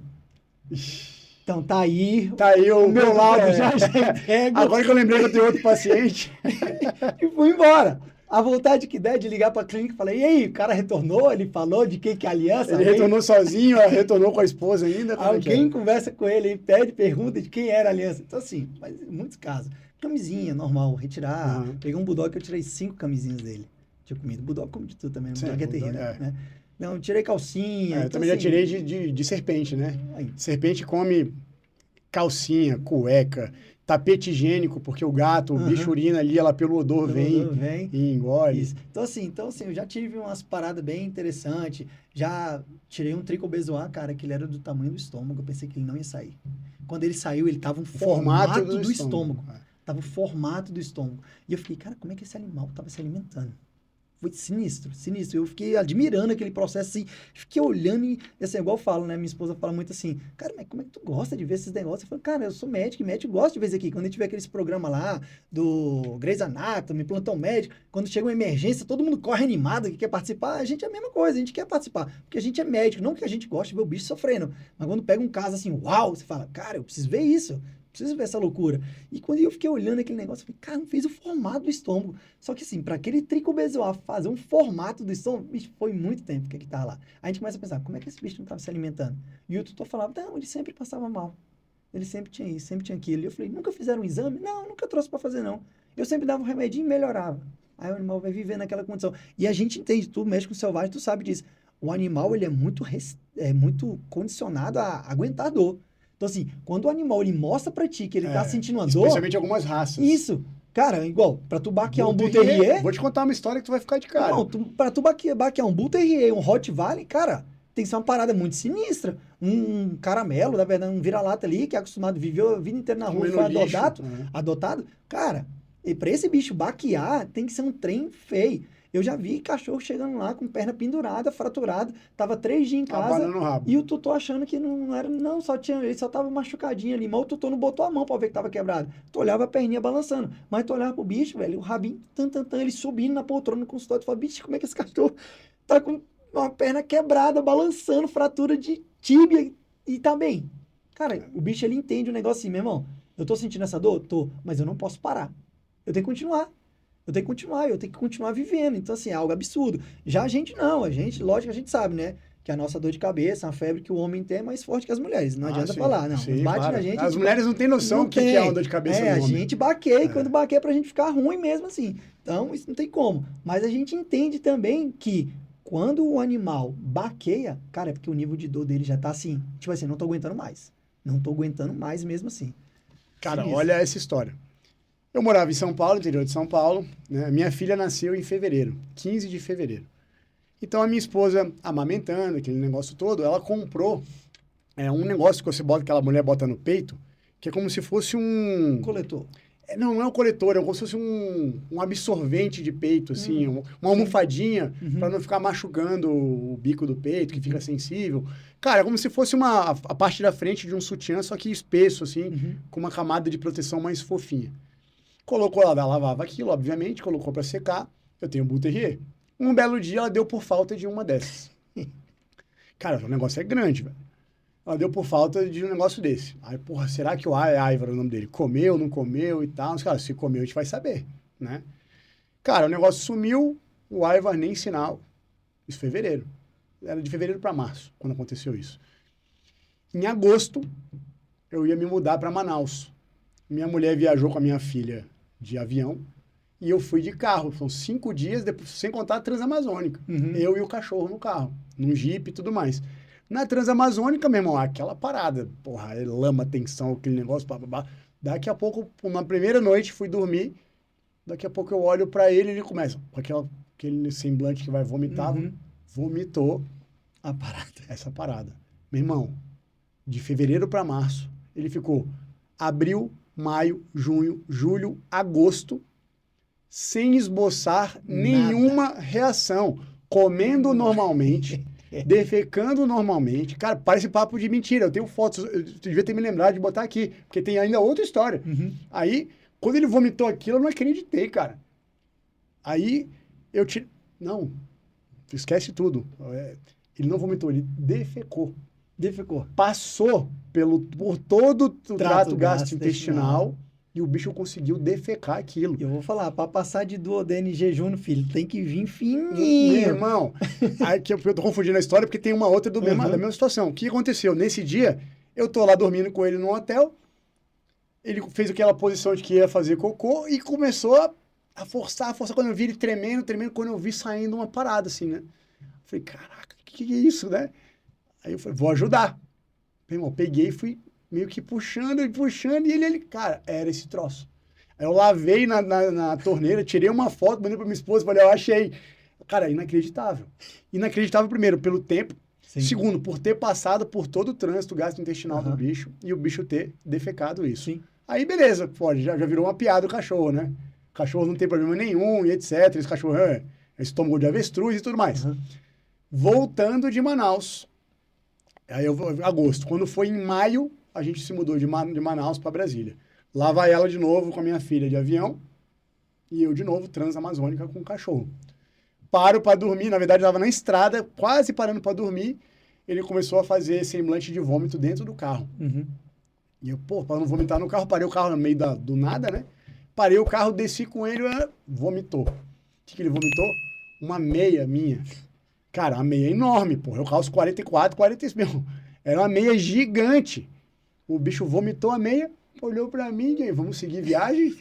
Então tá aí o meu lado já pego. Agora que eu lembrei que eu tenho outro paciente. E fui embora. A vontade que der de ligar pra clínica, falei, e aí, o cara retornou, ele falou de que é aliança? Ele retornou sozinho, retornou com a esposa ainda? Alguém conversa com ele, pede, pergunta de quem era a aliança. Então assim, mas em muitos casos, camisinha, normal, retirar. Peguei um bulldog que eu tirei 5 camisinhas dele. Tinha comido. Bulldog come de tudo também, bulldog é terrível, né? Não, tirei calcinha. Eu também já tirei de serpente, né? Serpente come calcinha, cueca, tapete higiênico, porque o gato, o bicho urina ali, ela pelo odor vem e engole. Isso. Então assim, eu já tive umas paradas bem interessantes. Já tirei um tricobezoar, cara, que ele era do tamanho do estômago. Eu pensei que ele não ia sair. Quando ele saiu, ele tava um formato do estômago. Tava o formato do estômago. E eu fiquei, cara, como é que esse animal tava se alimentando? Foi sinistro. Eu fiquei admirando aquele processo, assim, fiquei olhando e, assim, igual eu falo, né? Minha esposa fala muito assim, cara, mas como é que tu gosta de ver esses negócios? Eu falo, cara, eu sou médico gosta de ver isso aqui. Quando a gente vê aqueles programas lá, do Grey's Anatomy, Plantão Médico, quando chega uma emergência, todo mundo corre animado que quer participar, a gente é a mesma coisa, a gente quer participar, porque a gente é médico, não que a gente goste de ver o bicho sofrendo, mas quando pega um caso assim, uau, você fala, cara, eu preciso ver isso. Preciso ver essa loucura. E quando eu fiquei olhando aquele negócio, eu falei, cara, não fez o formato do estômago. Só que assim, para aquele tricobezoar fazer um formato do estômago, bicho, foi muito tempo que ele tava lá. A gente começa a pensar, como é que esse bicho não estava se alimentando? E o tutor falava, não, ele sempre passava mal. Ele sempre tinha isso, sempre tinha aquilo. E eu falei, nunca fizeram um exame? Não, nunca trouxe para fazer, não. Eu sempre dava um remedinho e melhorava. Aí o animal vai viver naquela condição. E a gente entende, tu mexe com selvagem, tu sabe disso. O animal, ele é muito condicionado a aguentar dor. Então, assim, quando o animal ele mostra pra ti que ele tá sentindo uma dor... Especialmente algumas raças. Isso. Cara, igual, pra tu baquear um Bull Terrier... Vou te contar uma história que tu vai ficar de cara. Não, pra tu baquear um Bull Terrier, um Rottweiler, cara, tem que ser uma parada muito sinistra. Um caramelo, na verdade, um vira-lata ali, que é acostumado a viver a vida inteira na rua, foi adotado. Cara, e pra esse bicho baquear, tem que ser um trem feio. Eu já vi cachorro chegando lá com perna pendurada, fraturada, tava 3 dias em casa e o tutor achando que não era, não, ele só tava machucadinho ali, mas o tutor não botou a mão pra ver que tava quebrado. Tu olhava a perninha balançando, mas tu olhava pro bicho, velho, o rabinho, ele subindo na poltrona no consultório, tu fala, bicho, como é que esse cachorro tá com uma perna quebrada, balançando, fratura de tíbia e tá bem. Cara, o bicho, ele entende o negócio assim, meu irmão, eu tô sentindo essa dor? Tô, mas eu não posso parar. Eu tenho que continuar. Eu tenho que continuar vivendo. Então, assim, é algo absurdo. Já a gente não, lógico que a gente sabe, né? Que a nossa dor de cabeça, a febre que o homem tem é mais forte que as mulheres. Não adianta sim, falar, não. sim, Bate claro. na gente. As mulheres não têm noção não do que é uma dor de cabeça do a homem. gente baqueia, e quando baqueia pra gente ficar ruim mesmo, assim. Então, isso não tem como. Mas a gente entende também que quando o animal baqueia, cara, é porque o nível de dor dele já tá assim. Tipo assim, não tô aguentando mais. Não tô aguentando mais mesmo assim. Cara, Sinistro. olha essa história. Eu morava em São Paulo, interior de São Paulo, né? Minha filha nasceu em fevereiro, 15 de fevereiro. Então a minha esposa, amamentando, aquele negócio todo, ela comprou um negócio que você bota, aquela mulher bota no peito, que é como se fosse um... Coletor. Não é um coletor, é como se fosse um absorvente de peito, assim, uma almofadinha, para não ficar machucando o bico do peito, que fica sensível. Cara, é como se fosse a parte da frente de um sutiã, só que espesso, assim, com uma camada de proteção mais fofinha. Colocou lá, ela lavava aquilo, obviamente, colocou para secar. Eu tenho um Bull Terrier. Um belo dia ela deu por falta de uma dessas. Cara, o negócio é grande, velho. Ela deu por falta de um negócio desse. Aí, porra, será que o Ivar, o nome dele, comeu, não comeu e tal? Mas, cara, se comeu, a gente vai saber, né? Cara, o negócio sumiu, o Ivar nem sinal. Isso em fevereiro. Era de fevereiro para março, quando aconteceu isso. Em agosto, eu ia me mudar para Manaus. Minha mulher viajou com a minha filha de avião e eu fui de carro. São 5 dias, depois, sem contar a Transamazônica. Eu e o cachorro no carro, num Jeep e tudo mais. Na Transamazônica, meu irmão, aquela parada, porra, lama, tensão, aquele negócio, bababá. Daqui a pouco, na primeira noite, fui dormir. Daqui a pouco eu olho pra ele e ele começa com aquele semblante que vai vomitar. Vomitou A parada. essa parada. Meu irmão, de fevereiro pra março, ele ficou abril, maio, junho, julho, agosto, sem esboçar nenhuma reação. Comendo normalmente, defecando normalmente. Cara, parece papo de mentira. Eu tenho fotos, eu devia ter me lembrado de botar aqui, porque tem ainda outra história. Aí, quando ele vomitou aquilo, eu não acreditei, cara. Aí, eu tirei... Não, esquece tudo. Ele não vomitou, ele defecou. Defecou. Passou por todo o trato gastrointestinal. gastrointestinal e o bicho conseguiu defecar aquilo. Eu vou falar, pra passar de duodeno em jejum, filho, tem que vir Meu fininho. irmão, aí que eu tô confundindo a história porque tem uma outra da mesma situação. O que aconteceu? Nesse dia, eu tô lá dormindo com ele no hotel, ele fez aquela posição de que ia fazer cocô e começou a forçar. Quando eu vi ele tremendo, quando eu vi saindo uma parada assim, né? Eu falei, caraca, que é isso, né? Aí eu falei, vou ajudar. Meu irmão, peguei e fui meio que puxando e ele, cara, era esse troço. Aí eu lavei na torneira, tirei uma foto, mandei pra minha esposa, falei, eu achei. Cara, inacreditável. Inacreditável, primeiro, pelo tempo. Sim. Segundo, por ter passado por todo o trânsito gastrointestinal do bicho e o bicho ter defecado isso. Sim. Aí, beleza, pode, já virou uma piada o cachorro, né? O cachorro não tem problema nenhum e etc. Esse cachorro é estômago de avestruz e tudo mais. Voltando de Manaus. Aí agosto. Quando foi em maio, a gente se mudou de Manaus para Brasília. Lá vai ela de novo com a minha filha de avião e eu de novo transamazônica com o cachorro. Paro para dormir, na verdade estava na estrada, quase parando para dormir, ele começou a fazer semblante de vômito dentro do carro. E eu, para não vomitar no carro, parei o carro no meio do nada, né? Parei o carro, desci com ele, vomitou. O que ele vomitou? Uma meia minha. Cara, a meia é enorme, porra. Eu calço 44, 45. Era uma meia gigante. O bicho vomitou a meia, olhou pra mim, e aí, vamos seguir viagem?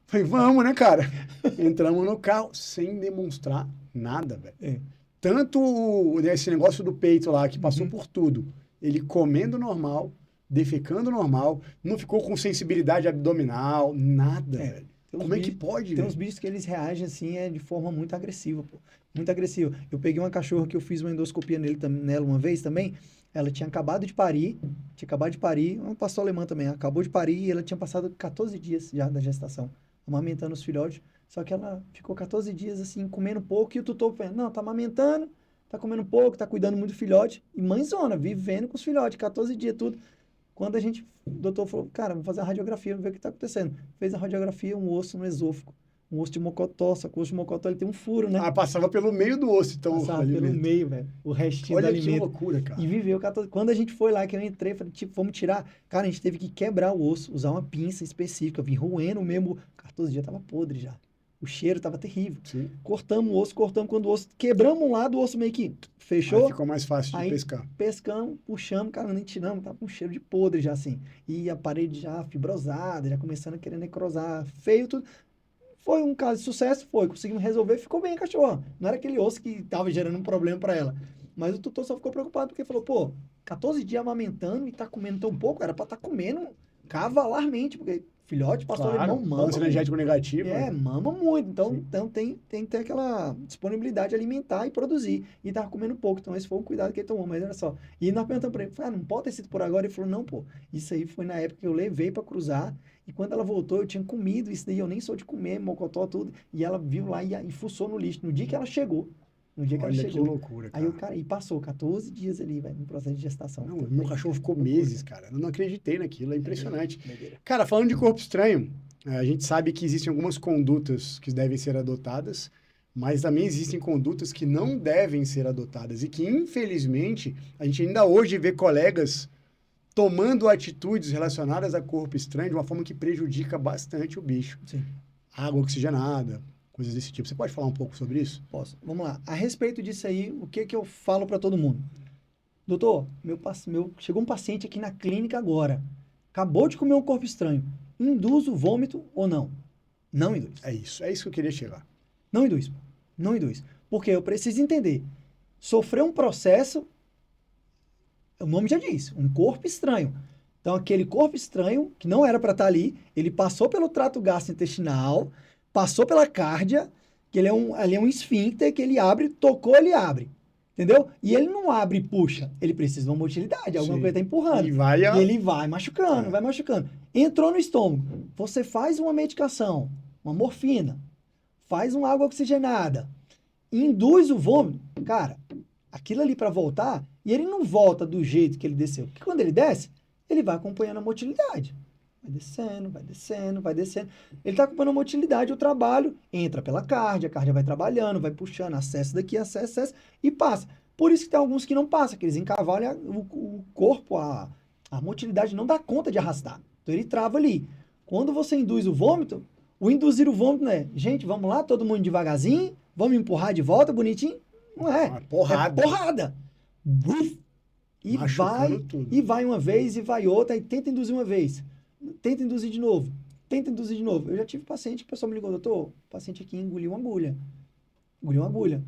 Falei, vamos, né, cara? Entramos no carro sem demonstrar nada, velho. Tanto esse negócio do peito lá, que passou por tudo, ele comendo normal, defecando normal, não ficou com sensibilidade abdominal, nada, velho. Como é que pode, Tem uns bichos que eles reagem assim de forma muito agressiva, pô. Muito agressiva. Eu peguei uma cachorra que eu fiz uma endoscopia nela uma vez também. Ela tinha acabado de parir, uma pastor alemã também, acabou de parir e ela tinha passado 14 dias já da gestação, amamentando os filhotes. Só que ela ficou 14 dias assim, comendo pouco e o tutor falando, não, tá amamentando, tá comendo pouco, tá cuidando muito do filhote. E mãezona, vivendo com os filhotes, 14 dias, tudo. Quando o doutor falou, cara, vamos fazer a radiografia, vamos ver o que está acontecendo. Fez a radiografia, um osso no esôfago, um osso de mocotó, só que o osso de mocotó ele tem um furo, né? Passava pelo meio do osso, então. Passava pelo meio, velho, o restinho do alimento. Olha que loucura, cara. E viveu 14... Quando a gente foi lá, que eu entrei, falei, tipo, vamos tirar. Cara, a gente teve que quebrar o osso, usar uma pinça específica, vim roendo mesmo. 14 dias tava podre já. O cheiro tava terrível. Sim. Cortamos o osso, quando o osso... Quebramos um lado, o osso meio que fechou. Aí ficou mais fácil de Aí pescar. pescamos, puxamos, cara, nem tiramos, tava com cheiro de podre já, assim. E a parede já fibrosada, já começando a querer necrosar, feio, tudo. Foi um caso de sucesso, conseguimos resolver, ficou bem a cachorra. Não era aquele osso que tava gerando um problema para ela. Mas o tutor só ficou preocupado porque falou, pô, 14 dias amamentando e tá comendo tão pouco, era pra tá comendo cavalarmente, porque filhote, pastor alemão, mama balanço muito. energético negativo. Mama muito. Então, Sim. então tem que ter aquela disponibilidade alimentar e produzir. E tava comendo pouco. Então, esse foi um cuidado que ele tomou. Mas olha só. E nós perguntamos pra ele, não pode ter sido por agora? Ele falou, não, pô. Isso aí foi na época que eu levei pra cruzar. E quando ela voltou, eu tinha comido isso daí. Eu nem sou de comer, mocotó, tudo. E ela viu lá e fuçou no lixo. No dia que ela chegou. No dia que Olha ela que chegou. loucura, cara. Aí o cara, e passou 14 dias ali, velho, no processo de gestação. Não, Então, meu cachorro ficou loucura. meses, cara. Eu não acreditei naquilo, é impressionante. Doideira. Cara, falando de corpo estranho, a gente sabe que existem algumas condutas que devem ser adotadas, mas também existem condutas que não devem ser adotadas e que, infelizmente, a gente ainda hoje vê colegas tomando atitudes relacionadas a corpo estranho de uma forma que prejudica bastante o bicho. Sim. Água oxigenada, coisas desse tipo. Você pode falar um pouco sobre isso? Posso. Vamos lá. A respeito disso aí, o que que eu falo para todo mundo? Doutor, chegou um paciente aqui na clínica agora. Acabou de comer um corpo estranho. Induz o vômito ou não? Não induz. É isso que eu queria chegar. Não induz. Pô. Não induz. Porque eu preciso entender. Sofreu um processo, o nome já diz, um corpo estranho. Então, aquele corpo estranho, que não era para estar ali, ele passou pelo trato gastrointestinal, passou pela cárdia, que ali é um esfíncter que ele abre, tocou, ele abre. Entendeu? E ele não abre e puxa. Ele precisa de uma motilidade, alguma Sim. coisa está empurrando. E E ele vai machucando, É. vai machucando. Entrou no estômago. Você faz uma medicação, uma morfina, faz uma água oxigenada, induz o vômito. Cara, aquilo ali para voltar, e ele não volta do jeito que ele desceu. Porque quando ele desce, ele vai acompanhando a motilidade. Vai descendo, vai descendo, vai descendo. Ele está acompanhando a motilidade, o trabalho entra pela cárdia, a cárdia vai trabalhando, vai puxando, acesso daqui, acesso, e passa. Por isso que tem alguns que não passam, que eles encavalam o corpo, a motilidade não dá conta de arrastar. Então ele trava ali. Quando você induz o vômito, o induzir o vômito não é, gente, vamos lá, todo mundo devagarzinho, vamos empurrar de volta, bonitinho. Não é. Uma porrada. É porrada. Buf! E Machucando vai, tudo. e vai uma vez, e vai outra, e tenta induzir uma vez. Tenta induzir de novo. Tenta induzir de novo. Eu já tive paciente que o pessoal me ligou, doutor, o paciente aqui engoliu uma agulha. Engoliu uma agulha.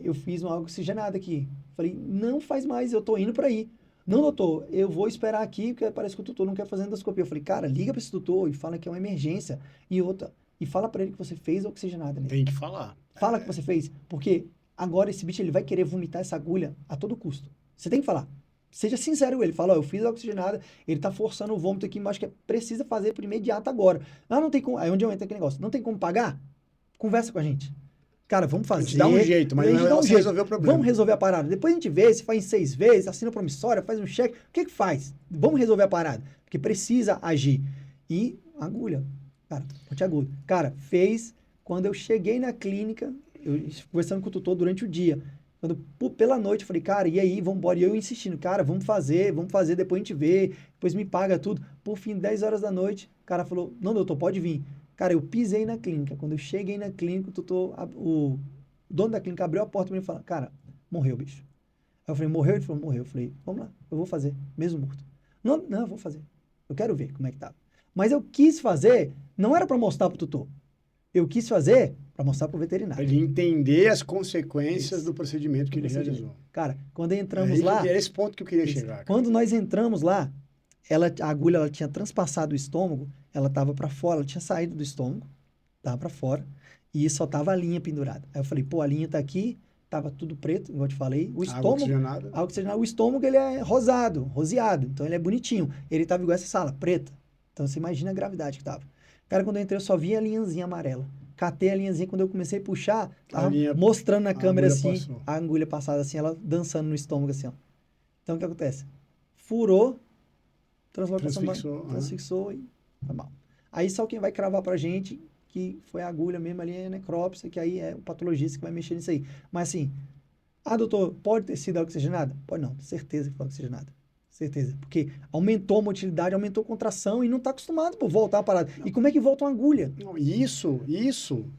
Eu fiz uma água oxigenada aqui. Falei, não faz mais, eu tô indo para aí. Não, doutor, eu vou esperar aqui, porque parece que o tutor não quer fazer endoscopia. Eu falei, cara, liga para esse tutor e fala que é uma emergência. E fala para ele que você fez a oxigenada nele. Tem que falar. Fala que você fez, porque agora esse bicho ele vai querer vomitar essa agulha a todo custo. Você tem que falar. Seja sincero com ele. Fala, ó, eu fiz a oxigenada, ele tá forçando o vômito aqui, mas acho que precisa fazer por imediato agora. Ah, não tem como. Aí onde eu entro aquele negócio. Não tem como pagar? Conversa com a gente. Cara, vamos fazer. A gente dá um jeito, mas a gente não dá um você jeito. resolver o problema. Vamos resolver a parada. Depois a gente vê se faz em 6 vezes, assina promissória, faz um cheque. O que que faz? Vamos resolver a parada. Porque precisa agir. E agulha. Cara, ponte agudo. Cara, fez. Quando eu cheguei na clínica, eu conversando com o tutor durante o dia. Quando, pela noite, eu falei, cara, e aí, vamos embora. E eu insistindo, cara, vamos fazer, depois a gente vê, depois me paga tudo. Por fim, 10 horas da noite, o cara falou, não, doutor, pode vir. Cara, eu pisei na clínica. Quando eu cheguei na clínica, o dono da clínica abriu a porta pra mim e falou, cara, morreu, bicho. Aí eu falei, morreu? Ele falou, morreu. Eu falei, vamos lá, eu vou fazer, mesmo morto. Não, eu vou fazer. Eu quero ver como é que tá. Mas eu quis fazer, não era para mostrar pro tutor. Eu quis fazer para mostrar pro veterinário. Pra ele entender as consequências do procedimento que ele realizou. Cara, quando entramos lá... É esse ponto que eu queria chegar. Cara. Quando nós entramos lá, a agulha ela tinha transpassado o estômago, ela tava para fora, ela tinha saído do estômago, tava para fora, e só tava a linha pendurada. Aí eu falei, pô, a linha tá aqui, tava tudo preto, igual eu te falei. O estômago... Água oxigenada. O estômago, ele é roseado, então ele é bonitinho. Ele tava igual essa sala, preta. Então você imagina a gravidade que tava. Cara, quando eu entrei, eu só vi a linhazinha amarela. Catei a linhazinha, quando eu comecei a puxar, tava mostrando na câmera assim, a agulha passada assim, ela dançando no estômago assim, ó. Então, o que acontece? Furou, transfixou e tá mal. Aí só quem vai cravar pra gente que foi a agulha mesmo ali é a necrópsia, que aí é o patologista que vai mexer nisso aí. Mas assim, doutor, pode ter sido oxigenada? Pode não, certeza que foi oxigenada. Certeza. Porque aumentou a motilidade, aumentou a contração e não está acostumado por voltar a parada. E como é que volta uma agulha? Não, isso,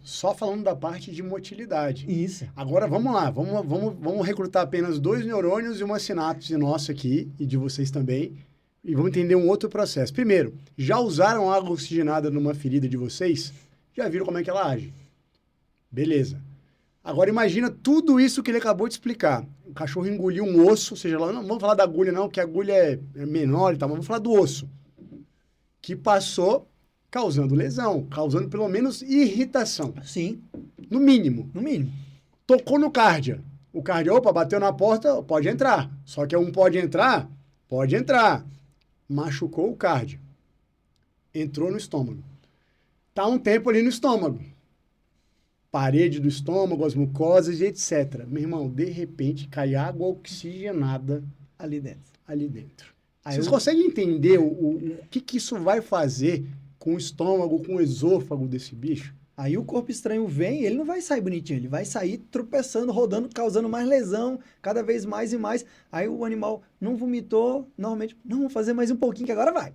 só falando da parte de motilidade. Isso. Agora, vamos lá, vamos recrutar apenas 2 neurônios e uma sinapse nossa aqui, e de vocês também, e vamos entender um outro processo. Primeiro, já usaram água oxigenada numa ferida de vocês? Já viram como é que ela age? Beleza. Agora, imagina tudo isso que ele acabou de explicar. O cachorro engoliu um osso, ou seja, não vamos falar da agulha não, porque a agulha é menor e tal, mas vamos falar do osso, que passou causando lesão, causando pelo menos irritação. Sim. No mínimo. No mínimo. Tocou no cardia. O cardia, opa, bateu na porta, pode entrar. Só que um pode entrar? Pode entrar. Machucou o cardio. Entrou no estômago. Tá um tempo ali no estômago. Parede do estômago, as mucosas e etc. Meu irmão, de repente cai água oxigenada Ali dentro. ali dentro. Aí Vocês eu- conseguem entender o que isso vai fazer com o estômago, com o esôfago desse bicho? Aí o corpo estranho vem, ele não vai sair bonitinho, ele vai sair tropeçando, rodando, causando mais lesão, cada vez mais e mais. Aí o animal não vomitou, normalmente, não, vamos fazer mais um pouquinho que agora vai.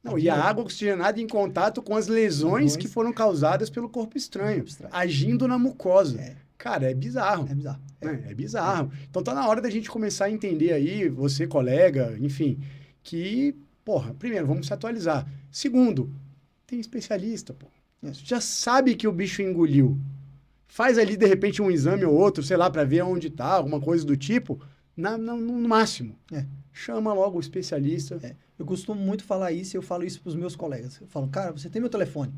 Não, e a água oxigenada em contato com as lesões que Lesões. foram causadas pelo corpo estranho, Corpo estranho. agindo na mucosa. É. Cara, é bizarro. É bizarro. Né? É bizarro. Então tá na hora da gente começar a entender aí, você, colega, enfim, que, porra, primeiro, vamos se atualizar. Segundo, tem especialista, pô. Isso. Já sabe que o bicho engoliu. Faz ali, de repente, um exame ou outro, sei lá, para ver onde tá, alguma coisa do tipo, no máximo. É. Chama logo o especialista. É. Eu costumo muito falar isso e eu falo isso para os meus colegas. Eu falo, cara, você tem meu telefone.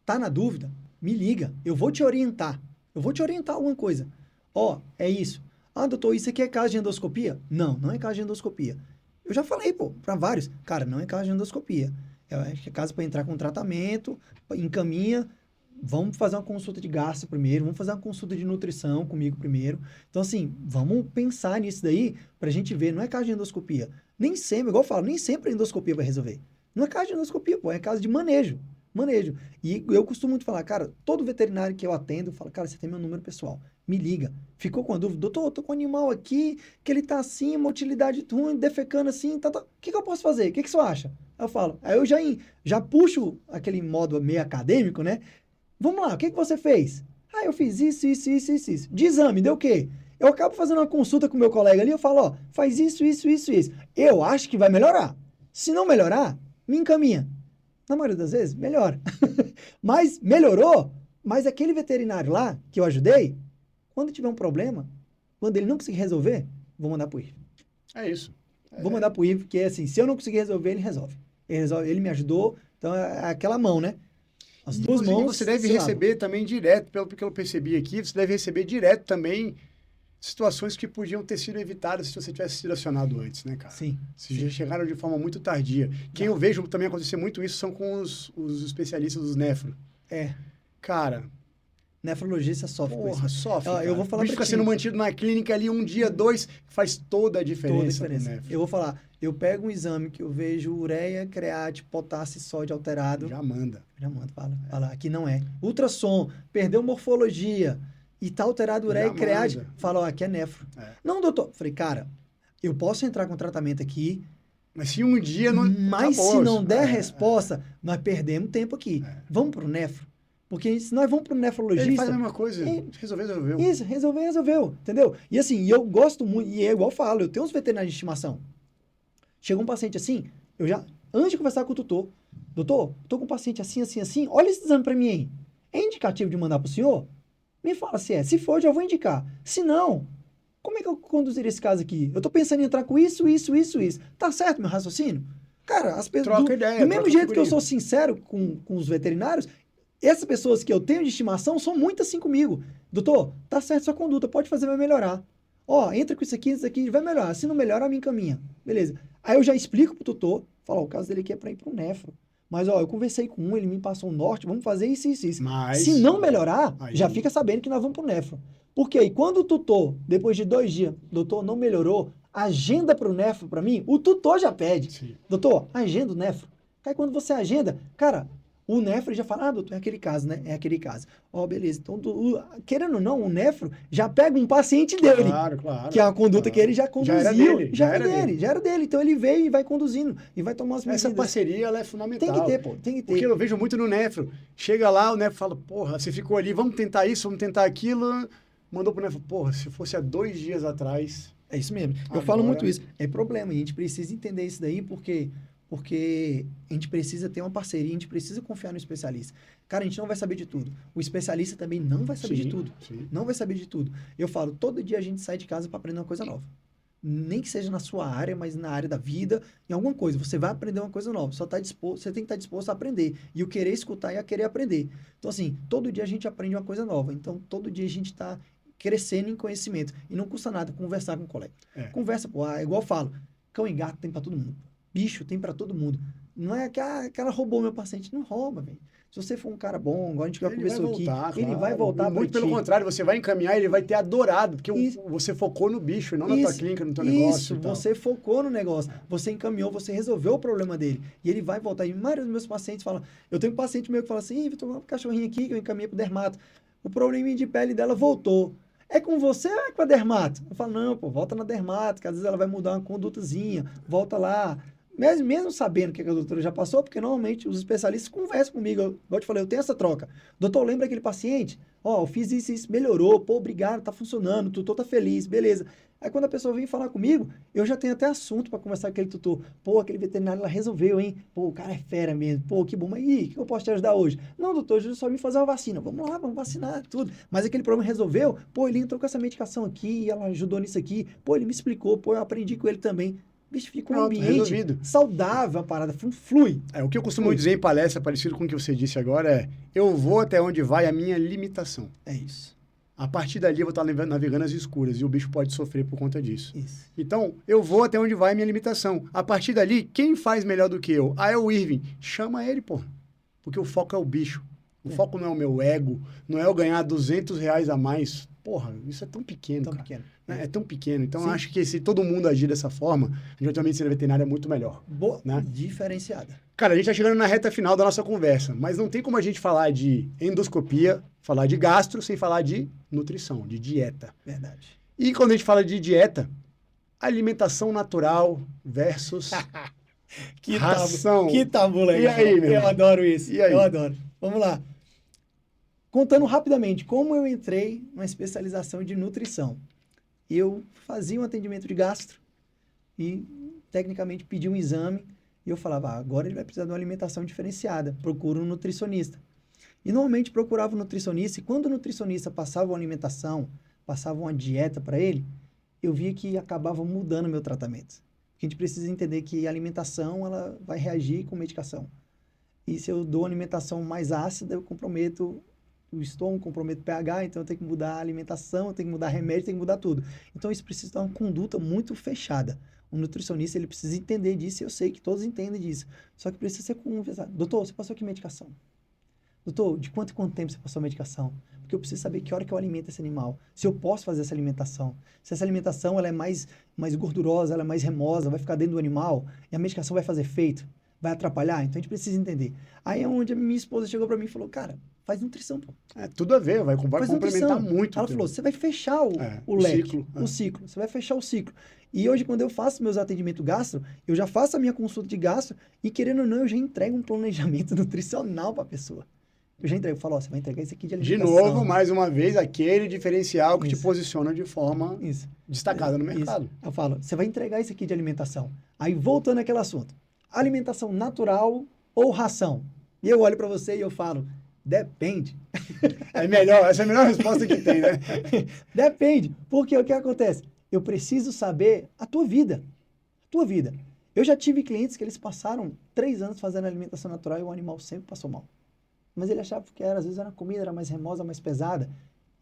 Tá na dúvida? Me liga. Eu vou te orientar. Eu vou te orientar alguma coisa. Ó, é isso. Ah, doutor, isso aqui é caso de endoscopia? Não, não é caso de endoscopia. Eu já falei, pô, para vários. Cara, não é caso de endoscopia. Eu acho que é caso para entrar com tratamento, encaminha. Vamos fazer uma consulta de gastro primeiro, vamos fazer uma consulta de nutrição comigo primeiro. Então, assim, vamos pensar nisso daí pra gente ver. Não é caso de endoscopia. Nem sempre, igual eu falo, nem sempre a endoscopia vai resolver. Não é caso de endoscopia, pô, é caso de manejo. Manejo. E eu costumo muito falar, cara, todo veterinário que eu atendo, eu falo, cara, você tem meu número pessoal, me liga. Ficou com a dúvida? Doutor, eu tô com um animal aqui, que ele tá assim, uma utilidade ruim, defecando assim, tá. O que que eu posso fazer? O que que você acha? Aí eu falo, aí eu já puxo aquele modo meio acadêmico, né? Vamos lá, o que que você fez? Ah, eu fiz isso. De exame, deu o quê? Eu acabo fazendo uma consulta com o meu colega ali, eu falo, ó, faz isso. Eu acho que vai melhorar. Se não melhorar, me encaminha. Na maioria das vezes, melhora. Mas melhorou, mas aquele veterinário lá, que eu ajudei, quando tiver um problema, quando ele não conseguir resolver, vou mandar pro IF. É isso. Vou mandar pro IF, porque assim, se eu não conseguir resolver, ele resolve. Ele me ajudou, então é aquela mão, né? As duas Inclusive, mãos. você deve se lavam. receber também direto, pelo que eu percebi aqui, você deve receber direto também situações que podiam ter sido evitadas se você tivesse sido acionado antes, né, cara? Sim. Se já chegaram de forma muito tardia. Quem eu vejo também acontecer muito isso são com os especialistas dos nefro. É. Cara, Nefrologista sofre com porra, isso. sofre, Ó, cara. eu vou falar O bicho pra fica ti. sendo mantido na clínica ali um dia, dois, faz toda a diferença. Toda a pro diferença. nefro. Eu vou falar, eu pego um exame que eu vejo ureia, create, potássio e sódio alterado. Já manda. Já manda, fala, aqui não é. Ultrassom, perdeu morfologia e tá alterado ureia Já e create. manda. Fala, ó, aqui é nefro. É. Não, doutor. Falei, cara, eu posso entrar com tratamento aqui, Mas se um dia não. mas acabou, se não der é, resposta, nós perdemos tempo aqui. É. Vamos pro nefro. Porque se nós vamos pro nefrologista... Ele faz a mesma coisa. É. Resolveu. Isso, resolveu, entendeu? E assim, eu gosto muito, e é igual eu falo, eu tenho uns veterinários de estimação. Chega um paciente assim, eu já, antes de conversar com o tutor, doutor, tô com um paciente assim, olha esse exame pra mim aí. É indicativo de mandar pro senhor? Me fala se é. Se for, eu já vou indicar. Se não, como é que eu conduziria esse caso aqui? Eu tô pensando em entrar com isso. Tá certo meu raciocínio? Cara, as pessoas... Troca ideia, do mesmo troca jeito que eu figurinha. sou sincero com os veterinários, essas pessoas que eu tenho de estimação são muito assim comigo. Doutor, tá certo sua conduta, pode fazer, vai melhorar. Ó, entra com isso aqui, vai melhorar. Se não melhora, me encaminha. Beleza. Aí eu já explico pro tutor, falo, ó, o caso dele aqui é pra ir pro nefro. Mas, ó, eu conversei com um, ele me passou um norte, vamos fazer isso. Mas, Se não melhorar, aí- já fica sabendo que nós vamos pro nefro. Porque aí, quando o tutor, depois de 2 dias, doutor, não melhorou, agenda pro nefro pra mim, o tutor já pede. Sim. Doutor, agenda o nefro. Aí quando você agenda, cara, O nefro já fala, doutor, é aquele caso, né? É aquele caso. Ó, beleza. Então, querendo ou não, o nefro já pega um paciente dele. Claro, claro. Que é uma conduta que ele já conduziu. Já era dele. Então, ele veio e vai conduzindo. E vai tomar as medidas. Essa parceria, ela é fundamental. Tem que ter, pô. Tem que ter. Porque eu vejo muito no nefro. Chega lá, o nefro fala, porra, você ficou ali, vamos tentar isso, vamos tentar aquilo. Mandou pro nefro, porra, se fosse há 2 dias atrás... É isso mesmo. Agora... Eu falo muito isso. É problema. E a gente precisa entender isso daí porque a gente precisa ter uma parceria, a gente precisa confiar no especialista. Cara, a gente não vai saber de tudo. O especialista também não vai saber de tudo. Sim. Não vai saber de tudo. Eu falo, todo dia a gente sai de casa para aprender uma coisa nova. Nem que seja na sua área, mas na área da vida, em alguma coisa. Você vai aprender uma coisa nova. Você tem que estar disposto a aprender. E o querer escutar e a querer aprender. Então, assim, todo dia a gente aprende uma coisa nova. Então, todo dia a gente está crescendo em conhecimento. E não custa nada conversar com um colega. Conversa, pô, igual eu falo, cão e gato tem para todo mundo. Bicho tem para todo mundo. Não é que ela roubou meu paciente. Não rouba, velho. Se você for um cara bom, igual a gente já conversou aqui, ele vai voltar para ti. Muito pelo contrário, você vai encaminhar, ele vai ter adorado, porque você focou no bicho, não na tua clínica, no teu negócio. Isso, você focou no negócio, você encaminhou, você resolveu o problema dele. E ele vai voltar. E a maioria dos meus pacientes falam, eu tenho um paciente meu que fala assim, Vitor, uma cachorrinha aqui que eu encaminhei pro dermato. O probleminha de pele dela voltou. É com você ou é com a dermato? Eu falo, não, pô, volta na dermato, que às vezes ela vai mudar uma condutazinha, volta lá. Mesmo sabendo que a doutora já passou, porque normalmente os especialistas conversam comigo. Igual eu te falei, eu tenho essa troca. Doutor, lembra aquele paciente? Ó, eu fiz isso, melhorou. Pô, obrigado, tá funcionando. O tutor tá feliz, beleza. Aí quando a pessoa vem falar comigo, eu já tenho até assunto para conversar com aquele tutor. Pô, aquele veterinário lá resolveu, hein? Pô, o cara é fera mesmo. Pô, que bom. Mas e o que eu posso te ajudar hoje? Não, doutor, hoje eu só vim fazer uma vacina. Vamos lá, vamos vacinar, tudo. Mas aquele problema resolveu. Pô, ele entrou com essa medicação aqui, ela ajudou nisso aqui. Pô, ele me explicou. Pô, eu aprendi com ele também. Bicho, fica um ambiente saudável, a parada flui. O que eu costumo dizer em palestra, parecido com o que você disse agora, é eu vou até onde vai a minha limitação. É isso. A partir dali eu vou estar navegando nas escuras e o bicho pode sofrer por conta disso. Isso. Então, eu vou até onde vai a minha limitação. A partir dali, quem faz melhor do que eu? É o Irving. Chama ele, pô. Porque o foco é o bicho. O foco não é o meu ego, não é eu ganhar R$200 a mais. Porra, isso é tão pequeno, cara. Pequeno. É tão pequeno. Então, eu acho que se todo mundo agir dessa forma, a gente vai ter uma medicina veterinária muito melhor. Boa, né? Diferenciada. Cara, a gente tá chegando na reta final da nossa conversa, mas não tem como a gente falar de endoscopia, falar de gastro, sem falar de nutrição, de dieta. Verdade. E quando a gente fala de dieta, alimentação natural versus ração. Que tabu legal. E aí, meu Eu adoro isso. E aí? Eu adoro. Vamos lá. Contando rapidamente como eu entrei na especialização de nutrição. Eu fazia um atendimento de gastro e, tecnicamente, pedi um exame e eu falava, agora ele vai precisar de uma alimentação diferenciada, procura um nutricionista. E, normalmente, procurava um nutricionista e, quando o nutricionista passava uma alimentação, passava uma dieta para ele, eu via que acabava mudando o meu tratamento. Porque a gente precisa entender que a alimentação ela vai reagir com medicação. E se eu dou uma alimentação mais ácida, eu comprometo o estômago, comprometo o pH, então eu tenho que mudar a alimentação, eu tenho que mudar remédio, tenho que mudar tudo. Então isso precisa ter uma conduta muito fechada. O nutricionista, ele precisa entender disso, e eu sei que todos entendem disso. Só que precisa ser conversado. Doutor, você passou que medicação? Doutor, de quanto em quanto tempo você passou a medicação? Porque eu preciso saber que hora que eu alimento esse animal. Se eu posso fazer essa alimentação. Se essa alimentação ela é mais gordurosa, ela é mais remosa, vai ficar dentro do animal, e a medicação vai fazer efeito, vai atrapalhar. Então a gente precisa entender. Aí é onde a minha esposa chegou para mim e falou, cara, faz nutrição, pô. Tudo a ver, vai complementar muito. Ela falou, você vai fechar o leque, ciclo, o ciclo. Você vai fechar o ciclo. E hoje, quando eu faço meus atendimentos gastro, eu já faço a minha consulta de gastro e, querendo ou não, eu já entrego um planejamento nutricional para a pessoa. Eu já entrego, eu falo, você vai entregar isso aqui de alimentação. De novo, mais uma vez, aquele diferencial que te posiciona de forma destacada no mercado. Isso. Eu falo, você vai entregar isso aqui de alimentação. Aí, voltando àquele assunto, alimentação natural ou ração? E eu olho para você e eu falo, depende. Essa é a melhor resposta que tem, né? Depende. Porque o que acontece? Eu preciso saber a tua vida. A tua vida. Eu já tive clientes que eles passaram 3 anos fazendo alimentação natural e o animal sempre passou mal. Mas ele achava que às vezes a comida era mais remosa, mais pesada.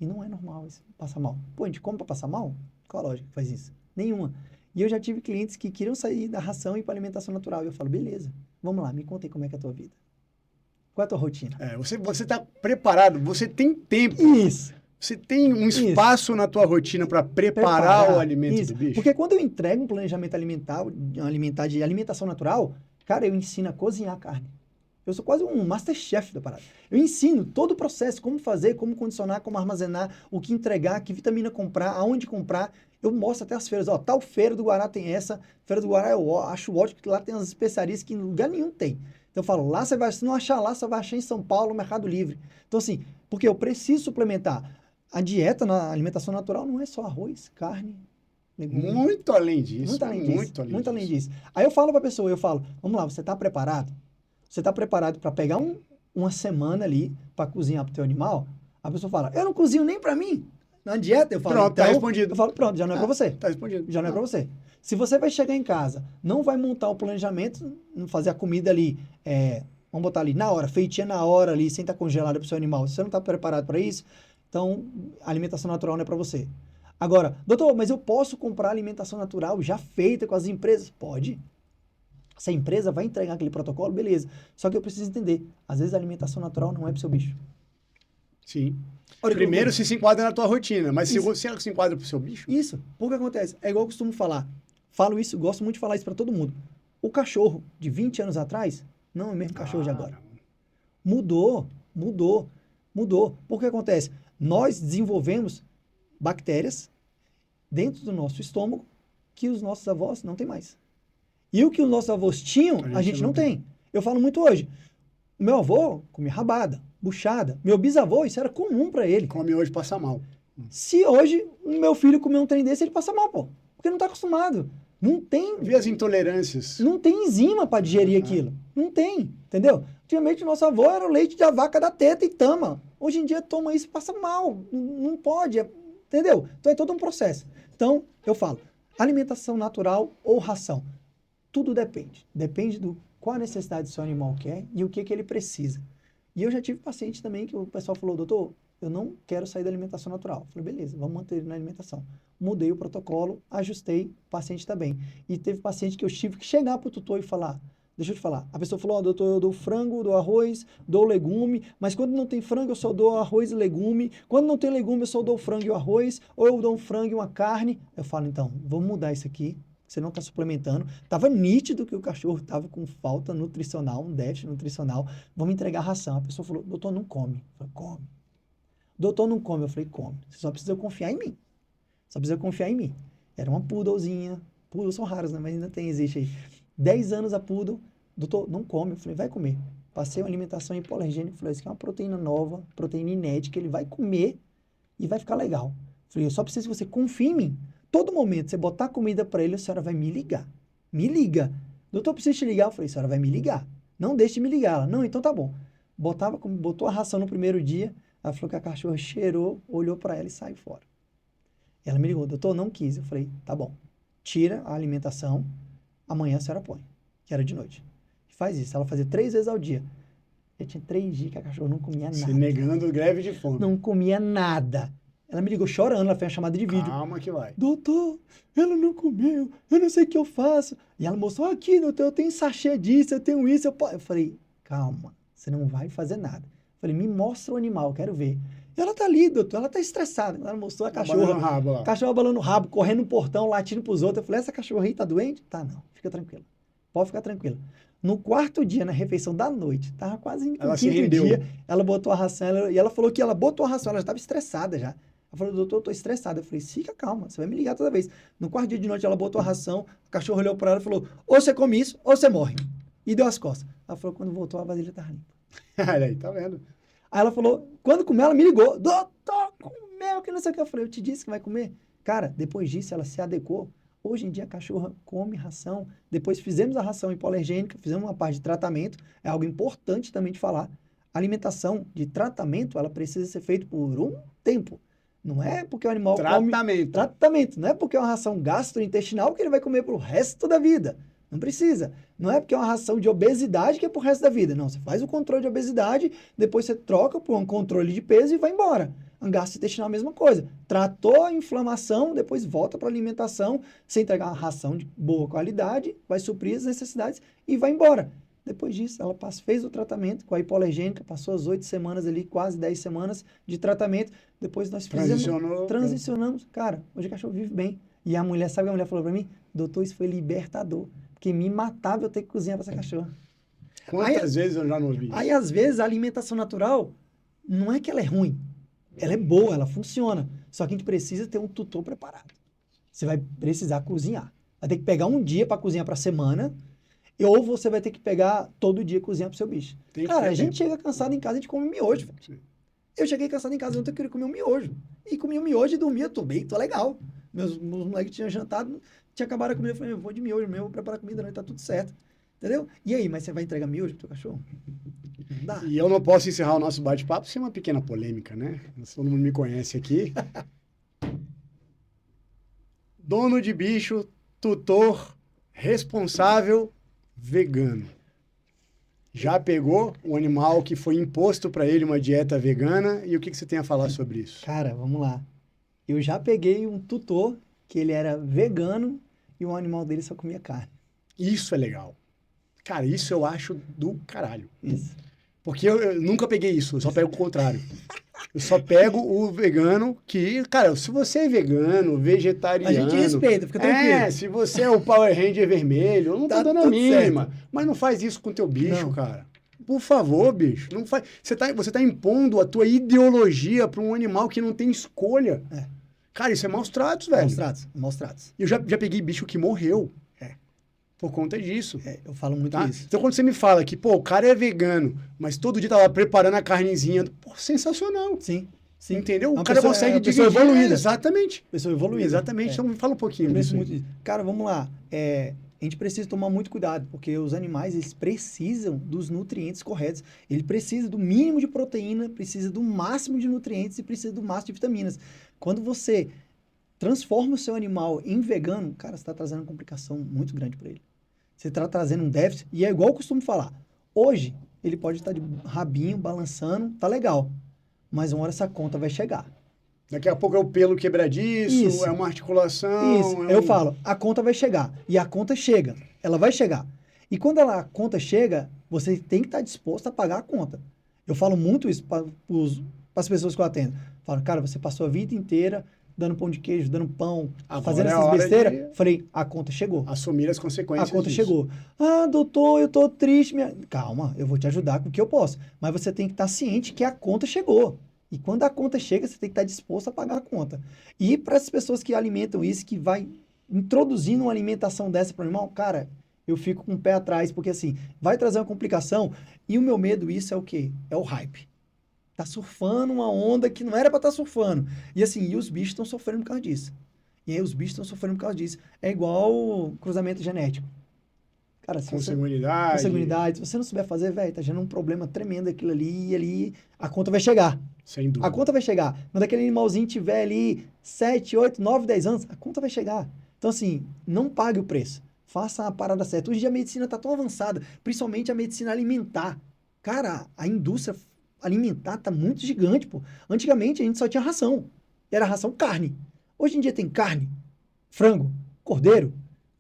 E não é normal isso, passar mal. Pô, a gente come pra passar mal? Qual a lógica que faz isso? Nenhuma. E eu já tive clientes que queriam sair da ração e ir pra alimentação natural. E eu falo, beleza, vamos lá, me conta aí como é que é a tua vida. Qual é a tua rotina? Você tá preparado, você tem tempo. Isso. Você tem um espaço na tua rotina para preparar o alimento do bicho? Porque quando eu entrego um planejamento alimentar de alimentação natural, cara, eu ensino a cozinhar a carne. Eu sou quase um masterchef da parada. Eu ensino todo o processo, como fazer, como condicionar, como armazenar, o que entregar, que vitamina comprar, aonde comprar. Eu mostro até as feiras. Ó, tal feira do Guará tem essa. Feira do Guará eu acho ótimo que lá tem as especiarias que em lugar nenhum tem. Então eu falo, lá você vai, se não achar lá, você vai achar em São Paulo, no Mercado Livre. Então assim, porque eu preciso suplementar. A dieta, na alimentação natural, não é só arroz, carne, legumes. Muito além disso. Muito além disso. Muito além Muito além disso. disso. Aí eu falo pra pessoa, vamos lá, você tá preparado? Você tá preparado para pegar uma semana ali para cozinhar pro teu animal? A pessoa fala, eu não cozinho nem para mim. Na dieta, eu falo, Pronto, tá então, respondido. eu falo, pronto, já não é para você. Tá respondido. Já não é para você. Se você vai chegar em casa, não vai montar o planejamento, não fazer a comida ali, vamos botar ali na hora, feitinha na hora ali, sem estar congelada pro seu animal. Se você não está preparado para isso, então a alimentação natural não é para você. Agora, doutor, mas eu posso comprar alimentação natural já feita com as empresas? Pode. Se a empresa vai entregar aquele protocolo, beleza. Só que eu preciso entender, às vezes a alimentação natural não é pro seu bicho. Sim. Olha, Primeiro se enquadra na tua rotina, mas Isso. se ela se enquadra pro seu bicho, Isso, porque acontece, é igual eu costumo falar. Falo isso, gosto muito de falar isso para todo mundo. O cachorro de 20 anos atrás não é o mesmo cachorro de agora. Mudou. Porque acontece? Nós desenvolvemos bactérias dentro do nosso estômago que os nossos avós não têm mais. E o que os nossos avós tinham, a gente não tem. Eu falo muito hoje. O meu avô comia rabada, buchada. Meu bisavô, isso era comum para ele. come hoje passa mal. Se hoje o meu filho comer um trem desse, ele passa mal, pô. Porque não tá acostumado. Não tem. Vê as intolerâncias. Não tem enzima para digerir aquilo. Não tem, entendeu? Antigamente o nosso avô era o leite da vaca da teta e tama. Hoje em dia toma isso e passa mal. Não pode, entendeu? Então é todo um processo. Então, eu falo, alimentação natural ou ração. Tudo depende. Depende do qual a necessidade do seu animal quer e o que ele precisa. E eu já tive paciente também que o pessoal falou, doutor, eu não quero sair da alimentação natural. Eu falei, beleza, vamos manter ele na alimentação. Mudei o protocolo, ajustei, o paciente está bem. E teve paciente que eu tive que chegar para o tutor e falar, deixa eu te falar, a pessoa falou, doutor, eu dou frango, dou arroz, dou legume, mas quando não tem frango eu só dou arroz e legume, quando não tem legume eu só dou frango e o arroz, ou eu dou um frango e uma carne. Eu falo, então, vamos mudar isso aqui, você não está suplementando. Estava nítido que o cachorro estava com falta nutricional, um déficit nutricional, vamos entregar ração. A pessoa falou, doutor, não come. Eu falei, come. Doutor, não come. Eu falei, come. Você só precisa confiar em mim. Só precisa confiar em mim. Era uma poodlezinha. Poodles são raros, né? Mas ainda tem, existe aí. 10 anos a poodle. Doutor, não come. Eu falei, vai comer. Passei uma alimentação hipoalergênica. Falei, isso aqui é uma proteína nova, proteína inédita, que ele vai comer e vai ficar legal. Eu falei, eu só preciso que você confie em mim. Todo momento, você botar comida para ele, a senhora vai me ligar. Me liga. Doutor, preciso te ligar. Eu falei, a senhora vai me ligar. Não deixe de me ligar. Ela, não, então tá bom. Botou a ração no primeiro dia. Ela falou que a cachorra cheirou, olhou para ela e saiu fora. Ela me ligou, doutor, não quis. Eu falei, tá bom. Tira a alimentação, amanhã a senhora põe, que era de noite. Faz isso. Ela fazia 3 vezes ao dia. Já tinha 3 dias que a cachorra não comia nada. Se negando greve de fome. Não comia nada. Ela me ligou chorando, ela fez uma chamada de vídeo. Calma que vai. Doutor, ela não comeu, eu não sei o que eu faço. E ela mostrou, aqui, doutor, eu tenho sachê disso, eu tenho isso. Eu falei, calma, você não vai fazer nada. Eu falei, me mostra o animal, quero ver. E ela tá ali, doutor, ela tá estressada. Ela mostrou a cachorra. Abalando o rabo lá. Cachorra abalando o rabo, correndo no portão, latindo pros outros. Eu falei, essa cachorra aí tá doente? Tá, não, fica tranquila. Pode ficar tranquila. No 4º dia, na refeição da noite, tava quase no 5º dia, ela botou a ração, e ela falou que ela botou a ração, ela já tava estressada já. Ela falou, doutor, eu tô estressada. Eu falei, fica calma, você vai me ligar toda vez. No 4º dia de noite, ela botou a ração, o cachorro olhou pra ela e falou, ou você come isso, ou você morre. E deu as costas. Ela falou, quando voltou, a vasilha tava limpa. Olha aí, tá vendo? Aí ela falou, quando comeu, ela me ligou, doutor, comeu, que não sei o que. Eu falei, eu te disse que vai comer. Cara, depois disso, ela se adequou. Hoje em dia, a cachorra come ração. Depois fizemos a ração hipoalergênica, fizemos uma parte de tratamento. É algo importante também de falar. A alimentação de tratamento, ela precisa ser feita por um tempo. Não é porque o animal come... Tratamento. Não é porque é uma ração gastrointestinal que ele vai comer pro resto da vida. Não precisa. Não é porque é uma ração de obesidade que é pro resto da vida. Não, você faz o controle de obesidade, depois você troca por um controle de peso e vai embora. A gastrointestinal é a mesma coisa. Tratou a inflamação, depois volta para a alimentação, você entregar uma ração de boa qualidade, vai suprir as necessidades e vai embora. Depois disso, ela fez o tratamento com a hipoalergênica, passou as 8 semanas ali, quase 10 semanas de tratamento. Depois nós transicionamos. Cara, hoje o cachorro vive bem. E a mulher, sabe o que a mulher falou para mim? Doutor, isso foi libertador. Porque me matava eu ter que cozinhar para essa cachorra. Quantas vezes eu já não ouvi isso? Aí, às vezes, a alimentação natural não é que ela é ruim. Ela é boa, ela funciona. Só que a gente precisa ter um tutor preparado. Você vai precisar cozinhar. Vai ter que pegar um dia para cozinhar para a semana, ou você vai ter que pegar todo dia e cozinhar pro seu bicho. Tem que Cara, ter a gente tempo. chega cansado em casa, a gente come miojo, velho. Sim. Eu cheguei cansado em casa ontem, eu queria comer um miojo. E comi um miojo e dormia, tô bem, tô legal. Meus moleques tinham jantado, tinha acabado a comida, eu falei, eu vou de miojo mesmo, vou preparar comida, né? Tá tudo certo. Entendeu? E aí, mas você vai entregar miojo pro teu cachorro? Não dá. E eu não posso encerrar o nosso bate-papo sem uma pequena polêmica, né? Todo mundo me conhece aqui. Dono de bicho, tutor, responsável, vegano. Já pegou um animal que foi imposto para ele uma dieta vegana e o que você tem a falar sobre isso? Cara, vamos lá. Eu já peguei um tutor que ele era vegano e o animal dele só comia carne. Isso é legal. Cara, isso eu acho do caralho. Isso. Porque eu nunca peguei isso, eu só pego o contrário. Eu só pego o vegano que, cara, se você é vegano, vegetariano... A gente respeita, fica tranquilo. Se você é o Power Ranger vermelho, eu não tô Tá dando a tudo mínima. certo. Mas não faz isso com o teu bicho, Não. cara. Por favor, bicho. Não faz... Você tá impondo a tua ideologia para um animal que não tem escolha. É. Cara, isso é maus tratos, velho. Maus tratos, maus tratos. Eu já peguei bicho que morreu. É. Por conta disso. É, eu falo muito Tá? isso. Então, quando você me fala que, pô, o cara é vegano, mas todo dia tá lá preparando a carnezinha, pô, sensacional. Sim, sim. Entendeu? Uma O cara pessoa- consegue é uma pessoa dividir. evoluída. Exatamente. Pessoa evoluída. Exatamente. É. Então, me fala um pouquinho Eu penso disso. muito nisso. Cara, vamos lá. A gente precisa tomar muito cuidado, porque os animais, eles precisam dos nutrientes corretos. Ele precisa do mínimo de proteína, precisa do máximo de nutrientes e precisa do máximo de vitaminas. Quando você transforma o seu animal em vegano, cara, você está trazendo uma complicação muito grande para ele. Você está trazendo um déficit, e é igual eu costumo falar. Hoje, ele pode estar de rabinho, balançando, tá legal. Mas uma hora essa conta vai chegar. Daqui a pouco é o pelo quebradiço, Isso. é uma articulação. Isso, é eu um- falo, a conta vai chegar. E a conta chega. Ela vai chegar. E quando a conta chega, você tem que estar disposto a pagar a conta. Eu falo muito isso para as pessoas que eu atendo. Falo, cara, você passou a vida inteira dando pão de queijo, dando pão, Agora fazendo é a essas hora besteiras. de- Falei, a conta chegou. Assumir as consequências A conta disso. chegou. Ah, doutor, eu tô triste. Calma, eu vou te ajudar com o que eu posso. Mas você tem que estar ciente que a conta chegou. E quando a conta chega, você tem que estar disposto a pagar a conta. E para as pessoas que alimentam isso, que vai introduzindo uma alimentação dessa para o animal, cara, eu fico com o pé atrás, porque assim, vai trazer uma complicação. E o meu medo, isso é o quê? É o hype. Tá surfando uma onda que não era para estar surfando. E assim, e os bichos estão sofrendo por causa disso. E aí os bichos estão sofrendo por causa disso. É igual cruzamento genético. Cara, se você... Consanguinidade. Consanguinidade. Se você não souber fazer, velho, tá gerando um problema tremendo aquilo ali, e ali a conta vai chegar. Sem dúvida. A conta vai chegar. Quando aquele animalzinho tiver ali 7, 8, 9, 10 anos, a conta vai chegar. Então, assim, não pague o preço. Faça a parada certa. Hoje em dia a medicina tá tão avançada, principalmente a medicina alimentar. Cara, a indústria alimentar tá muito gigante, pô. Antigamente a gente só tinha ração. E era ração carne. Hoje em dia tem carne, frango, cordeiro,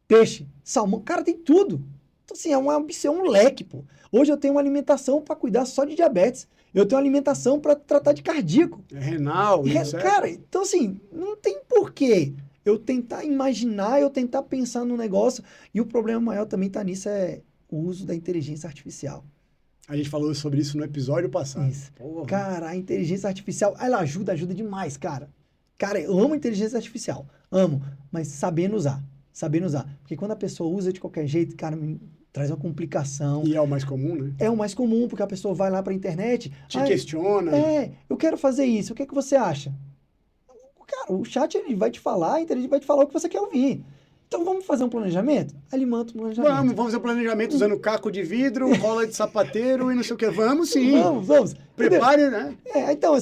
peixe, salmão. Cara, tem tudo. Então, assim, é um leque, pô. Hoje eu tenho uma alimentação para cuidar só de diabetes. Eu tenho uma alimentação para tratar de cardíaco. É renal, etc. Cara, então assim, não tem porquê eu tentar imaginar, eu tentar pensar no negócio. E o problema maior também tá nisso, é o uso da inteligência artificial. A gente falou sobre isso no episódio passado. Isso. Porra. Cara, a inteligência artificial, ela ajuda demais, cara. Cara, eu amo a inteligência artificial, amo, mas sabendo usar. Porque quando a pessoa usa de qualquer jeito, cara, me traz uma complicação. E é o mais comum, né? É o mais comum, porque a pessoa vai lá pra internet. Te questiona. Eu quero fazer isso, o que é que você acha? Cara, o chat ele vai te falar, a inteligência vai te falar o que você quer ouvir. Então vamos fazer um planejamento? Aí ele manda um planejamento. Vamos fazer o planejamento usando caco de vidro, cola de sapateiro e não sei o que. Vamos sim. Vamos. Prepare, né? Então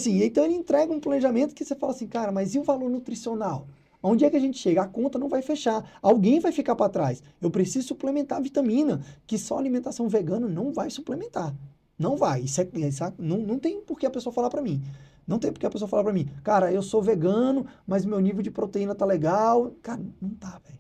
ele entrega um planejamento que você fala assim, cara, mas e o valor nutricional? Onde é que a gente chega? A conta não vai fechar. Alguém vai ficar para trás. Eu preciso suplementar vitamina, que só alimentação vegana não vai suplementar. Não vai. Não tem por que a pessoa falar para mim. Não tem por que a pessoa falar para mim, cara, eu sou vegano, mas meu nível de proteína tá legal. Cara, não tá, velho.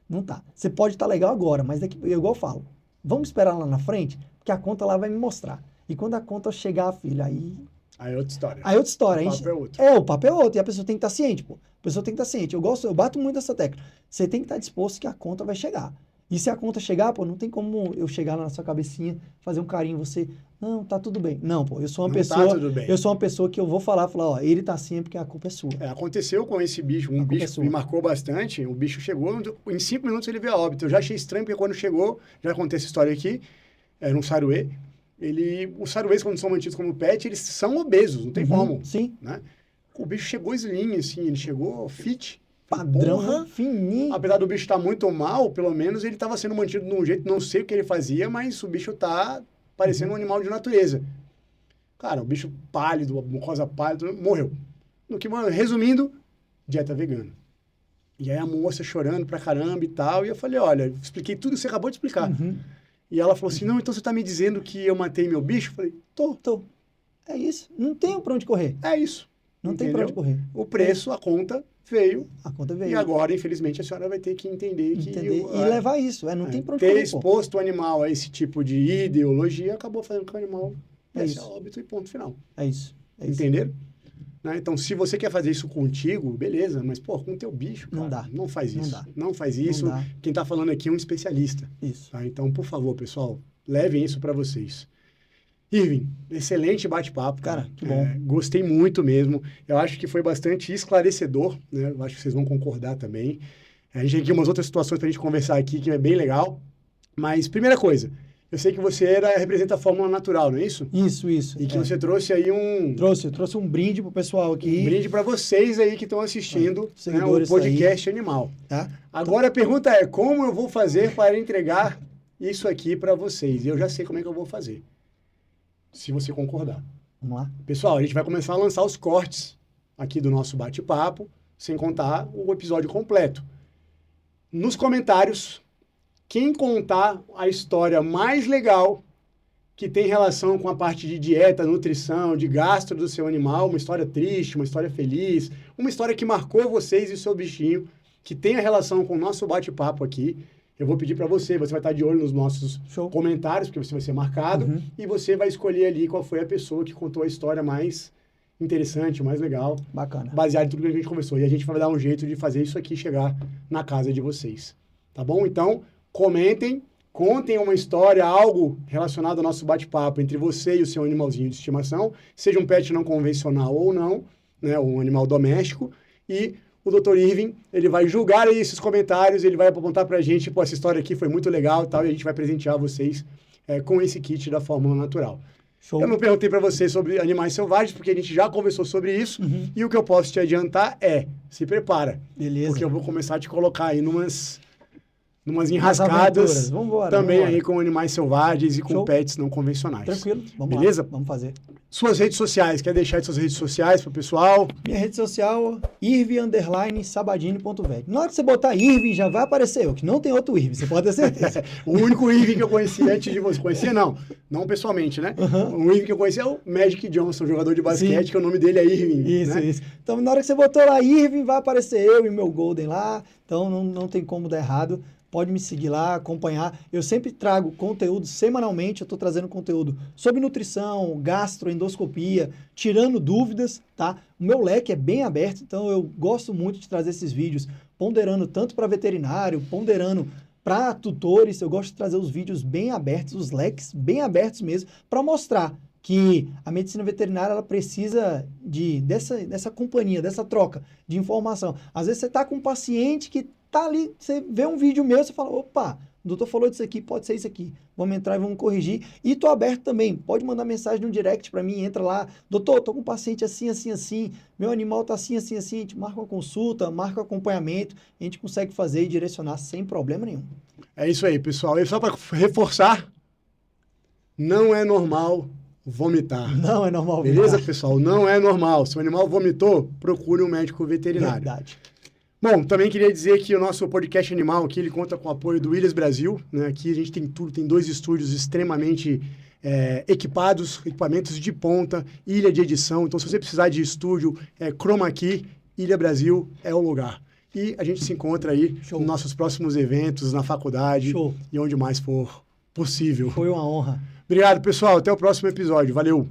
Não tá. Você pode estar legal agora, mas daqui, igual eu falo, vamos esperar lá na frente, porque a conta lá vai me mostrar. E quando a conta chegar, filho, aí Aí é outra história. Aí é outra história. O papo é outro. O papo é outro. E a pessoa tem que estar ciente, pô. A pessoa tem que estar ciente. Eu bato muito dessa tecla. Você tem que estar disposto que a conta vai chegar. E se a conta chegar, pô, não tem como eu chegar lá na sua cabecinha, fazer um carinho em você. Não, tá tudo bem. Não, pô, eu sou uma Não pessoa. tá tudo bem. Eu sou uma pessoa que eu vou falar, ó, ele tá assim porque a culpa é sua. Aconteceu com esse bicho, um A culpa é bicho que sua. me marcou bastante. O bicho chegou, em 5 minutos ele veio a óbito. Eu já achei estranho, porque quando chegou, já contei essa história aqui, era um saruê. Os saruês, quando são mantidos como pet, eles são obesos, não tem como. Sim. Né? O bicho chegou slim, assim, ele chegou fit. Padrão, Porra! fininho. Apesar do bicho estar muito mal, pelo menos ele estava sendo mantido de um jeito, não sei o que ele fazia, mas o bicho tá parecendo um animal de natureza. Cara, o bicho pálido, mucosa pálida, morreu. No que, resumindo, dieta vegana. E aí a moça chorando pra caramba e tal, e eu falei, olha, expliquei tudo que você acabou de explicar. E ela falou assim, não, então você tá me dizendo que eu matei meu bicho? Eu falei, tô. É isso. Não tem pra onde correr. É isso. Não tem Entendeu? pra onde correr. O preço, a conta veio. A conta veio. E agora, infelizmente, a senhora vai ter que entender que... E levar isso. Não tem pra onde ter correr, exposto o animal a esse tipo de ideologia acabou fazendo com que o animal desse a óbito e ponto final. É isso. Entenderam? Né? Então, se você quer fazer isso contigo, beleza, mas, pô, com o teu bicho, cara, não dá. Não faz isso. Não dá. Não faz isso. Não dá. Quem tá falando aqui é um especialista. Isso. Tá? Então, por favor, pessoal, levem isso para vocês. Irving, excelente bate-papo. Cara, que bom. Gostei muito mesmo. Eu acho que foi bastante esclarecedor, né? Eu acho que vocês vão concordar também. A gente tem aqui umas outras situações para a gente conversar aqui, que é bem legal. Mas, primeira coisa, eu sei que você representa a Fórmula Natural, não é isso? Isso. E que você trouxe aí Eu trouxe um brinde pro pessoal aqui. Um brinde para vocês aí que estão assistindo, né, o seguidores podcast Animal. Tá? Agora a pergunta é, como eu vou fazer para entregar isso aqui para vocês? E eu já sei como é que eu vou fazer. Se você concordar. Vamos lá. Pessoal, a gente vai começar a lançar os cortes aqui do nosso bate-papo, sem contar o episódio completo. Nos comentários, quem contar a história mais legal que tem relação com a parte de dieta, nutrição, de gastro do seu animal, uma história triste, uma história feliz, uma história que marcou vocês e o seu bichinho, que tenha relação com o nosso bate-papo aqui, eu vou pedir para você vai estar de olho nos nossos comentários, porque você vai ser marcado, e você vai escolher ali qual foi a pessoa que contou a história mais interessante, mais legal. Bacana. Baseado em tudo que a gente conversou. E a gente vai dar um jeito de fazer isso aqui chegar na casa de vocês. Tá bom? Então, comentem, contem uma história, algo relacionado ao nosso bate-papo entre você e o seu animalzinho de estimação, seja um pet não convencional ou não, né, um animal doméstico, e o Dr. Irving, ele vai julgar aí esses comentários, ele vai apontar pra gente, pô, essa história aqui foi muito legal e tal, e a gente vai presentear vocês com esse kit da Fórmula Natural. Show. Eu não perguntei para você sobre animais selvagens, porque a gente já conversou sobre isso, e o que eu posso te adiantar é, se prepara. Beleza. Porque eu vou começar a te colocar aí numas enrascadas, também aí com animais selvagens e com pets não convencionais. Tranquilo, vamos beleza? Lá, vamos fazer. Suas redes sociais, quer deixar suas redes sociais pro pessoal? Minha rede social, irving_sabadini.vet. Na hora que você botar Irving, já vai aparecer eu, que não tem outro Irving, você pode ter certeza. O único Irving que eu conheci antes de você. Conhecia não pessoalmente, né? O Irving que eu conheci é o Magic Johnson, jogador de basquete, que o nome dele é Irving. Isso. Então, na hora que você botou lá Irving, vai aparecer eu e meu Golden lá, então não tem como dar errado. Pode me seguir lá, acompanhar. Eu sempre trago conteúdo semanalmente. Eu estou trazendo conteúdo sobre nutrição, gastroendoscopia, tirando dúvidas, tá? O meu leque é bem aberto, então eu gosto muito de trazer esses vídeos, ponderando tanto para veterinário, ponderando para tutores. Eu gosto de trazer os vídeos bem abertos, os leques bem abertos mesmo, para mostrar que a medicina veterinária ela precisa dessa companhia, dessa troca de informação. Às vezes você está com um paciente que tá ali, você vê um vídeo meu, você fala, opa, o doutor falou disso aqui, pode ser isso aqui. Vamos entrar e vamos corrigir. E tô aberto também, pode mandar mensagem no direct para mim, entra lá, doutor, tô com um paciente assim, meu animal tá assim, a gente marca uma consulta, marca um acompanhamento, a gente consegue fazer e direcionar sem problema nenhum. É isso aí, pessoal. E só para reforçar, não é normal vomitar. Não é normal vomitar. Beleza, pessoal? Não é normal. Se o animal vomitou, procure um médico veterinário. Verdade. Bom, também queria dizer que o nosso podcast animal aqui, ele conta com o apoio do Williams Brasil, né? Aqui a gente tem tudo, tem 2 estúdios extremamente equipados, equipamentos de ponta, ilha de edição. Então, se você precisar de estúdio, chroma key, Ilha Brasil é o lugar. E a gente se encontra aí nos nossos próximos eventos, na faculdade e onde mais for possível. Foi uma honra. Obrigado, pessoal. Até o próximo episódio. Valeu!